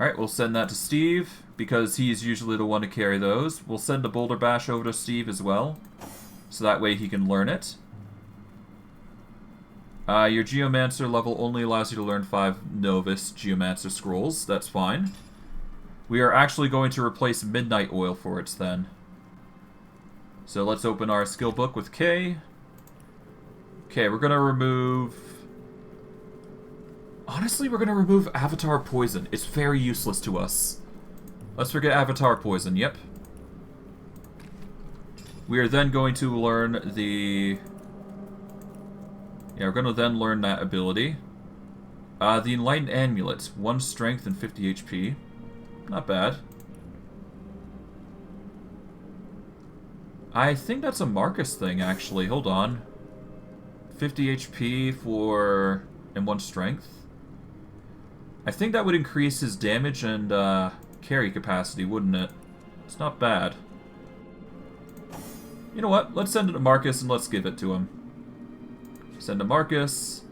Alright, we'll send that to Steve, because he's usually the one to carry those. We'll send the Boulder Bash over to Steve as well, so that way he can learn it. Your Geomancer level only allows you to learn 5 Novice Geomancer Scrolls. That's fine. We are actually going to replace Midnight Oil for it then. So let's open our skill book with K. Okay, we're gonna remove... Honestly, we're gonna remove Avatar Poison. It's very useless to us. Let's forget Avatar Poison, yep. We are then going to learn the... Yeah, we're gonna then learn that ability. The Enlightened Amulet. 1 strength and 50 HP. Not bad. I think that's a Marcus thing, actually. Hold on. 50 HP for... and 1 strength. I think that would increase his damage and carry capacity, wouldn't it? It's not bad. You know what? Let's send it to Marcus and let's give it to him. Send to Marcus.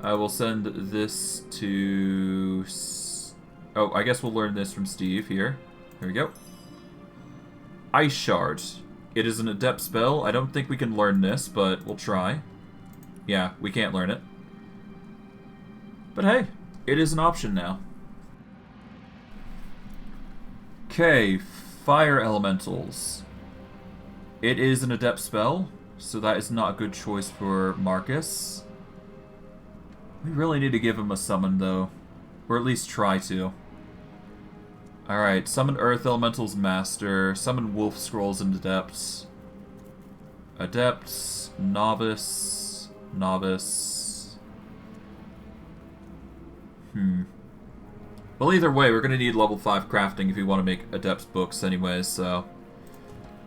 I will send this to... Oh, I guess we'll learn this from Steve here. Here we go. Ice Shard. It is an adept spell. I don't think we can learn this, but we'll try. Yeah, we can't learn it. But hey, it is an option now. Okay, Fire Elementals. It is an adept spell, so that is not a good choice for Marcus. We really need to give him a summon, though. Or at least try to. Alright, summon Earth Elementals Master, summon Wolf Scrolls and Adepts. Adepts, Novice, Novice. Well, either way, we're going to need level 5 crafting if we want to make Adepts books anyways, so...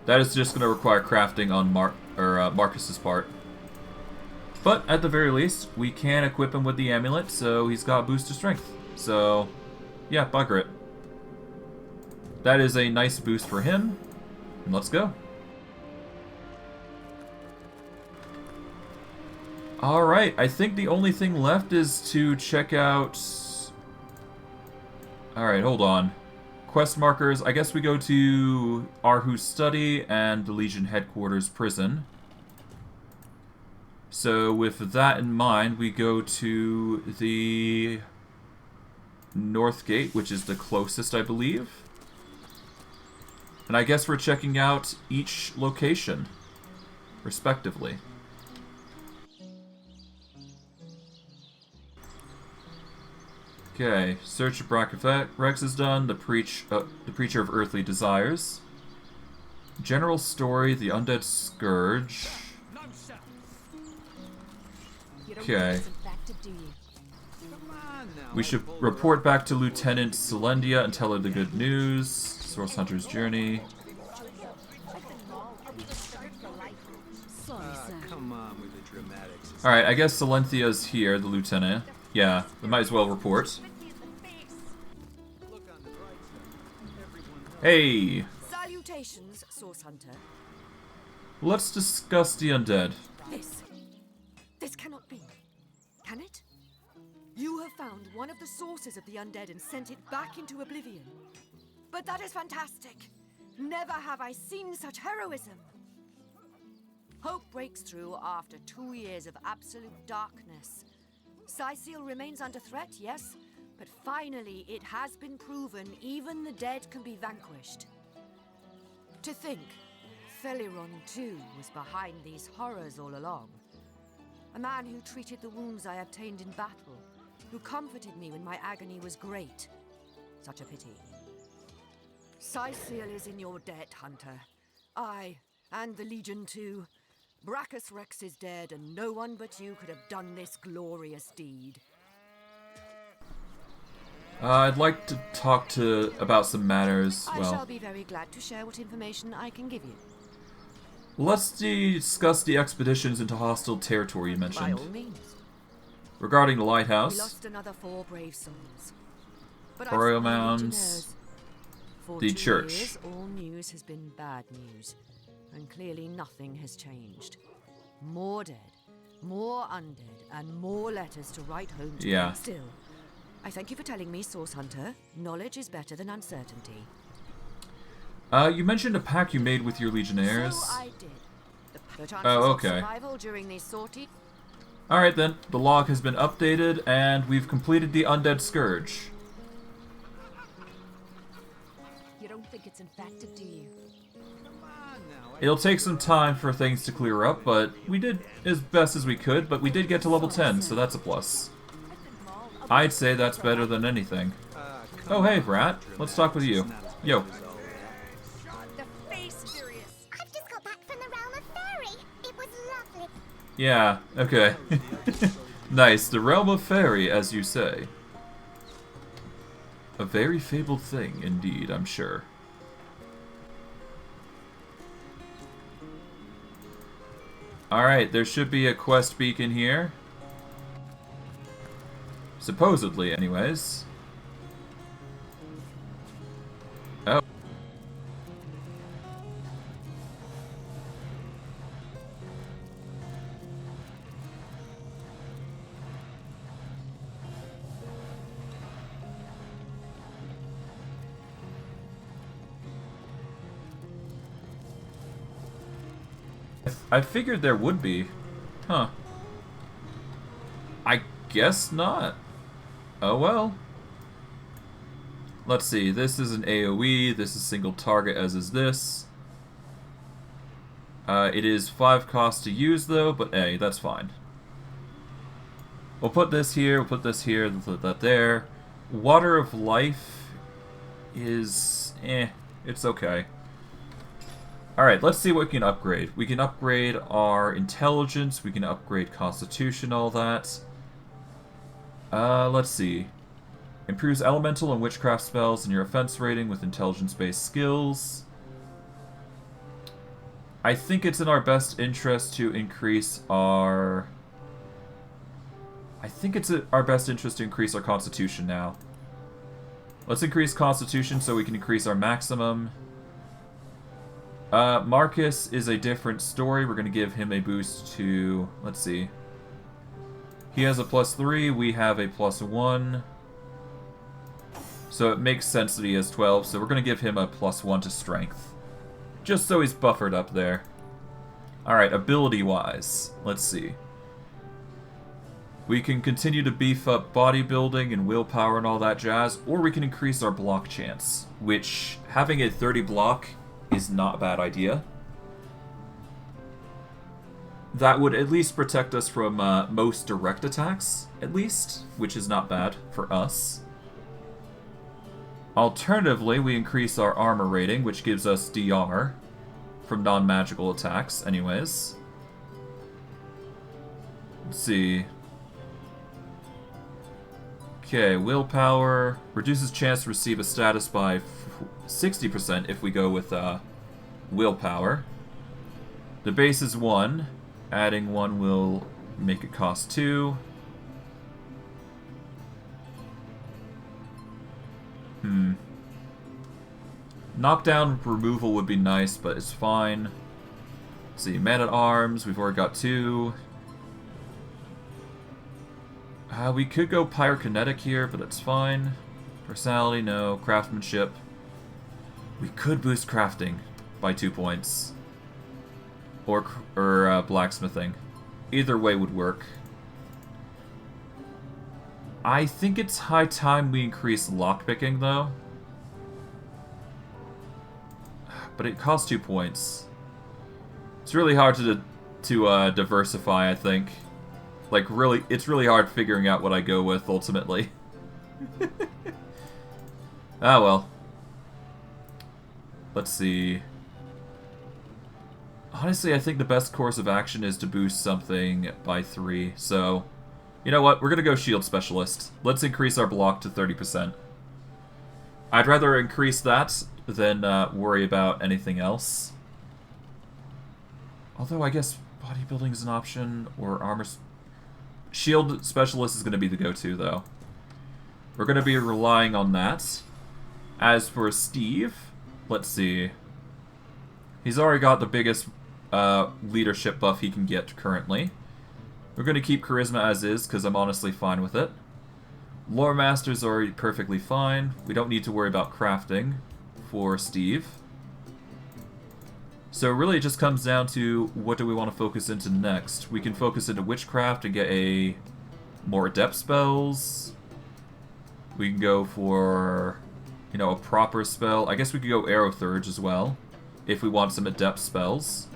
That is just going to require crafting on Marcus's part. But, at the very least, we can equip him with the amulet, so he's got booster strength. So, yeah, bugger it. That is a nice boost for him. And let's go. Alright, I think the only thing left is to check out... Alright, hold on. Quest markers. I guess we go to Arhu's study and the Legion headquarters prison. So with that in mind, we go to the North Gate, which is the closest, I believe. And I guess we're checking out each location, respectively. Okay, search of Braccus Rex is done. The Preacher of Earthly Desires. General story, the Undead Scourge. Okay. We should report back to Lieutenant Celendia and tell her the good news. Source Hunter's Journey. Alright, I guess Celenthia's here, the lieutenant. Yeah, we might as well report. Hey! Salutations, Source Hunter. Let's discuss the undead. This cannot be. Can it? You have found one of the sources of the undead and sent it back into oblivion. But that is fantastic. Never have I seen such heroism. Hope breaks through after 2 years of absolute darkness. Cyceal remains under threat, yes, but finally it has been proven even the dead can be vanquished. To think, Feliron too was behind these horrors all along. A man who treated the wounds I obtained in battle, who comforted me when my agony was great. Such a pity. Cyceal is in your debt, Hunter. I, and the Legion too. Braccus Rex is dead, and no one but you could have done this glorious deed. I'd like to talk about some matters, I shall be very glad to share what information I can give you. Let's discuss the expeditions into hostile territory you mentioned. By all means. Regarding the lighthouse. We lost another 4 brave souls. Royal Mounds. The church. Years, all news has been bad news. And clearly nothing has changed. More dead, more undead, and more letters to write home to. Yeah. Still, I thank you for telling me, Source Hunter. Knowledge is better than uncertainty. You mentioned a pact you made with your Legionnaires. So I did. The chances okay. of survival during these sorties. Alright then, the log has been updated, and we've completed the Undead Scourge. You don't think it's infected, do you? Come on now, It'll take some time for things to clear up, but we did as best as we could, but we did get to level 10, so that's a plus. I'd say that's better than anything. Oh hey, Brat. Let's talk with you. Yo. I've just got back from the realm of fairy. It was lovely. Yeah, okay. Nice, the realm of fairy, as you say. A very fabled thing, indeed, I'm sure. Alright, there should be a quest beacon here. Supposedly, anyways. Oh. I figured there would be. Huh. I guess not. Oh well. Let's see, this is an AoE, this is single target, as is this. It is 5 cost to use though, but hey, that's fine. We'll put this here, we'll put this here, we'll put that there. Water of Life is... it's okay. Alright, let's see what we can upgrade. We can upgrade our intelligence, we can upgrade constitution, all that. Let's see. Improves elemental and witchcraft spells and your offense rating with intelligence-based skills. I think it's in our best interest to increase our... our best interest to increase our constitution now. Let's increase constitution so we can increase our maximum. Marcus is a different story. We're going to give him a boost to... let's see. He has a +3, we have a +1. So it makes sense that he has 12, so we're going to give him a +1 to strength. Just so he's buffered up there. Alright, ability-wise, let's see. We can continue to beef up bodybuilding and willpower and all that jazz, or we can increase our block chance, which, having a 30 block is not a bad idea. That would at least protect us from most direct attacks, at least, which is not bad for us. Alternatively, we increase our armor rating, which gives us DR from non-magical attacks, anyways. Let's see. Okay, willpower reduces chance to receive a status by 60% if we go with willpower. The base is 1. Adding 1 will make it cost 2. Knockdown removal would be nice, but it's fine. Let's see, man-at-arms, we've already got 2. We could go pyrokinetic here, but it's fine. Personality, no. Craftsmanship. We could boost crafting by 2 points. Or blacksmithing. Either way would work. I think it's high time we increase lockpicking, though. But it costs 2 points. It's really hard to diversify, I think. Like, really, it's really hard figuring out what I go with, ultimately. Ah, well. Let's see. Honestly, I think the best course of action is to boost something by 3, so... You know what? We're gonna go Shield Specialist. Let's increase our block to 30%. I'd rather increase that than worry about anything else. Although, I guess bodybuilding is an option, or armor... Shield Specialist is going to be the go-to, though. We're going to be relying on that. As for Steve, let's see. He's already got the biggest leadership buff he can get currently. We're going to keep Charisma as is, because I'm honestly fine with it. Lore Master's already perfectly fine. We don't need to worry about crafting for Steve. So really it just comes down to what do we want to focus into next. We can focus into Witchcraft and get a more adept spells. We can go for, you know, a proper spell. I guess we could go Aerothurge as well, if we want some adept spells.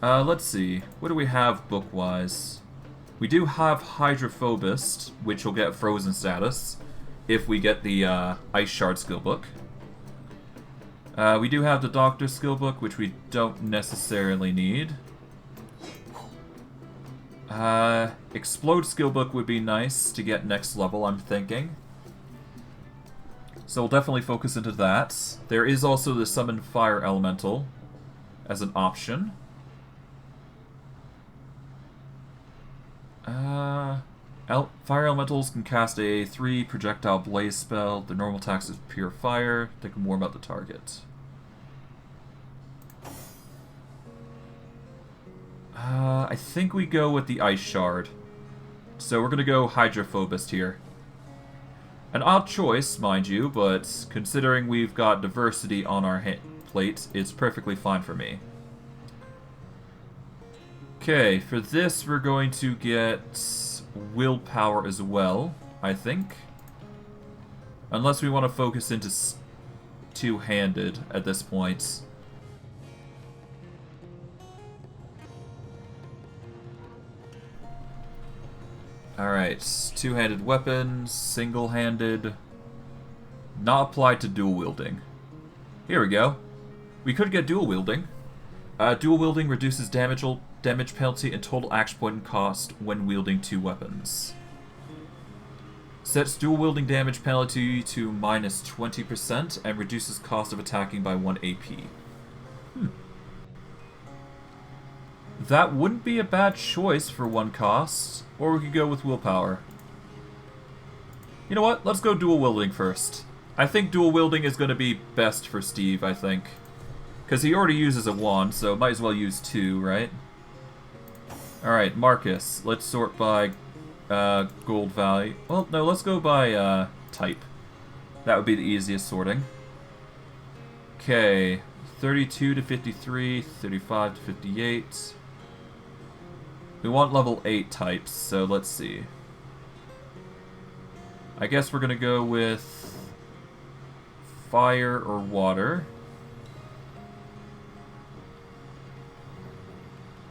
Let's see. What do we have book-wise? We do have Hydrophobist, which will get frozen status if we get the Ice Shard skill book. We do have the Doctor skill book, which we don't necessarily need. Explode skill book would be nice to get next level, I'm thinking. So we'll definitely focus into that. There is also the Summon Fire Elemental as an option. Fire Elementals can cast a 3 projectile blaze spell. Their normal attacks is pure fire. They can warm up the target. I think we go with the Ice Shard. So we're going to go Hydrophobist here. An odd choice, mind you, but considering we've got diversity on our plate, it's perfectly fine for me. Okay, for this we're going to get willpower as well, I think. Unless we want to focus into two-handed at this point. Alright, two-handed weapons, single-handed, not applied to dual wielding. Here we go. We could get dual wielding. Dual wielding reduces damage penalty and total action point and cost when wielding 2 weapons. Sets dual wielding damage penalty to minus 20% and reduces cost of attacking by 1 AP. That wouldn't be a bad choice for 1 cost, or we could go with willpower. You know what? Let's go dual wielding first. I think dual wielding is going to be best for Steve, I think. Because he already uses a wand, so might as well use 2, right? Alright, Marcus. Let's sort by gold value. Well, no, let's go by type. That would be the easiest sorting. Okay, 32 to 53, 35 to 58. We want level 8 types, so let's see. I guess we're going to go with fire or water.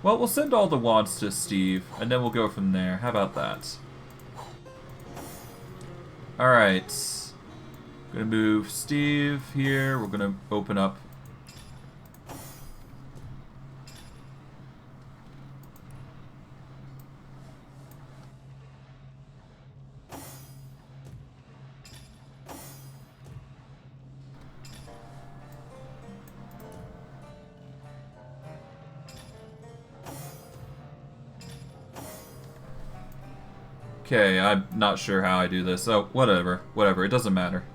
Well, we'll send all the wands to Steve, and then we'll go from there. How about that? Alright. Gonna move Steve here. We're gonna open up. Okay, I'm not sure how I do this. Oh, whatever. Whatever, it doesn't matter.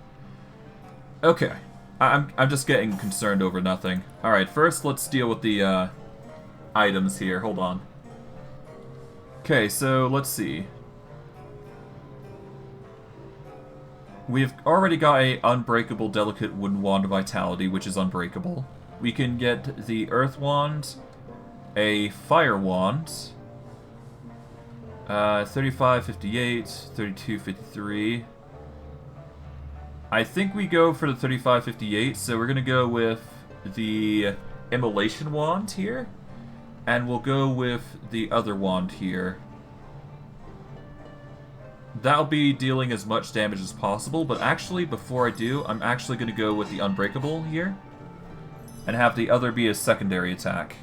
Okay. I'm just getting concerned over nothing. Alright, first let's deal with the items here. Hold on. Okay, so let's see. We've already got a Unbreakable Delicate Wooden Wand of Vitality, which is unbreakable. We can get the Earth Wand, a Fire Wand, 35, 58, 32, 53. I think we go for the 35, 58, so we're going to go with the Immolation Wand here, and we'll go with the other wand here. That'll be dealing as much damage as possible, but actually, before I do, I'm actually going to go with the Unbreakable here, and have the other be a secondary attack.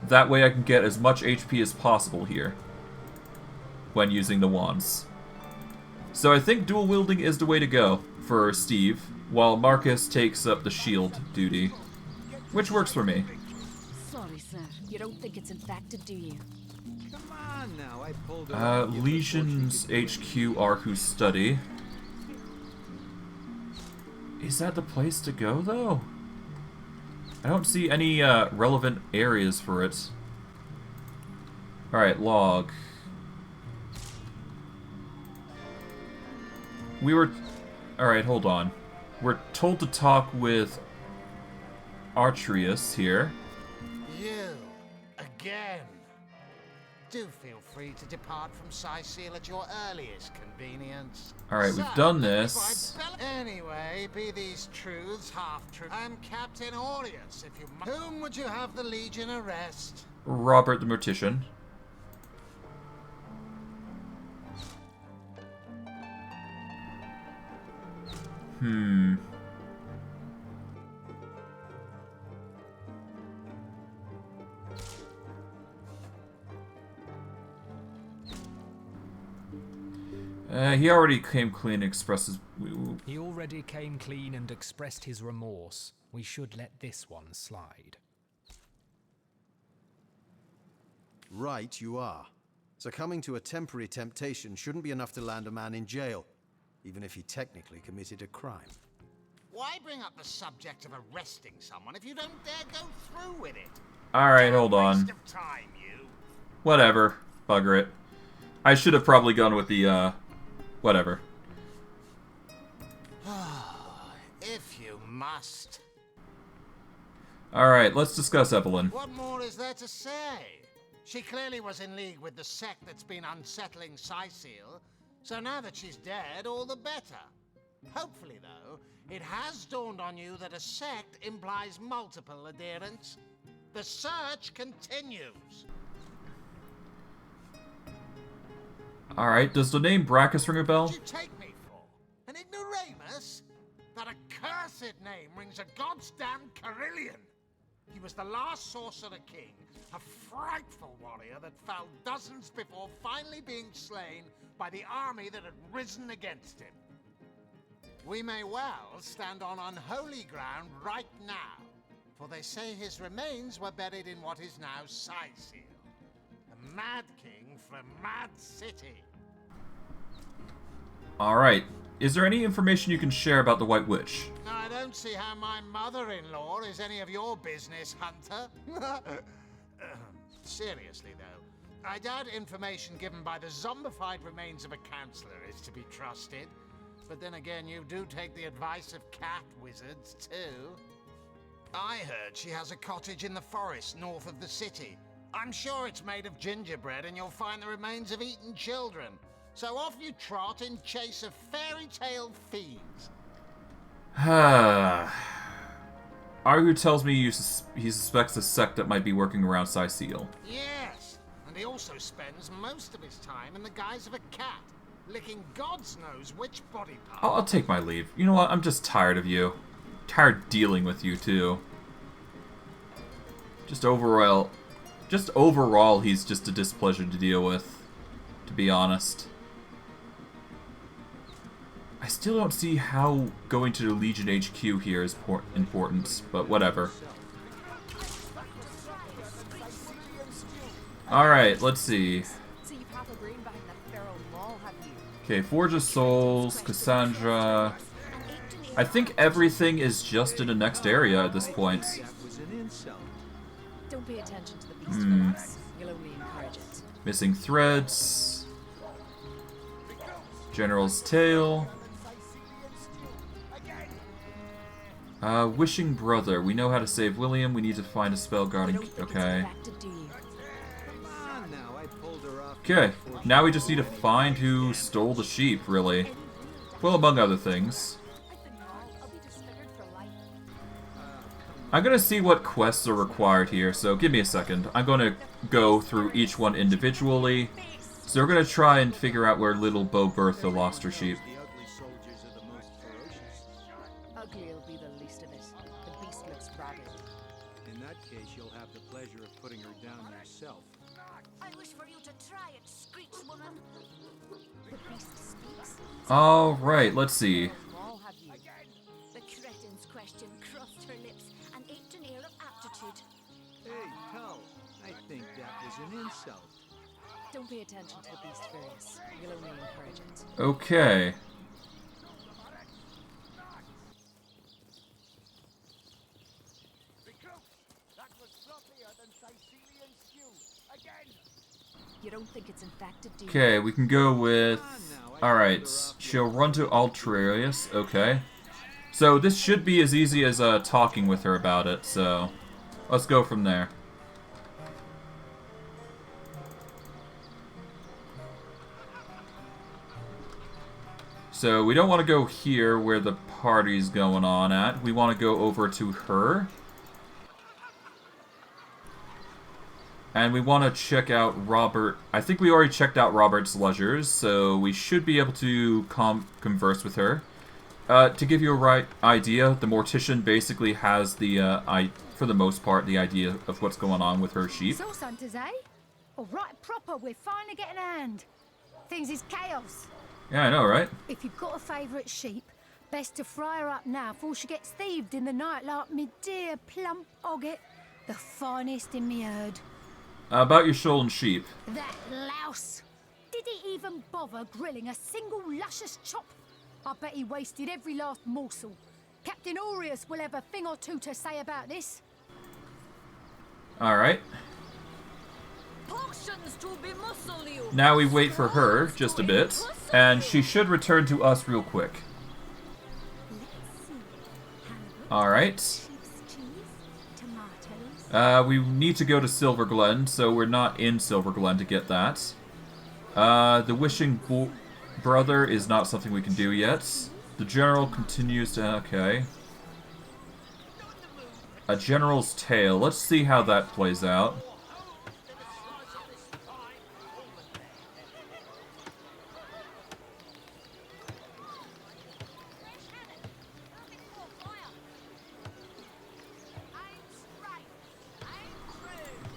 That way I can get as much HP as possible here when using the wands. So I think dual wielding is the way to go for Steve, while Marcus takes up the shield duty, which works for me. Sorry, sir. You don't think it's infected, do you? Come on now, I pulled Legion's HQ Arhu Study. Is that the place to go, though? I don't see any relevant areas for it. Alright, log. We were... Alright, hold on. We're told to talk with Artrius here. You, again. do feel free to depart from Cyceal at your earliest convenience. Alright, we've done this. Anyway, be these truths half-truths. I'm Captain Aureus, if you... Whom would you have the Legion arrest? Robert the Mortician. He already came clean and expressed his... He already came clean and expressed his remorse. We should let this one slide. Right, you are. Succumbing to a temporary temptation shouldn't be enough to land a man in jail, even if he technically committed a crime. Why bring up the subject of arresting someone if you don't dare go through with it? Alright, hold on. Waste of time, you. Whatever. Bugger it. I should have probably gone with the, whatever. If you must. Alright, let's discuss Evelyn. What more is there to say? She clearly was in league with the sect that's been unsettling Cyceal, so now that she's dead, all the better. Hopefully, though, it has dawned on you that a sect implies multiple adherents. The search continues. Alright, does the name Braccus ring a bell? What do you take me for? An ignoramus? That accursed name rings a goddamn Carillion. He was the last sorcerer king, a frightful warrior that fell dozens before finally being slain by the army that had risen against him. We may well stand on unholy ground right now, for they say his remains were buried in what is now Cyceal, the Mad King from Mad City. Alright, is there any information you can share about the White Witch? I don't see how my mother-in-law is any of your business, Hunter. Seriously, though, I doubt information given by the zombified remains of a counselor is to be trusted. But then again, you do take the advice of cat wizards, too. I heard she has a cottage in the forest north of the city. I'm sure it's made of gingerbread and you'll find the remains of eaten children. So off you trot in chase of fairy tale fiends. Argu tells me he suspects a sect that might be working around Cyceal. Yes, and he also spends most of his time in the guise of a cat, licking God's knows which body part. I'll take my leave. You know what? I'm just tired of you. Tired dealing with you, too. Just overall, he's just a displeasure to deal with, to be honest. I still don't see how going to the Legion HQ here is important, but whatever. Alright, let's see. Okay, Forge of Souls, Cassandra. I think everything is just in the next area at this point. Don't pay attention to the beast relics. You'll only encourage it. Missing threads. General's Tale. Wishing Brother. We know how to save William. We need to find a spell guarding. Okay. Okay. Now we just need to find who stole the sheep, really. Well, among other things. I'm gonna see what quests are required here, so give me a second. I'm gonna go through each one individually. So we're gonna try and figure out where little Bo Bertha lost her sheep. Ugly'll be the least of it. The beast looks ragged. In that case, you'll have the pleasure of putting her down yourself. I wish for you to try it, Screech Woman. The beast speaks. Alright, let's see. The cretin's question crossed her lips and ached an air of aptitude. Hey, pal, I think that was an insult. Don't pay attention to the beast, Various. You'll only encourage it. Okay. You don't think it's infected, do you? Okay, we can go with... Alright, she'll run to Altrarius. Okay. So this should be as easy as talking with her about it, so... Let's go from there. So we don't want to go here where the party's going on at. We want to go over to her. And we want to check out Robert. I think we already checked out Robert's leisures, so we should be able to converse with her. To give you a right idea, the Mortician basically has the, for the most part, the idea of what's going on with her sheep. Source hunters, eh? All right, proper, we're finally getting a hand. Things is chaos. Yeah, I know, right? If you've got a favourite sheep, best to fry her up now before she gets thieved in the night like me dear plump hogget, the finest in me herd. About your stolen sheep. That louse! Did he even bother grilling a single luscious chop? I bet he wasted every last morsel. Captain Aureus will have a thing or two to say about this. Alright. Now we wait for her just a bit, and she should return to us real quick. Alright. We need to go to Silverglen, so we're not in Silverglen to get that. The Wishing Brother is not something we can do yet. The General continues to... okay. A General's Tale. Let's see how that plays out.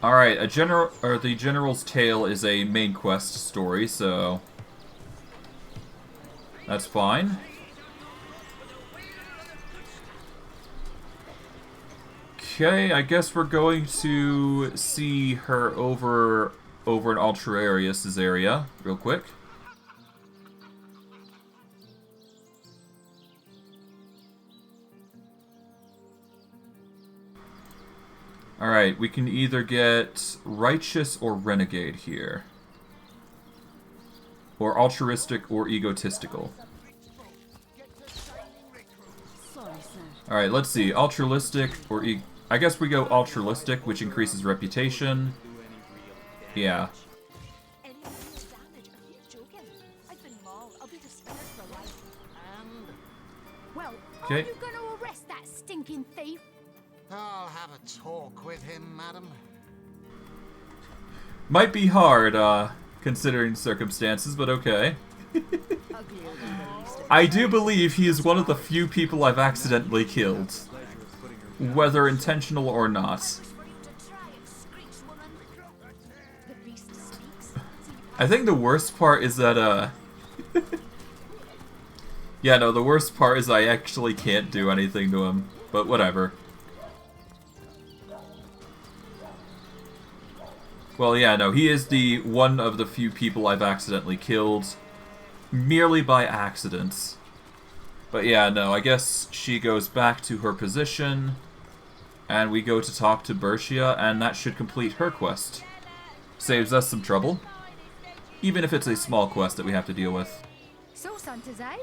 Alright, the General's Tale is a main quest story, so that's fine. Okay, I guess we're going to see her over in Ultrarius' area real quick. Alright, we can either get Righteous or Renegade here. Or Altruistic or Egotistical. Alright, let's see. Altruistic or I guess we go Altruistic, which increases reputation. Yeah. Well, okay. Are you going to arrest that stinking thief? I'll have a talk with him, madam. Might be hard, considering circumstances, but okay. I do believe he is one of the few people I've accidentally killed. Whether intentional or not. I think the worst part is that, yeah, no, the worst part is I actually can't do anything to him. But whatever. Well, yeah, no, he is the one of the few people I've accidentally killed. Merely by accident. But yeah, no, I guess she goes back to her position. And we go to talk to Bertia, and that should complete her quest. Saves us some trouble. Even if it's a small quest that we have to deal with. Source hunters, eh?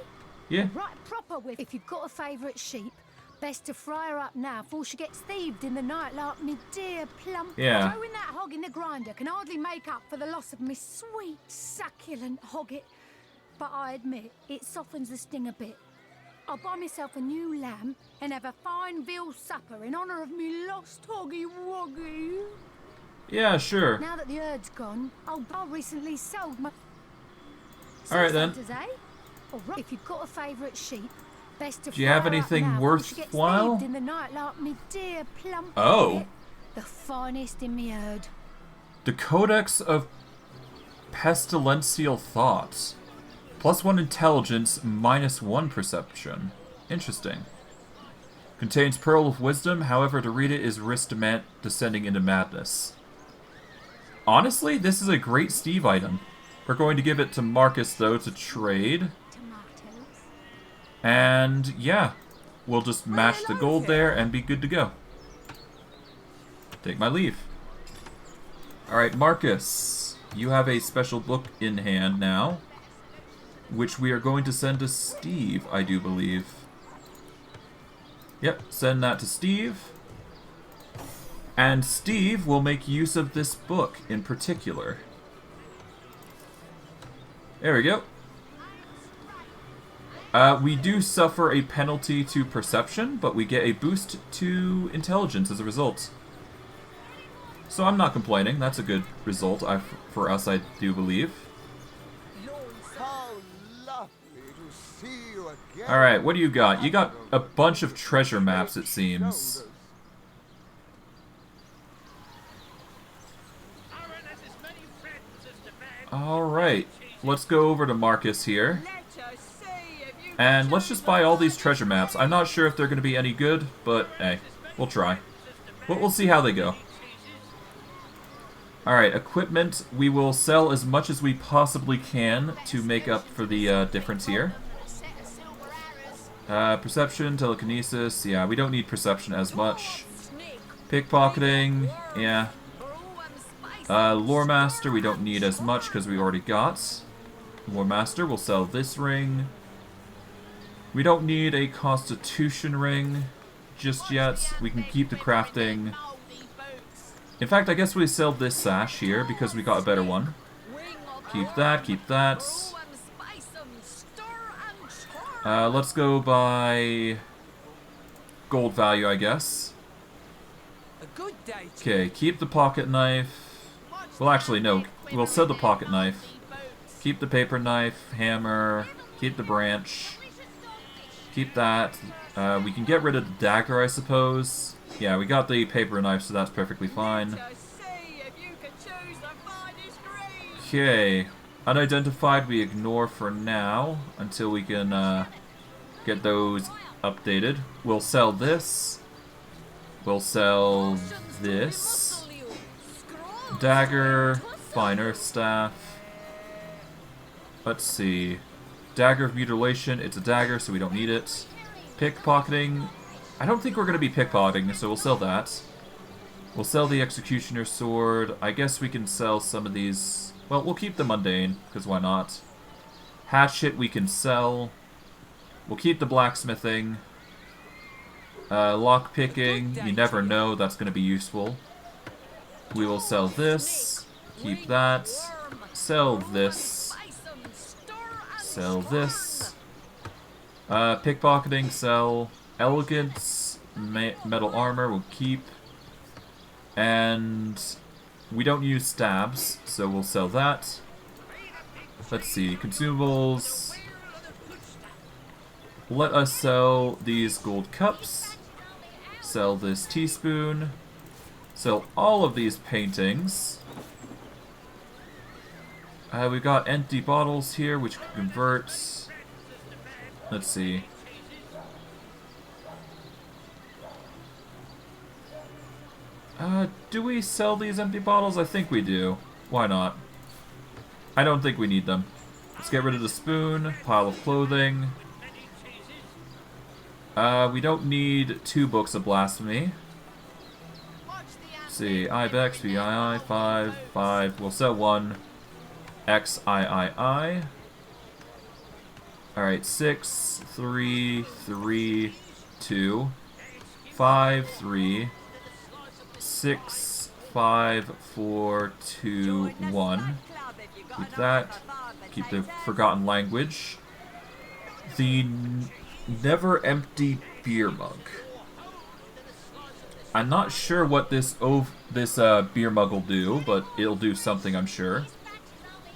Yeah. Right proper with. If you've got a favourite sheep, best to fry her up now before she gets thieved in the night like me dear plump. Yeah. Throwing that hog in the grinder can hardly make up for the loss of me sweet, succulent hogget. But I admit, it softens the sting a bit. I'll buy myself a new lamb and have a fine veal supper in honour of me lost hoggy woggy. Yeah, sure. Now that the herd's gone, I recently sold my... Alright then. Eh? If you've got a favourite sheep, best to do you have anything worthwhile? In the night like me dear plump oh. The finest in me herd. The Codex of Pestilential Thoughts. +1 intelligence, -1 perception. Interesting. Contains Pearl of Wisdom, however to read it is risk descending into madness. Honestly, this is a great Steve item. We're going to give it to Marcus, though, to trade. And, yeah. We'll just match the gold there and be good to go. Take my leave. Alright, Marcus. You have a special book in hand now. Which we are going to send to Steve, I do believe. Yep, send that to Steve. And Steve will make use of this book in particular. There we go. We do suffer a penalty to perception, but we get a boost to intelligence as a result. So I'm not complaining. That's a good result for us, I do believe. Alright, what do you got? You got a bunch of treasure maps, it seems. Alright, let's go over to Marcus here. And let's just buy all these treasure maps. I'm not sure if they're going to be any good, but hey, we'll try. But we'll see how they go. Alright, equipment. We will sell as much as we possibly can to make up for the difference here. Perception, telekinesis. Yeah, we don't need perception as much. Pickpocketing. Yeah. Lore Master, we don't need as much because we already got. Lore Master, we'll sell this ring. We don't need a Constitution ring just yet. We can keep the crafting. In fact, I guess we sell this sash here because we got a better one. Keep that, keep that. Let's go by gold value, I guess. Okay, keep the pocket knife. Well, actually, no. We'll sell the pocket knife. Keep the paper knife, hammer, keep the branch. Keep that. We can get rid of the dagger, I suppose. Yeah, we got the paper knife, so that's perfectly fine. Okay. Unidentified we ignore for now, until we can get those updated. We'll sell this. We'll sell this. Dagger, fine earth staff. Let's see. Dagger of mutilation, it's a dagger, so we don't need it. Pickpocketing. I don't think we're going to be pickpocketing, so we'll sell that. We'll sell the executioner's sword. I guess we can sell some of these. Well, we'll keep the mundane, because why not? Hatchet we can sell. We'll keep the blacksmithing. Lockpicking, you never know, that's going to be useful. We will sell this. Keep that. Sell this. Sell this. Pickpocketing, sell. Elegance, metal armor, we'll keep. And we don't use stabs, so we'll sell that. Let's see, consumables. Let us sell these gold cups. Sell this teaspoon. Sell all of these paintings. We've got empty bottles here, which can convert. Let's see. Do we sell these empty bottles? I think we do. Why not? I don't think we need them. Let's get rid of the spoon, pile of clothing. We don't need 2 books of blasphemy. Let's see, Ibex, VII, 5, 5. We'll sell 1. XIII. Alright, 6, 3, 3, 2, 5, 3, 6, 5, 4, 2, 1. Keep that. Keep the forgotten language. The never empty beer mug. I'm not sure what this beer mug will do, but it'll do something, I'm sure.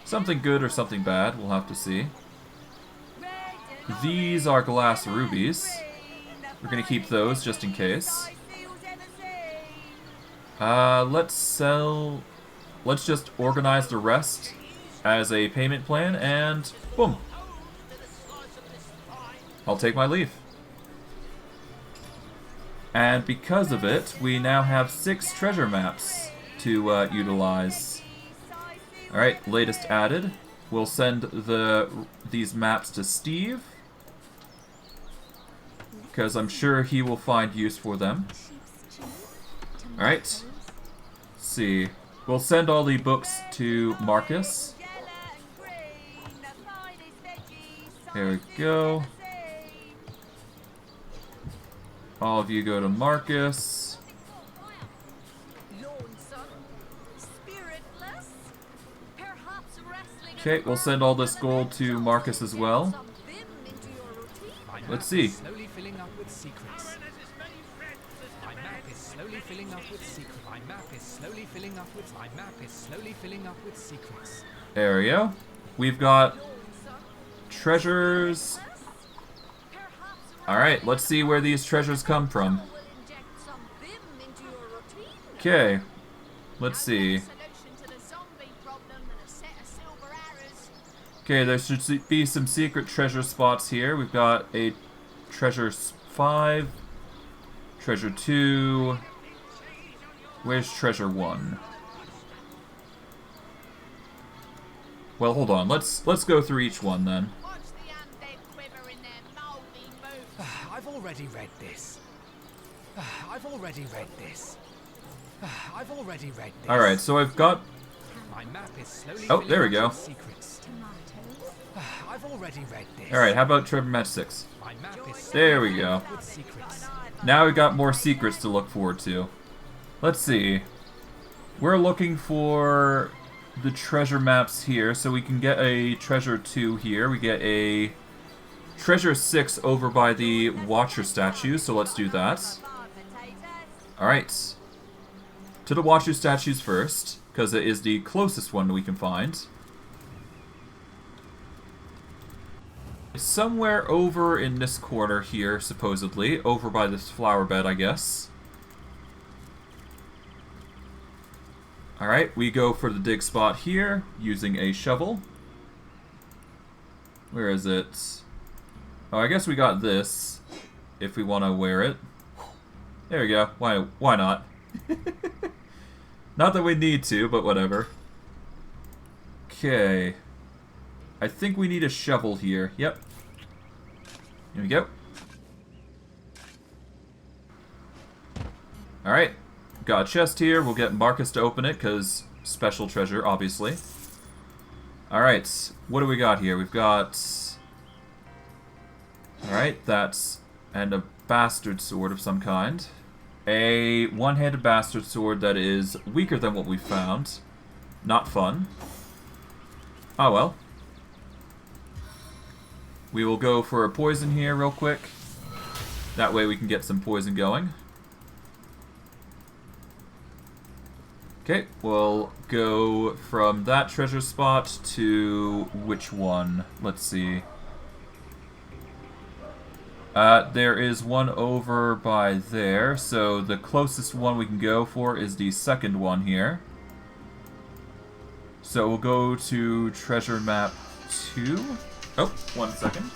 Something good or something bad, we'll have to see. These are glass rubies. We're gonna keep those just in case. Let's just organize the rest as a payment plan, and boom. I'll take my leave. And because of it, we now have 6 treasure maps to utilize. Alright, latest added. We'll send these maps to Steve, because I'm sure he will find use for them. Alright. Let's see. We'll send all the books to Marcus. There we go. All of you go to Marcus. Okay, we'll send all this gold to Marcus as well. let's see. Slowly filling up with secrets. My map is slowly filling up with secrets. My map is slowly filling up with. My map is slowly filling up with secrets. There we go. We've got treasures. Alright, let's see where these treasures come from. Okay, let's see. Okay, there should be some secret treasure spots here. We've got a treasure 5, treasure 2. Where's treasure 1? Well, hold on. Let's go through each one then. I've already read this. I've already read this. I've already read this. All right, so I've got. My map is slowly Oh, there we go. I've already read this. All right, how about treasure match 6? There we go. Now we've got more secrets to look forward to. Let's see. We're looking for the treasure maps here, so we can get a treasure 2 here. We get a treasure 6 over by the Watcher statue, so let's do that. Alright. To the Watcher statues first, because it is the closest one we can find. It's somewhere over in this corner here, supposedly. Over by this flower bed, I guess. Alright, we go for the dig spot here, using a shovel. Where is it? Oh, I guess we got this, if we want to wear it. There we go. Why not? Not that we need to, but whatever. Okay. I think we need a shovel here. Yep. Here we go. Alright. Got a chest here. We'll get Marcus to open it, because special treasure, obviously. Alright. What do we got here? We've got... Alright, that's... And a bastard sword of some kind. A one-handed bastard sword that is weaker than what we found. Not fun. Oh well. We will go for a poison here real quick. That way we can get some poison going. Okay, we'll go from that treasure spot to which one? Let's see. There is one over by there, so the closest one we can go for is the second one here. So we'll go to treasure map 2. Oh, 1 second.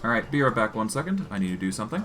Alright, be right back 1 second. I need to do something.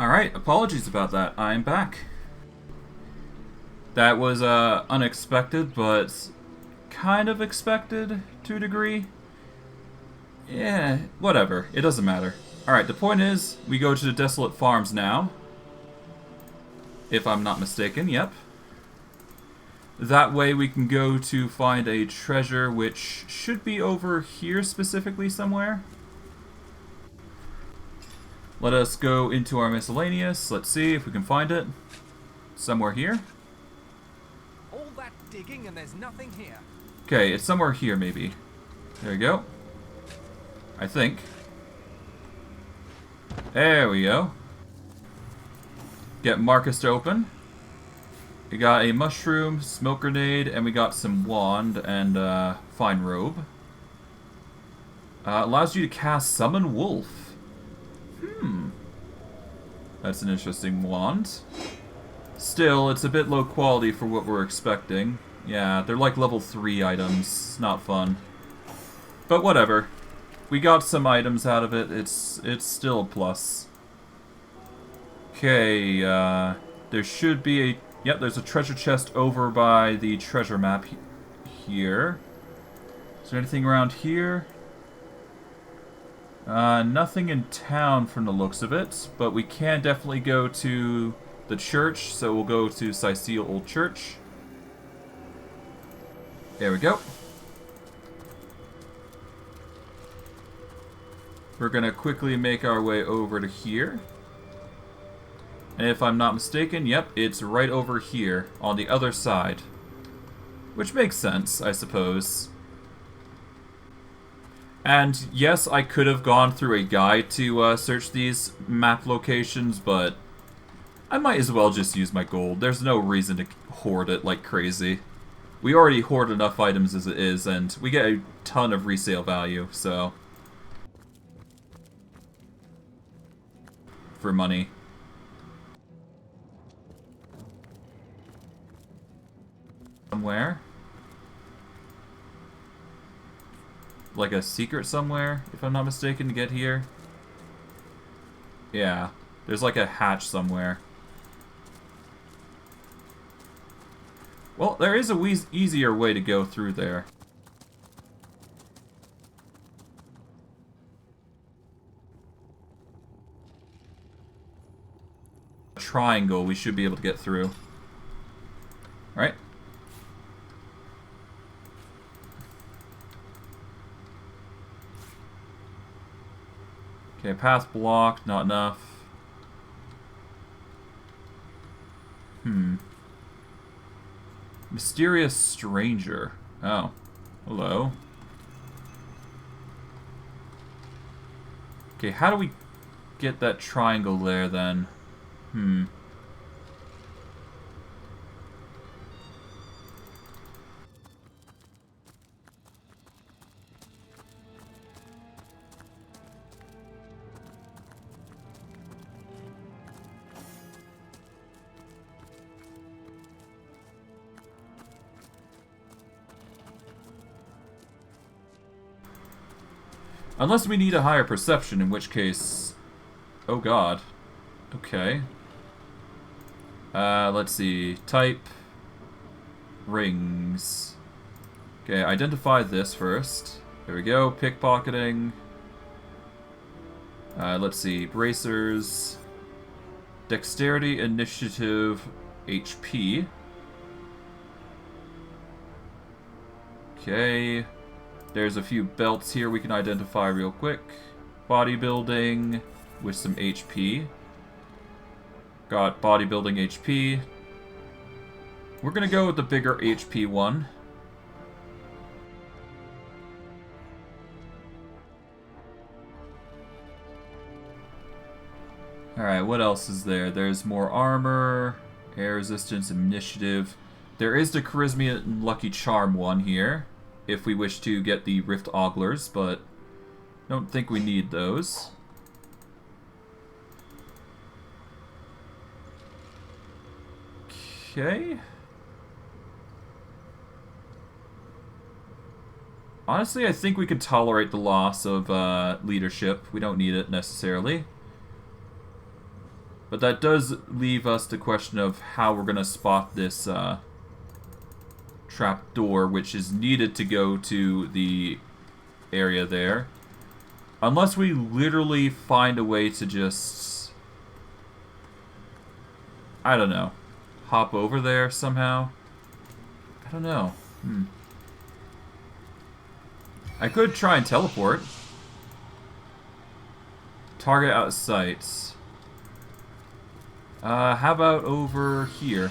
Alright, apologies about that. I'm back. That was unexpected, but kind of expected to a degree. Yeah, whatever. It doesn't matter. Alright, the point is, we go to the Desolate Farms now. If I'm not mistaken, yep. That way we can go to find a treasure, which should be over here specifically somewhere. Let us go into our miscellaneous. Let's see if we can find it. Somewhere here. All that digging and there's nothing here. Okay, it's somewhere here maybe. There we go. I think. There we go. Get Marcus to open. We got a mushroom, smoke grenade, and we got some wand and fine robe. Allows you to cast Summon Wolf. That's an interesting wand. Still, it's a bit low quality for what we're expecting. Yeah, they're like level 3 items. Not fun. But whatever. We got some items out of it. It's still a plus. Okay, there should be a... Yep, there's a treasure chest over by the treasure map here. Is there anything around here? Nothing in town from the looks of it, but we can definitely go to the church, so we'll go to Cyceal Old Church. There we go. We're gonna quickly make our way over to here. And if I'm not mistaken, yep, it's right over here on the other side. Which makes sense, I suppose. And yes, I could have gone through a guide to search these map locations, but I might as well just use my gold. There's no reason to hoard it like crazy. We already hoard enough items as it is, and we get a ton of resale value, so... for money. Somewhere? Like a secret somewhere, if I'm not mistaken, to get here? Yeah, there's like a hatch somewhere. Well, there is a easier way to go through there. Triangle we should be able to get through. Alright. Okay, path blocked, not enough. Mysterious stranger. Oh. Hello. Okay, how do we get that triangle there then? Unless we need a higher perception, in which case... Oh god. Okay. Let's see. Type... rings. Okay, identify this first. There we go. Pickpocketing. Let's see. Bracers. Dexterity, initiative, HP. Okay. There's a few belts here we can identify real quick. Bodybuilding with some HP. Got bodybuilding HP. We're gonna go with the bigger HP one. Alright, what else is there? There's more armor, air resistance, initiative. There is the charisma and lucky charm one here, if we wish to get the rift oglers, but don't think we need those. Okay. Honestly, I think we can tolerate the loss of leadership. We don't need it necessarily. But that does leave us the question of how we're going to spot this trap door, which is needed to go to the area there. Unless we literally find a way to just... I don't know. Hop over there somehow? I don't know. I could try and teleport. Target out of sight. How about over here?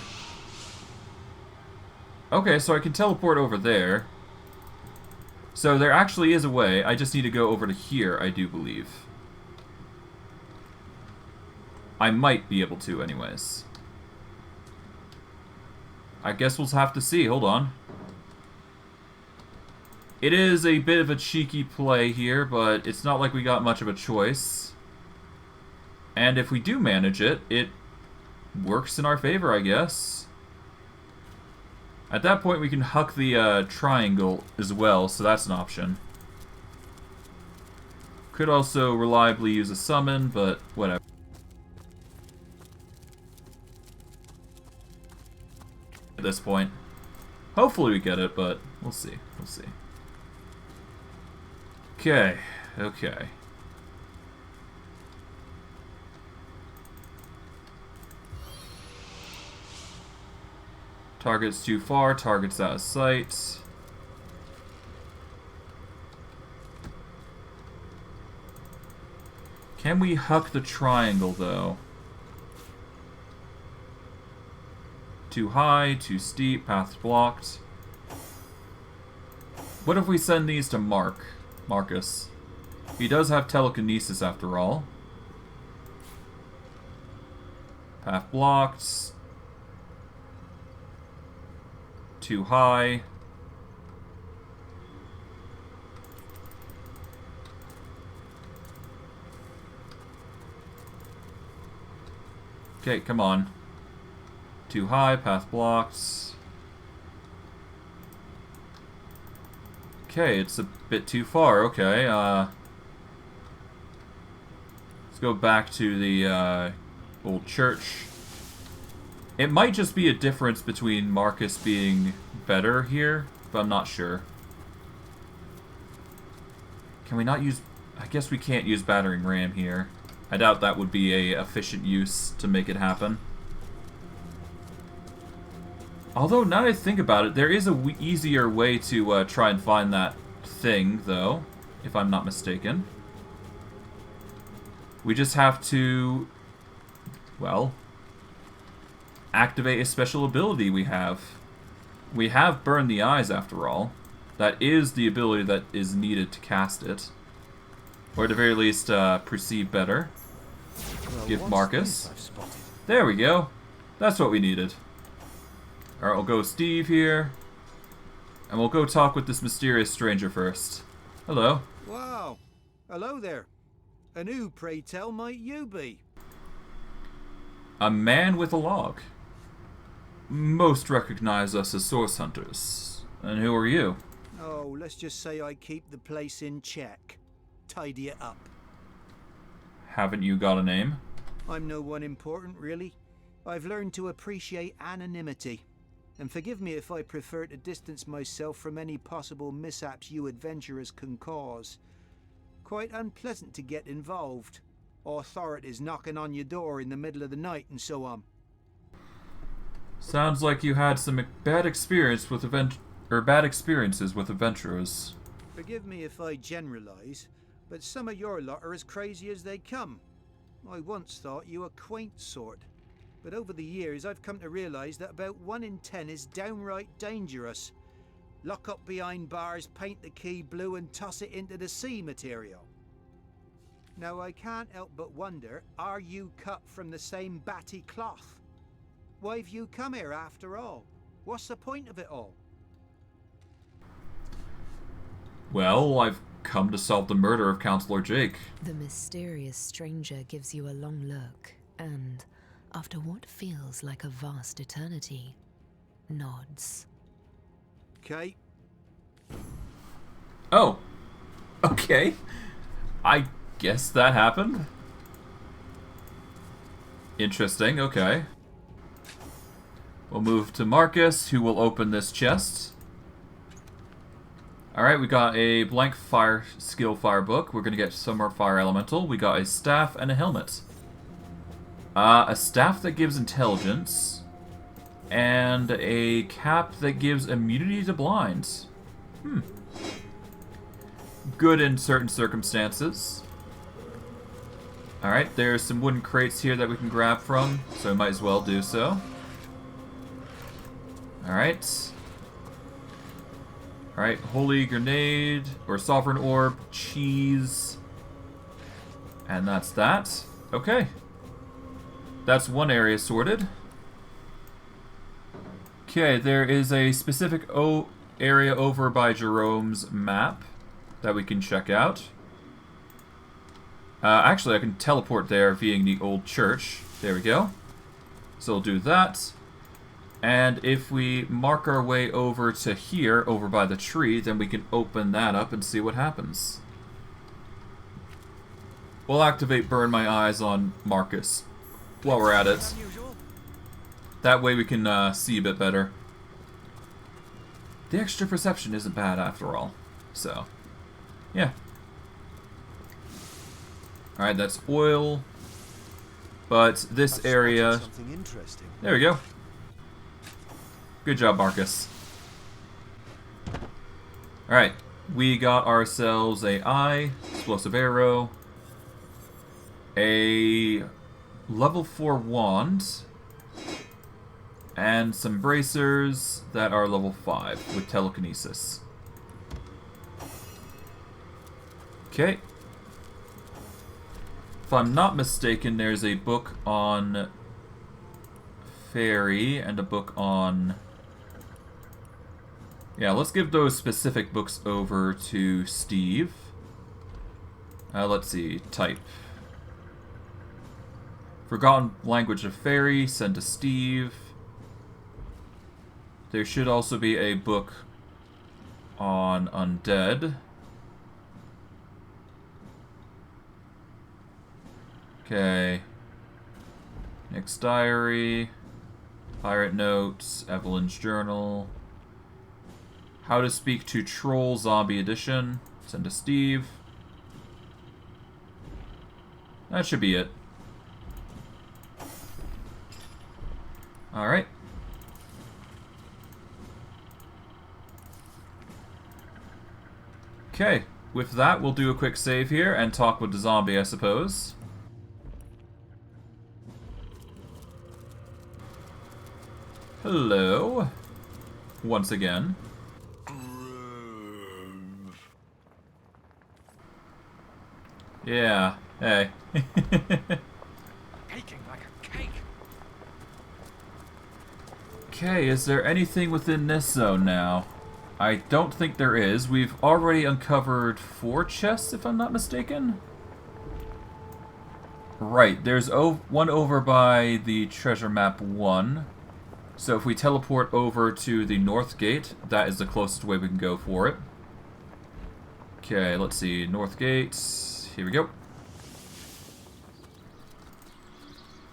Okay, so I can teleport over there. So there actually is a way. I just need to go over to here, I do believe. I might be able to, anyways. I guess we'll have to see. Hold on. It is a bit of a cheeky play here, but it's not like we got much of a choice. And if we do manage it, it works in our favor, I guess. At that point, we can huck the triangle as well, so that's an option. Could also reliably use a summon, but whatever. At this point. Hopefully we get it, but we'll see. We'll see. Okay. Okay. Target's too far, target's out of sight. Can we huck the triangle, though? Too high, too steep, path blocked. What if we send these to Marcus? He does have telekinesis after all. Path blocked. Too high. Okay, come on. Too high, path blocked. Okay, it's a bit too far. Okay, let's go back to the old church. It might just be a difference between Marcus being better here, but I'm not sure. Can we not use... I guess we can't use battering ram here. I doubt that would be a efficient use to make it happen. Although, now that I think about it, there is a easier way to try and find that thing, though, if I'm not mistaken. We just have to... well... activate a special ability we have. We have Burn the Eyes, after all. That is the ability that is needed to cast it. Or at the very least, perceive better. Well, give Marcus. There we go. That's what we needed. Alright, we'll go Steve here. And we'll go talk with this mysterious stranger first. Hello. Wow. Hello there. And who, pray tell, might you be? A man with a log. Most recognize us as source hunters. And who are you? Oh, let's just say I keep the place in check. Tidy it up. Haven't you got a name? I'm no one important, really. I've learned to appreciate anonymity. And forgive me if I prefer to distance myself from any possible mishaps you adventurers can cause. Quite unpleasant to get involved. Authorities knocking on your door in the middle of the night and so on. Sounds like you had some bad experiences with adventurers. Forgive me if I generalize, but some of your lot are as crazy as they come. I once thought you a quaint sort, but over the years I've come to realize that about 1 in 10 is downright dangerous. Lock up behind bars, paint the key blue and toss it into the sea material. Now I can't help but wonder, are you cut from the same batty cloth? Why've you come here after all? What's the point of it all? Well, I've come to solve the murder of Counselor Jake. The mysterious stranger gives you a long look, and, after what feels like a vast eternity, nods. Okay. Oh. Okay. I guess that happened. Interesting, okay. We'll move to Marcus, who will open this chest. Alright, we got a blank fire skill fire book. We're going to get some more fire elemental. We got a staff and a helmet. A staff that gives intelligence. And a cap that gives immunity to blinds. Good in certain circumstances. Alright, there's some wooden crates here that we can grab from, so we might as well do so. Alright. Alright, Holy Grenade, or Sovereign Orb, cheese. And that's that. Okay. That's one area sorted. Okay, there is a specific area over by Jerome's map that we can check out. Actually, I can teleport there via the old church. There we go. So we'll do that. And if we mark our way over to here, over by the tree, then we can open that up and see what happens. We'll activate Burn My Eyes on Marcus while we're at it. That way we can see a bit better. The extra perception isn't bad after all. So, yeah. Alright, that's oil. But this area... There we go. Good job, Marcus. Alright, we got ourselves a eye, explosive arrow, a level 4 wand, and some bracers that are level 5 with telekinesis. Okay. If I'm not mistaken, there's a book on fairy and a book on... Yeah, let's give those specific books over to Steve. Let's see, type. Forgotten Language of Fairy, send to Steve. There should also be a book on undead. Okay. Nick's diary. Pirate notes. Evelyn's journal. How to speak to troll zombie edition. Send to Steve. That should be it. Alright. Okay, with that, we'll do a quick save here and talk with the zombie, I suppose. Hello. Once again. Yeah, hey. Baking like a cake. Okay, is there anything within this zone now? I don't think there is. We've already uncovered 4 chests, if I'm not mistaken. Right, there's one over by the treasure map 1. So if we teleport over to the north gate, that is the closest way we can go for it. Okay, let's see. North gate. Here we go.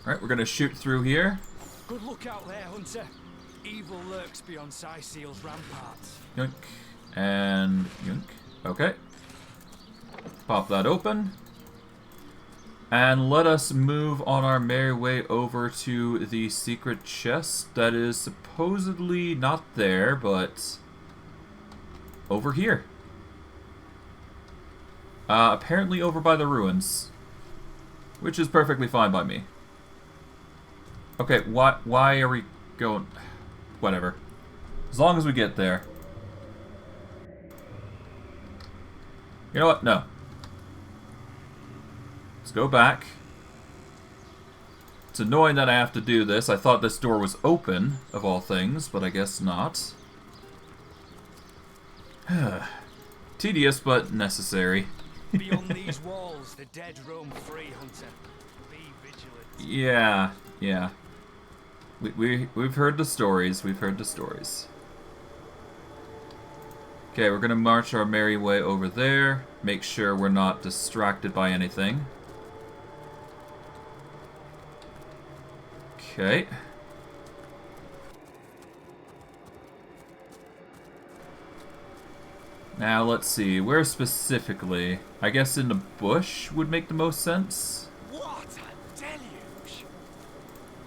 Alright, we're going to shoot through here. Good look out there, Hunter. Evil lurks beyond Cyceal's ramparts. Yoink. And yoink. Okay. Pop that open. And let us move on our merry way over to the secret chest that is supposedly not there, but over here. Apparently over by the ruins, which is perfectly fine by me. Okay, why are we going... Whatever. As long as we get there. You know what? No. Let's go back. It's annoying that I have to do this. I thought this door was open, of all things, but I guess not. Tedious, but necessary. Beyond these walls, the dead roam free, Hunter. Be vigilant. Yeah, yeah. We've heard the stories. We've heard the stories. Okay, we're gonna march our merry way over there. Make sure we're not distracted by anything. Okay. Now let's see, where specifically? I guess in the bush would make the most sense. What a deluge!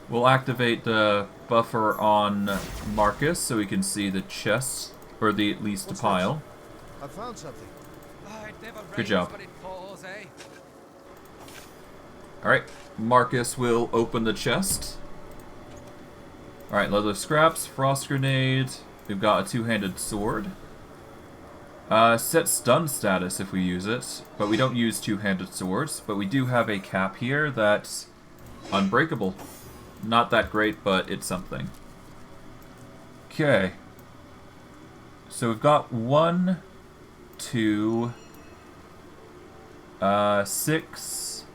We'll activate the buffer on Marcus so we can see the chest, or the at least the pile. I found something. Good job. But it pours, eh? Alright, Marcus will open the chest. Alright, leather scraps, frost grenade. We've got a two-handed sword. Set stun status if we use it, but we don't use two-handed swords. But we do have a cap here that's unbreakable. Not that great, but it's something. Okay. So we've got 1, 2, 6,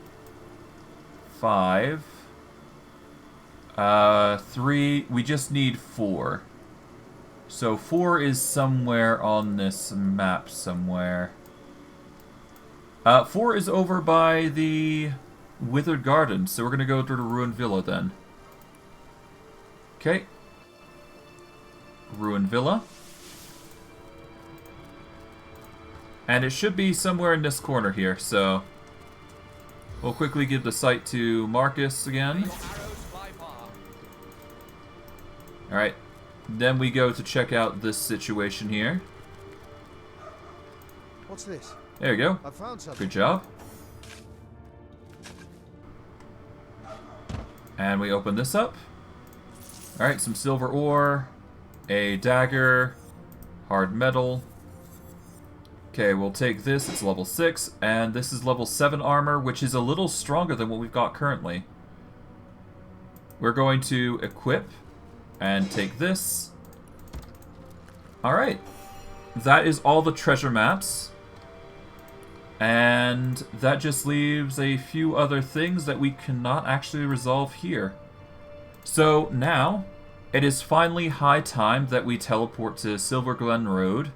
5, 3. We just need 4. So 4 is somewhere on this map somewhere. 4 is over by the Withered Garden, so we're gonna go to the Ruined Villa then. Okay. Ruined Villa. And it should be somewhere in this corner here, so we'll quickly give the site to Marcus again. Alright. Then we go to check out this situation here. What's this? There you go. I found something. Good job. And we open this up. Alright, some silver ore, a dagger, hard metal. Okay, we'll take this, it's level 6, and this is level 7 armor, which is a little stronger than what we've got currently. We're going to equip and take this. Alright. That is all the treasure maps. And that just leaves a few other things that we cannot actually resolve here. So now, it is finally high time that we teleport to Silverglen Road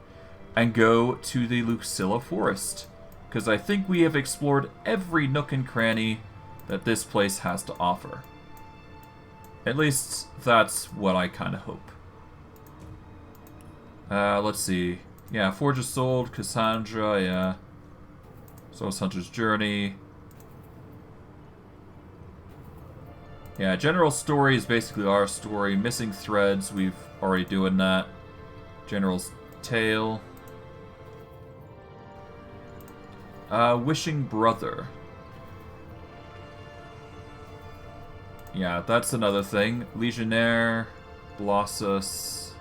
and go to the Lucilla Forest. Because I think we have explored every nook and cranny that this place has to offer. At least, that's what I kind of hope. Let's see. Yeah, Forge of Soul, Cassandra, yeah. Soul Hunter's Journey. Yeah, general story is basically our story. Missing threads, we've already doing that. General's Tale. Wishing Brother. Yeah, that's another thing. Legionnaire, Blossus,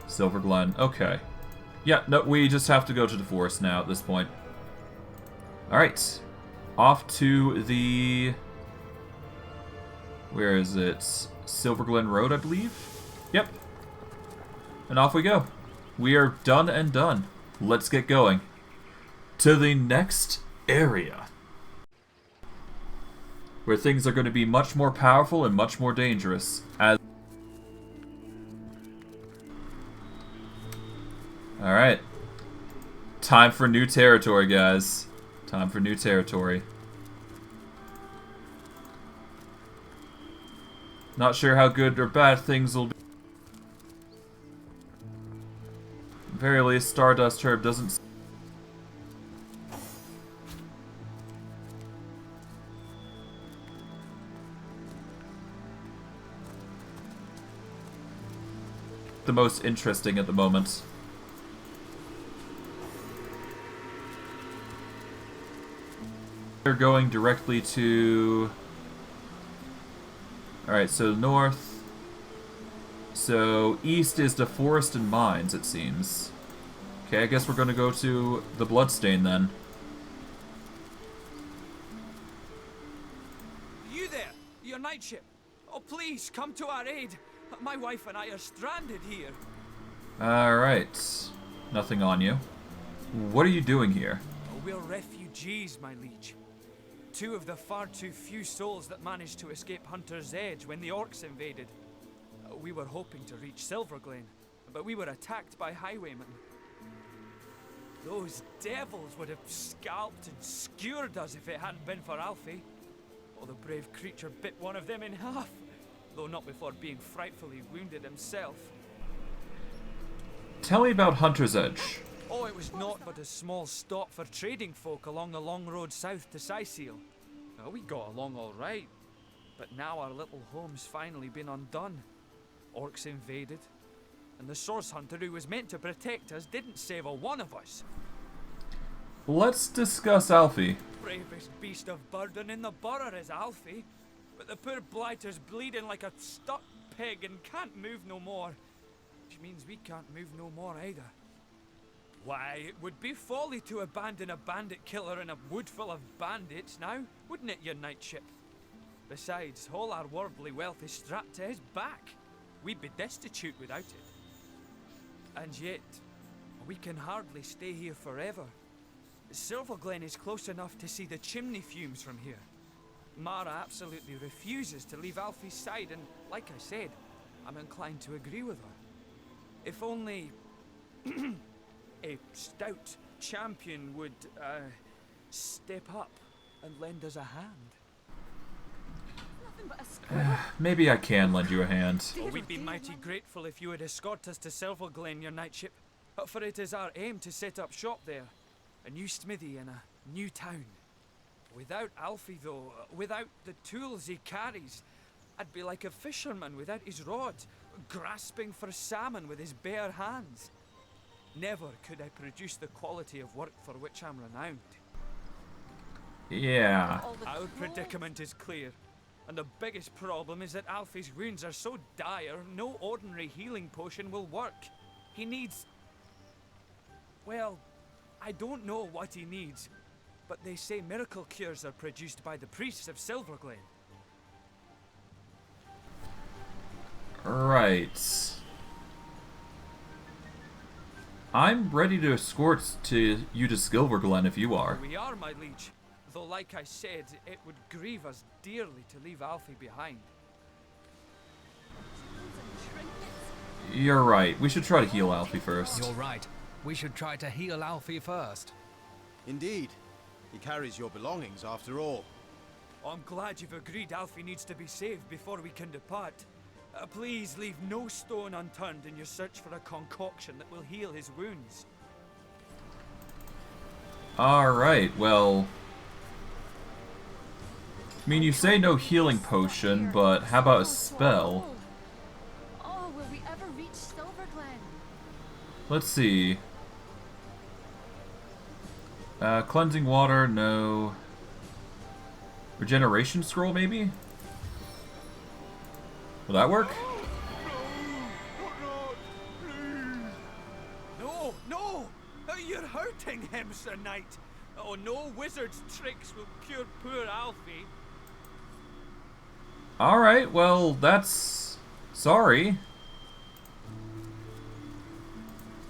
Silverglen. Okay. Yeah, no, we just have to go to the forest now at this point. Alright. Off to the... Where is it? Silverglen Road, I believe? Yep. And off we go. We are done and done. Let's get going. To the next area. Where things are going to be much more powerful and much more dangerous. Alright. Time for new territory, guys. Time for new territory. Not sure how good or bad things will be. At the very least, Stardust Herb doesn't... the most interesting at the moment. They're going directly to... Alright, so north. So east is the forest and mines, it seems. Okay, I guess we're going to go to the Bloodstain then. You there! Your night ship! Oh, please, come to our aid! My wife and I are stranded here. Alright. Nothing on you. What are you doing here? Oh, we're refugees, my liege. Two of the far too few souls that managed to escape Hunter's Edge when the orcs invaded. We were hoping to reach Silverglen, but we were attacked by highwaymen. Those devils would have scalped and skewered us if it hadn't been for Alfie. Oh, the brave creature bit one of them in half. though not before being frightfully wounded himself. Tell me about Hunter's Edge. Oh, it was naught but a small stop for trading folk along the long road south to Cyceal. We got along all right, but now our little home's finally been undone. Orcs invaded, and the source hunter who was meant to protect us didn't save a one of us. Let's discuss Alfie. Bravest beast of burden in the borough is Alfie, but the poor blighter's bleeding like a stuck pig and can't move no more. Which means we can't move no more either. Why, it would be folly to abandon a bandit killer in a wood full of bandits now, wouldn't it, your knightship? Besides, all our worldly wealth is strapped to his back. We'd be destitute without it. And yet, we can hardly stay here forever. Silverglen is close enough to see the chimney fumes from here. Mara absolutely refuses to leave Alfie's side, and like I said, I'm inclined to agree with her. If only a stout champion would step up and lend us a hand. Maybe I can lend you a hand. Oh, we'd be mighty grateful if you would escort us to Silverglen, your knightship. For it is our aim to set up shop there. A new smithy in a new town. Without Alfie, though, without the tools he carries, I'd be like a fisherman without his rod, grasping for salmon with his bare hands. Never could I produce the quality of work for which I'm renowned. Yeah. Our predicament is clear. And the biggest problem is that Alfie's wounds are so dire, no ordinary healing potion will work. He needs... well, I don't know what he needs, but they say miracle cures are produced by the priests of Silverglen. Right. I'm ready to escort you to Silverglen if you are. We are, my liege. Though, like I said, it would grieve us dearly to leave Alfie behind. You're right. We should try to heal Alfie first. You're right. We should try to heal Alfie first. Indeed. He carries your belongings after all. I'm glad you've agreed Alfie needs to be saved before we can depart. Please leave no stone unturned in your search for a concoction that will heal his wounds. Alright, well... I mean, you say no healing potion, but how about a spell? Oh, will we ever reach Silverglen? Let's see. Cleansing water, no. Regeneration scroll, maybe? Will that work? No, no! You're hurting him, Sir Knight! Oh, no wizard's tricks will cure poor Alfie. Alright, well, that's... sorry.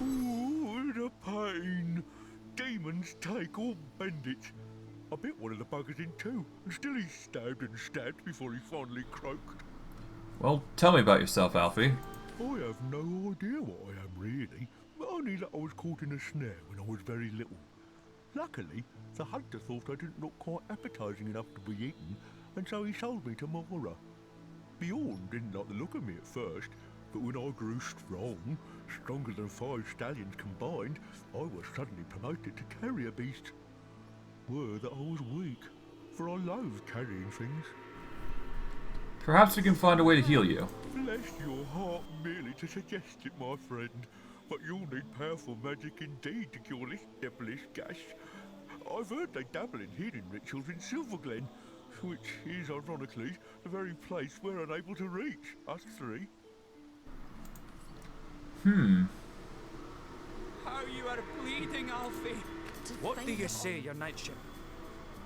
Ooh, the pain. Demons take all bandits. I bit one of the buggers in two, and still he stabbed and stabbed before he finally croaked. Well, tell me about yourself, Alfie. I have no idea what I am really, but only that I was caught in a snare when I was very little. Luckily, the hunter thought I didn't look quite appetizing enough to be eaten, and so he sold me to Mara. Bjorn didn't like the look of me at first, but when I grew strong, stronger than 5 stallions combined, I was suddenly promoted to carrier beast. Were that I was weak, for I loathed carrying things. Perhaps we can find a way to heal you. Bless your heart merely to suggest it, my friend, but you'll need powerful magic indeed to cure this devilish gash. I've heard they dabble in healing rituals in Silverglen, which is, ironically, the very place we're unable to reach, us three. How you are bleeding, Alfie! What do you say, your knightship?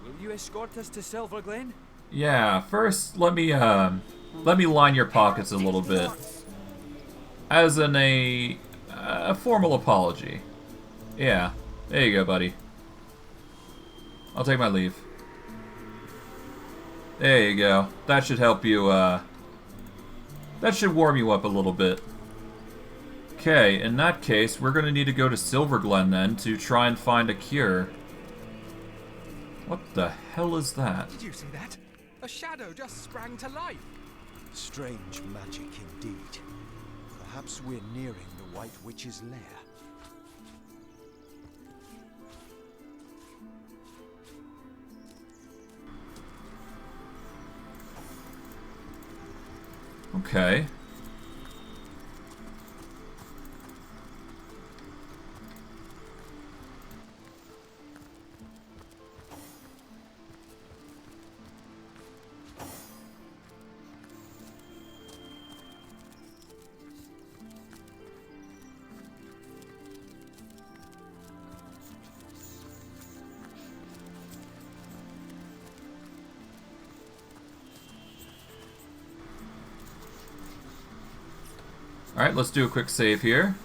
Will you escort us to Silverglen? Yeah, first let me line your pockets a little bit. As in a formal apology. Yeah, there you go, buddy. I'll take my leave. There you go. That should help you, that should warm you up a little bit. Okay, in that case, we're gonna need to go to Silverglen then to try and find a cure. What the hell is that? Did you see that? A shadow just sprang to life. Strange magic indeed. Perhaps we're nearing the White Witch's lair. Okay. Alright, let's do a quick save here.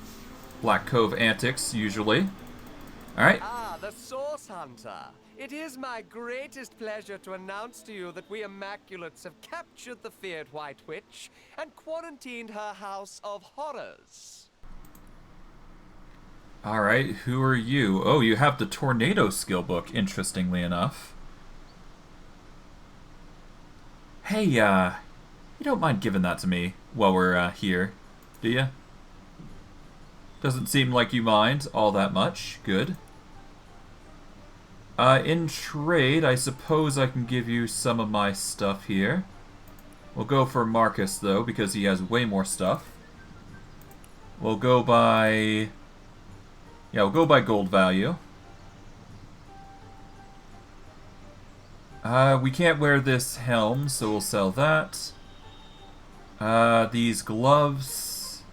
Black Cove antics, usually. Alright. Ah, the Source Hunter. It is my greatest pleasure to announce to you that we Immaculates have captured the feared White Witch and quarantined her house of horrors. Alright, who are you? Oh, you have the Tornado skill book, interestingly enough. Hey, you don't mind giving that to me while we're here, do you? Doesn't seem like you mind all that much. Good. In trade, I suppose I can give you some of my stuff here. We'll go for Marcus, though, because he has way more stuff. We'll go by... Yeah, we'll go by gold value. We can't wear this helm, so we'll sell that. These gloves...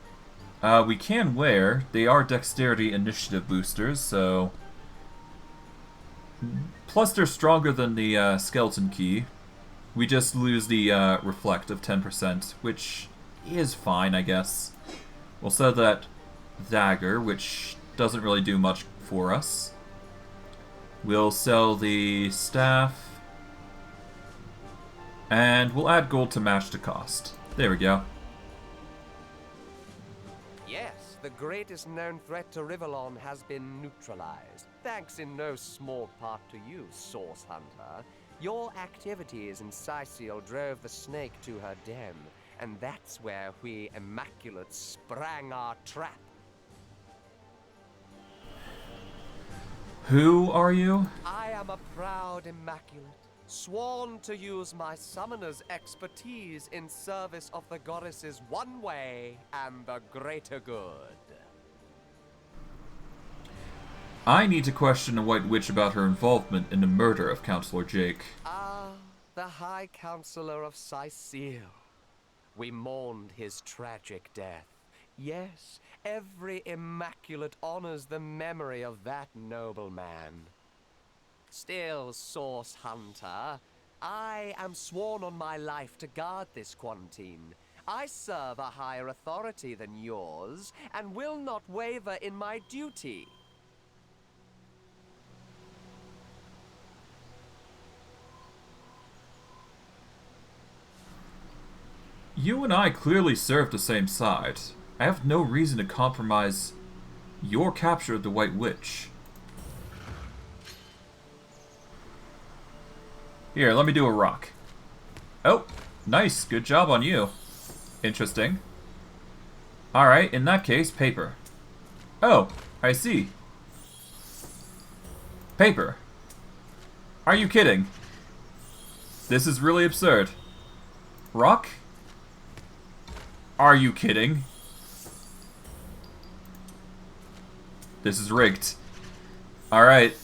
we can wear. They are dexterity initiative boosters, so... Plus they're stronger than the skeleton key. We just lose the reflect of 10%, which is fine, I guess. We'll sell that dagger, which doesn't really do much for us. We'll sell the staff. And we'll add gold to match the cost. There we go. Yes, the greatest known threat to Rivellon has been neutralized. Thanks in no small part to you, Source Hunter. Your activities in Cyceal drove the snake to her den, and that's where we Immaculates sprang our trap. Who are you? I am a proud Immaculate, sworn to use my summoner's expertise in service of the goddess's one way and the greater good. I need to question the White Witch about her involvement in the murder of Counselor Jake. Ah, the High Counselor of Cyceal. We mourned his tragic death. Yes, every Immaculate honors the memory of that noble man. Still, Source Hunter, I am sworn on my life to guard this quarantine. I serve a higher authority than yours, and will not waver in my duty. You and I clearly serve the same side. I have no reason to compromise your capture of the White Witch. Here, let me do a rock. Oh, nice. Good job on you. Interesting. Alright, in that case, paper. Oh, I see. Paper. Are you kidding? This is really absurd. Rock? Are you kidding? This is rigged. Alright.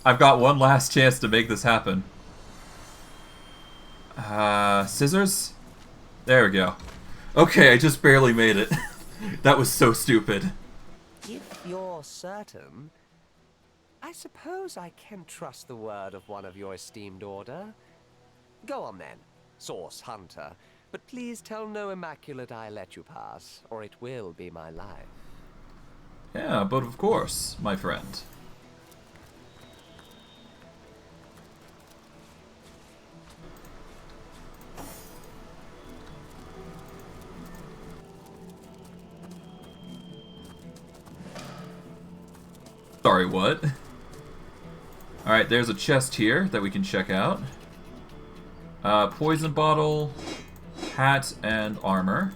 I've got one last chance to make this happen. Scissors? There we go. Okay, I just barely made it. That was so stupid. If you're certain, I suppose I can trust the word of one of your esteemed order. Go on then, Source Hunter. But please tell no Immaculate I let you pass, or it will be my life. Yeah, but of course, my friend. Sorry, what? Alright, there's a chest here that we can check out. Poison bottle. hat and armor.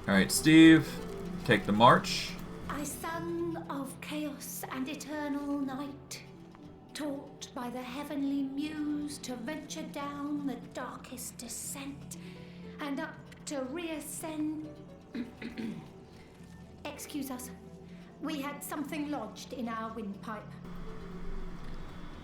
Alright, Steve, take the march. I son of chaos and eternal night, taught by the heavenly muse to venture down the darkest descent and up to reascend. Excuse us, we had something lodged in our windpipe.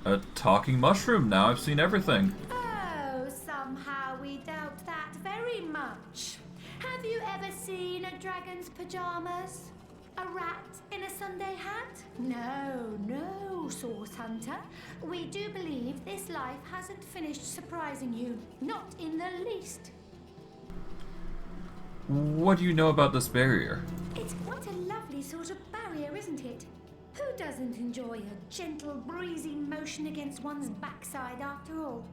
A talking mushroom, now I've seen everything. Oh, somehow we doubt that very much. Have you ever seen a dragon's pajamas? A rat in a Sunday hat? No, Source Hunter. We do believe this life hasn't finished surprising you. Not in the least. What do you know about this barrier? It's quite a lovely sort of barrier, isn't it? Who doesn't enjoy a gentle, breezy motion against one's backside after all?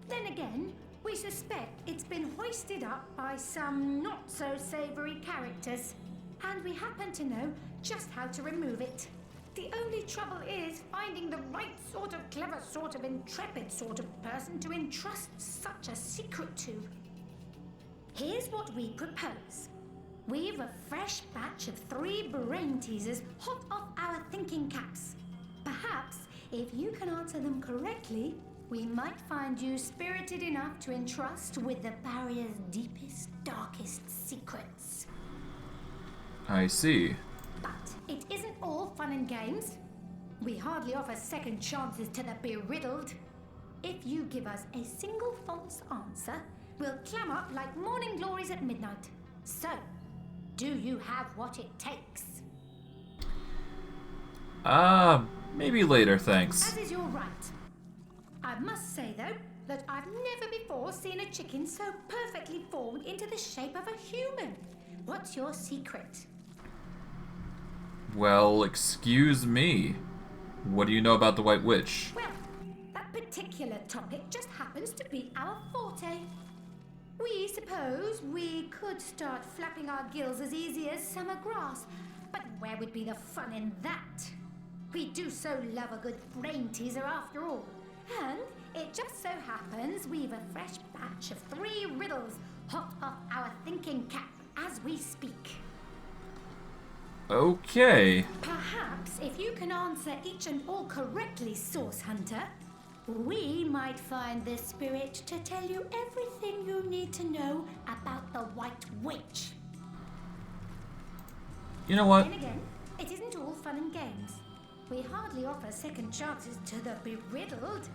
Then again, we suspect it's been hoisted up by some not-so-savoury characters, and we happen to know just how to remove it. The only trouble is finding the right sort of clever, sort of intrepid sort of person to entrust such a secret to. Here's what we propose. We've a fresh batch of 3 brain teasers hot off our thinking caps. Perhaps, if you can answer them correctly, we might find you spirited enough to entrust with the barrier's deepest, darkest secrets. I see. But it isn't all fun and games. We hardly offer second chances to the beriddled. If you give us a single false answer, we'll clam up like morning glories at midnight. So, do you have what it takes? Maybe later, thanks. As is your right. I must say, though, that I've never before seen a chicken so perfectly formed into the shape of a human. What's your secret? Well, excuse me. What do you know about the White Witch? Well, that particular topic just happens to be our forte. We suppose we could start flapping our gills as easy as summer grass, but where would be the fun in that? We do so love a good brain teaser after all. And it just so happens we've a fresh batch of 3 riddles hot off our thinking cap as we speak. Okay. Perhaps if you can answer each and all correctly, Source Hunter, we might find the spirit to tell you everything you need to know about the White Witch. You know what? Then again, it isn't all fun and games. We hardly offer second chances to the beriddled.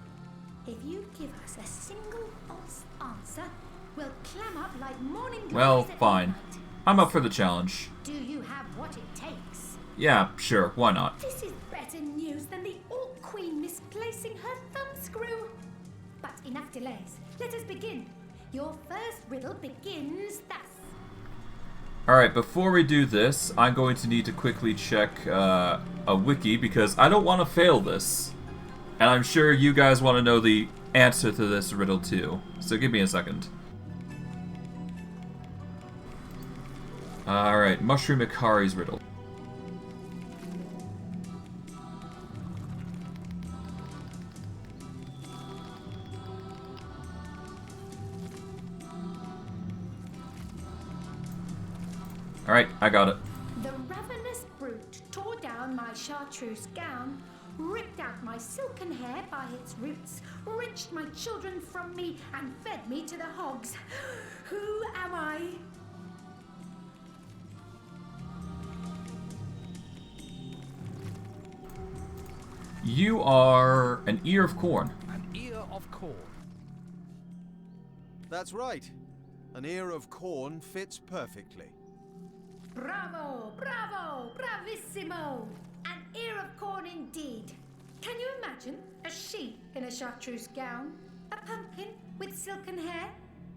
If you give us a single false answer, we'll clam up like morning glories. Well, at fine. midnight. I'm up for the challenge. Do you have what it takes? Yeah, sure, why not? This is better news than the Orc Queen misplacing her thumbscrew. But enough delays. Let us begin. Your first riddle begins thus. Alright, before we do this, I'm going to need to quickly check a wiki because I don't want to fail this. And I'm sure you guys want to know the answer to this riddle too. So give me a second. Alright, Mushroom Ikari's riddle. Alright, I got it. The ravenous brute tore down my chartreuse gown, ripped out my silken hair by its roots, wrenched my children from me, and fed me to the hogs. Who am I? You are an ear of corn. An ear of corn. That's right. An ear of corn fits perfectly. Bravo, bravo, bravissimo! An ear of corn indeed. Can you imagine a sheep in a chartreuse gown? A pumpkin with silken hair?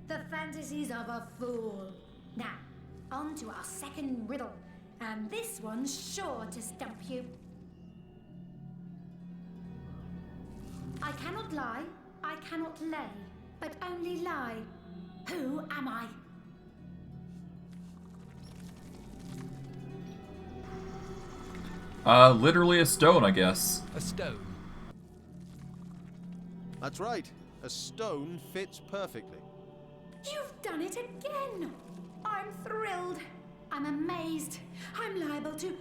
The fantasies of a fool. Now, on to our second riddle. And this one's sure to stump you. I cannot lie, I cannot lay, but only lie. Who am I? Literally a stone, I guess. A stone. That's right. A stone fits perfectly. You've done it again! I'm thrilled. I'm amazed. I'm liable to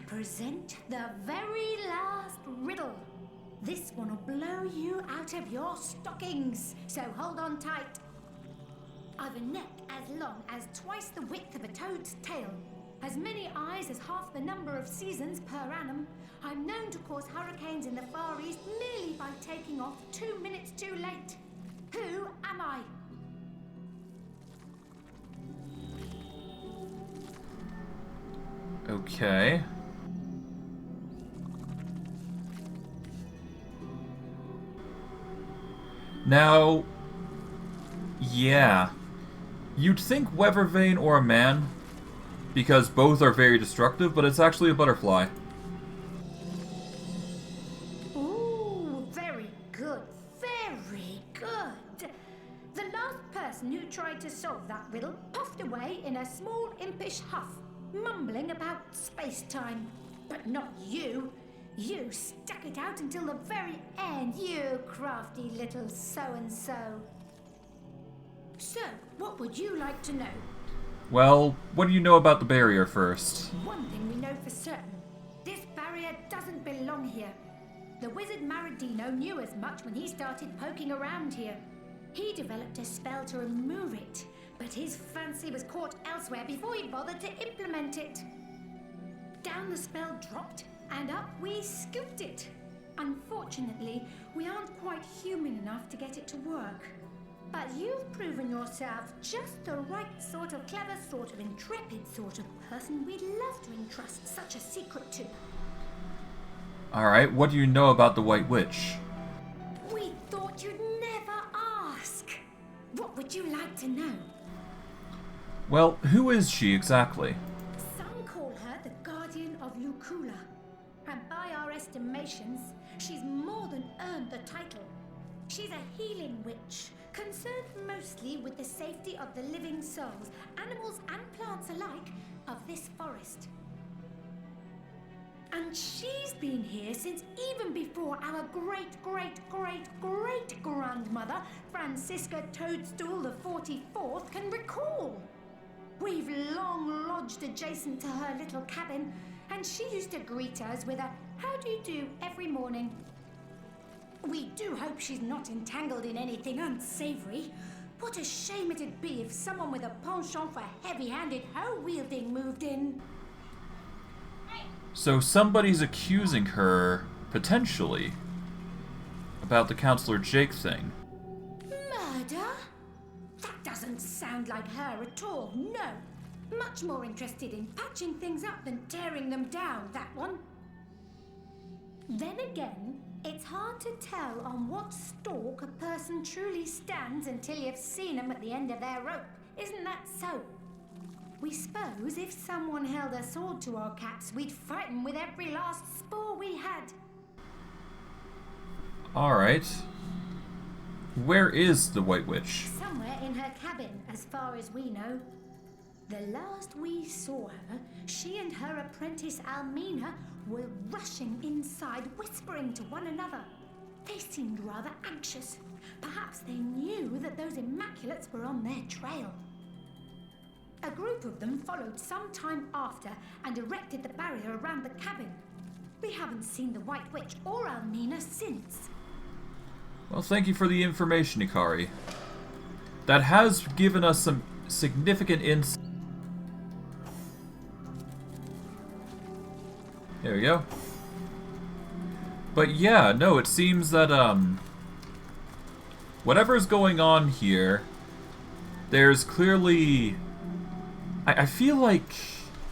present the very last riddle. This one will blow you out of your stockings, so hold on tight. I've a neck as long as twice the width of a toad's tail, as many eyes as half the number of seasons per annum. I'm known to cause hurricanes in the Far East merely by taking off 2 minutes too late. Who am I? Okay. Now, yeah. You'd think Weathervane or a man, because both are very destructive, but it's actually a butterfly. Ooh, very good, very good. The last person who tried to solve that riddle puffed away in a small impish huff, mumbling about space-time. But not you. You stuck it out until the very end, you crafty little so-and-so. So, what would you like to know? Well, what do you know about the barrier first? One thing we know for certain. This barrier doesn't belong here. The wizard Maradino knew as much when he started poking around here. He developed a spell to remove it, but his fancy was caught elsewhere before he bothered to implement it. Down the spell dropped, and up we scooped it. Unfortunately, we aren't quite human enough to get it to work. But you've proven yourself just the right sort of clever, sort of intrepid sort of person we'd love to entrust such a secret to. Alright, what do you know about the White Witch? We thought you'd never ask. What would you like to know? Well, who is she exactly? Some call her the Guardian of Lucula. And by our estimations, she's more than earned the title. She's a healing witch, concerned mostly with the safety of the living souls, animals and plants alike, of this forest. And she's been here since even before our great-great-great-great-grandmother, Francisca Toadstool the 44th, can recall. We've long lodged adjacent to her little cabin, and she used to greet us with a "How do you do?" every morning. We do hope she's not entangled in anything unsavory. What a shame it'd be if someone with a penchant for heavy-handed hoe-wielding moved in. So somebody's accusing her, potentially, about the Counselor Jake thing. Murder? That doesn't sound like her at all, no. Much more interested in patching things up than tearing them down, that one. Then again, it's hard to tell on what stalk a person truly stands until you've seen them at the end of their rope. Isn't that so? We suppose if someone held a sword to our caps, we'd fight them with every last spore we had. Alright. Where is the White Witch? Somewhere in her cabin, as far as we know. The last we saw her, she and her apprentice Almina were rushing inside, whispering to one another. They seemed rather anxious. Perhaps they knew that those Immaculates were on their trail. A group of them followed some time after and erected the barrier around the cabin. We haven't seen the White Witch or Almina since. Well, thank you for the information, Ikari. That has given us some significant insight. There we go. But yeah, no, it seems that, whatever's going on here, there's clearly... I feel like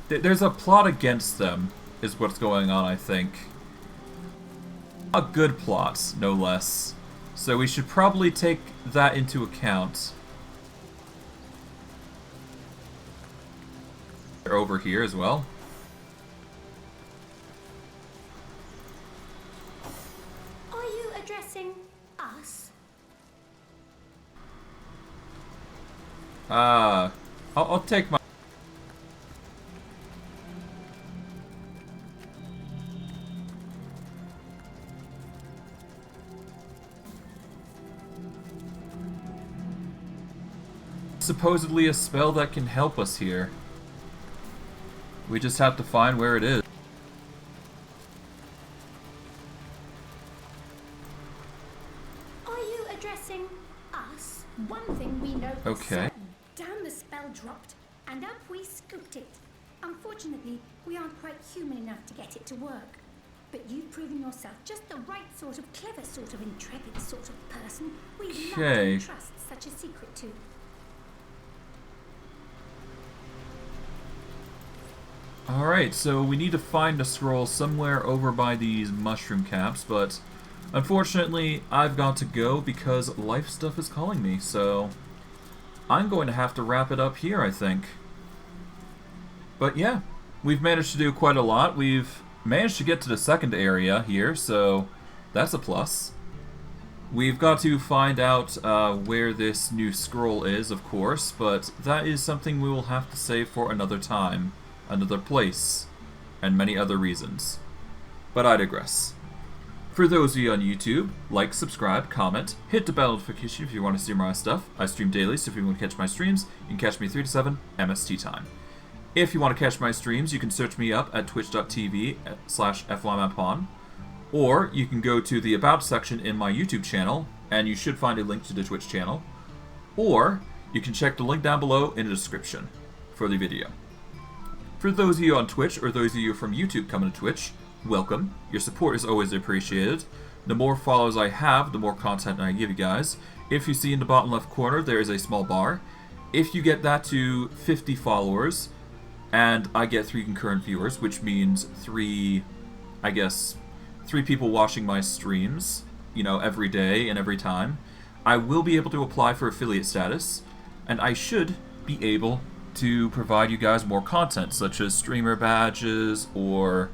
there's a plot against them, is what's going on, I think. A good plot, no less. So we should probably take that into account. They're over here as well. Are you addressing us? I'll take my... supposedly a spell that can help us here. We just have to find where it is. Are you addressing us? One thing we know for Okay. certain. Down the spell dropped, and up we scooped it. Unfortunately, we aren't quite human enough to get it to work. But you've proven yourself just the right sort of clever, sort of intrepid sort of person we'd love Okay. to trust such a secret to. Alright, so we need to find a scroll somewhere over by these mushroom caps, but unfortunately I've got to go because life stuff is calling me, so I'm going to have to wrap it up here, I think. But yeah, we've managed to do quite a lot. We've managed to get to the second area here, so that's a plus. We've got to find out where this new scroll is, of course, but that is something we will have to save for another time, another place, and many other reasons. But I digress. For those of you on YouTube, like, subscribe, comment, hit the bell notification if you want to see more stuff. I stream daily, so if you want to catch my streams, you can catch me 3 to 7 MST time. If you want to catch my streams, you can search me up at twitch.tv/FYMapon, or you can go to the About section in my YouTube channel, and you should find a link to the Twitch channel, or you can check the link down below in the description for the video. For those of you on Twitch, or those of you from YouTube coming to Twitch, welcome. Your support is always appreciated. The more followers I have, the more content I give you guys. If you see in the bottom left corner, there is a small bar. If you get that to 50 followers, and I get 3 concurrent viewers, which means 3 people watching my streams, you know, every day and every time, I will be able to apply for affiliate status, and I should be able to provide you guys more content, such as streamer badges or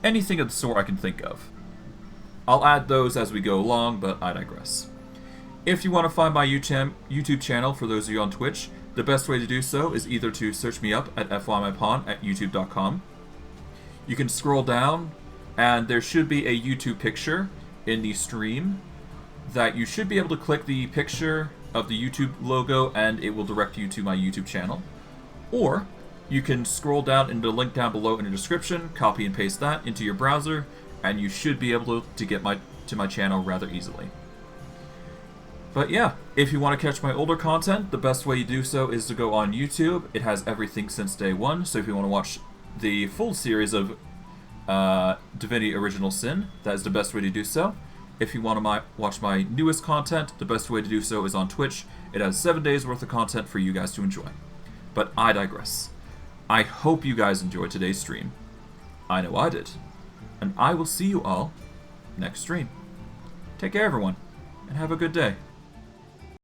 anything of the sort I can think of. I'll add those as we go along, but I digress. If you want to find my YouTube channel, for those of you on Twitch, the best way to do so is either to search me up at FYMyPawn at youtube.com. You can scroll down, and there should be a YouTube picture in the stream that you should be able to click the picture of the YouTube logo, and it will direct you to my YouTube channel. Or you can scroll down in the link down below in the description, copy and paste that into your browser, and you should be able to get to my channel rather easily. But yeah, if you want to catch my older content, the best way you do so is to go on YouTube. It has everything since day one, so if you want to watch the full series of Divinity Original Sin, that is the best way to do so. If you want to watch my newest content, the best way to do so is on Twitch. It has 7 days worth of content for you guys to enjoy. But I digress. I hope you guys enjoyed today's stream. I know I did. And I will see you all next stream. Take care, everyone, and have a good day.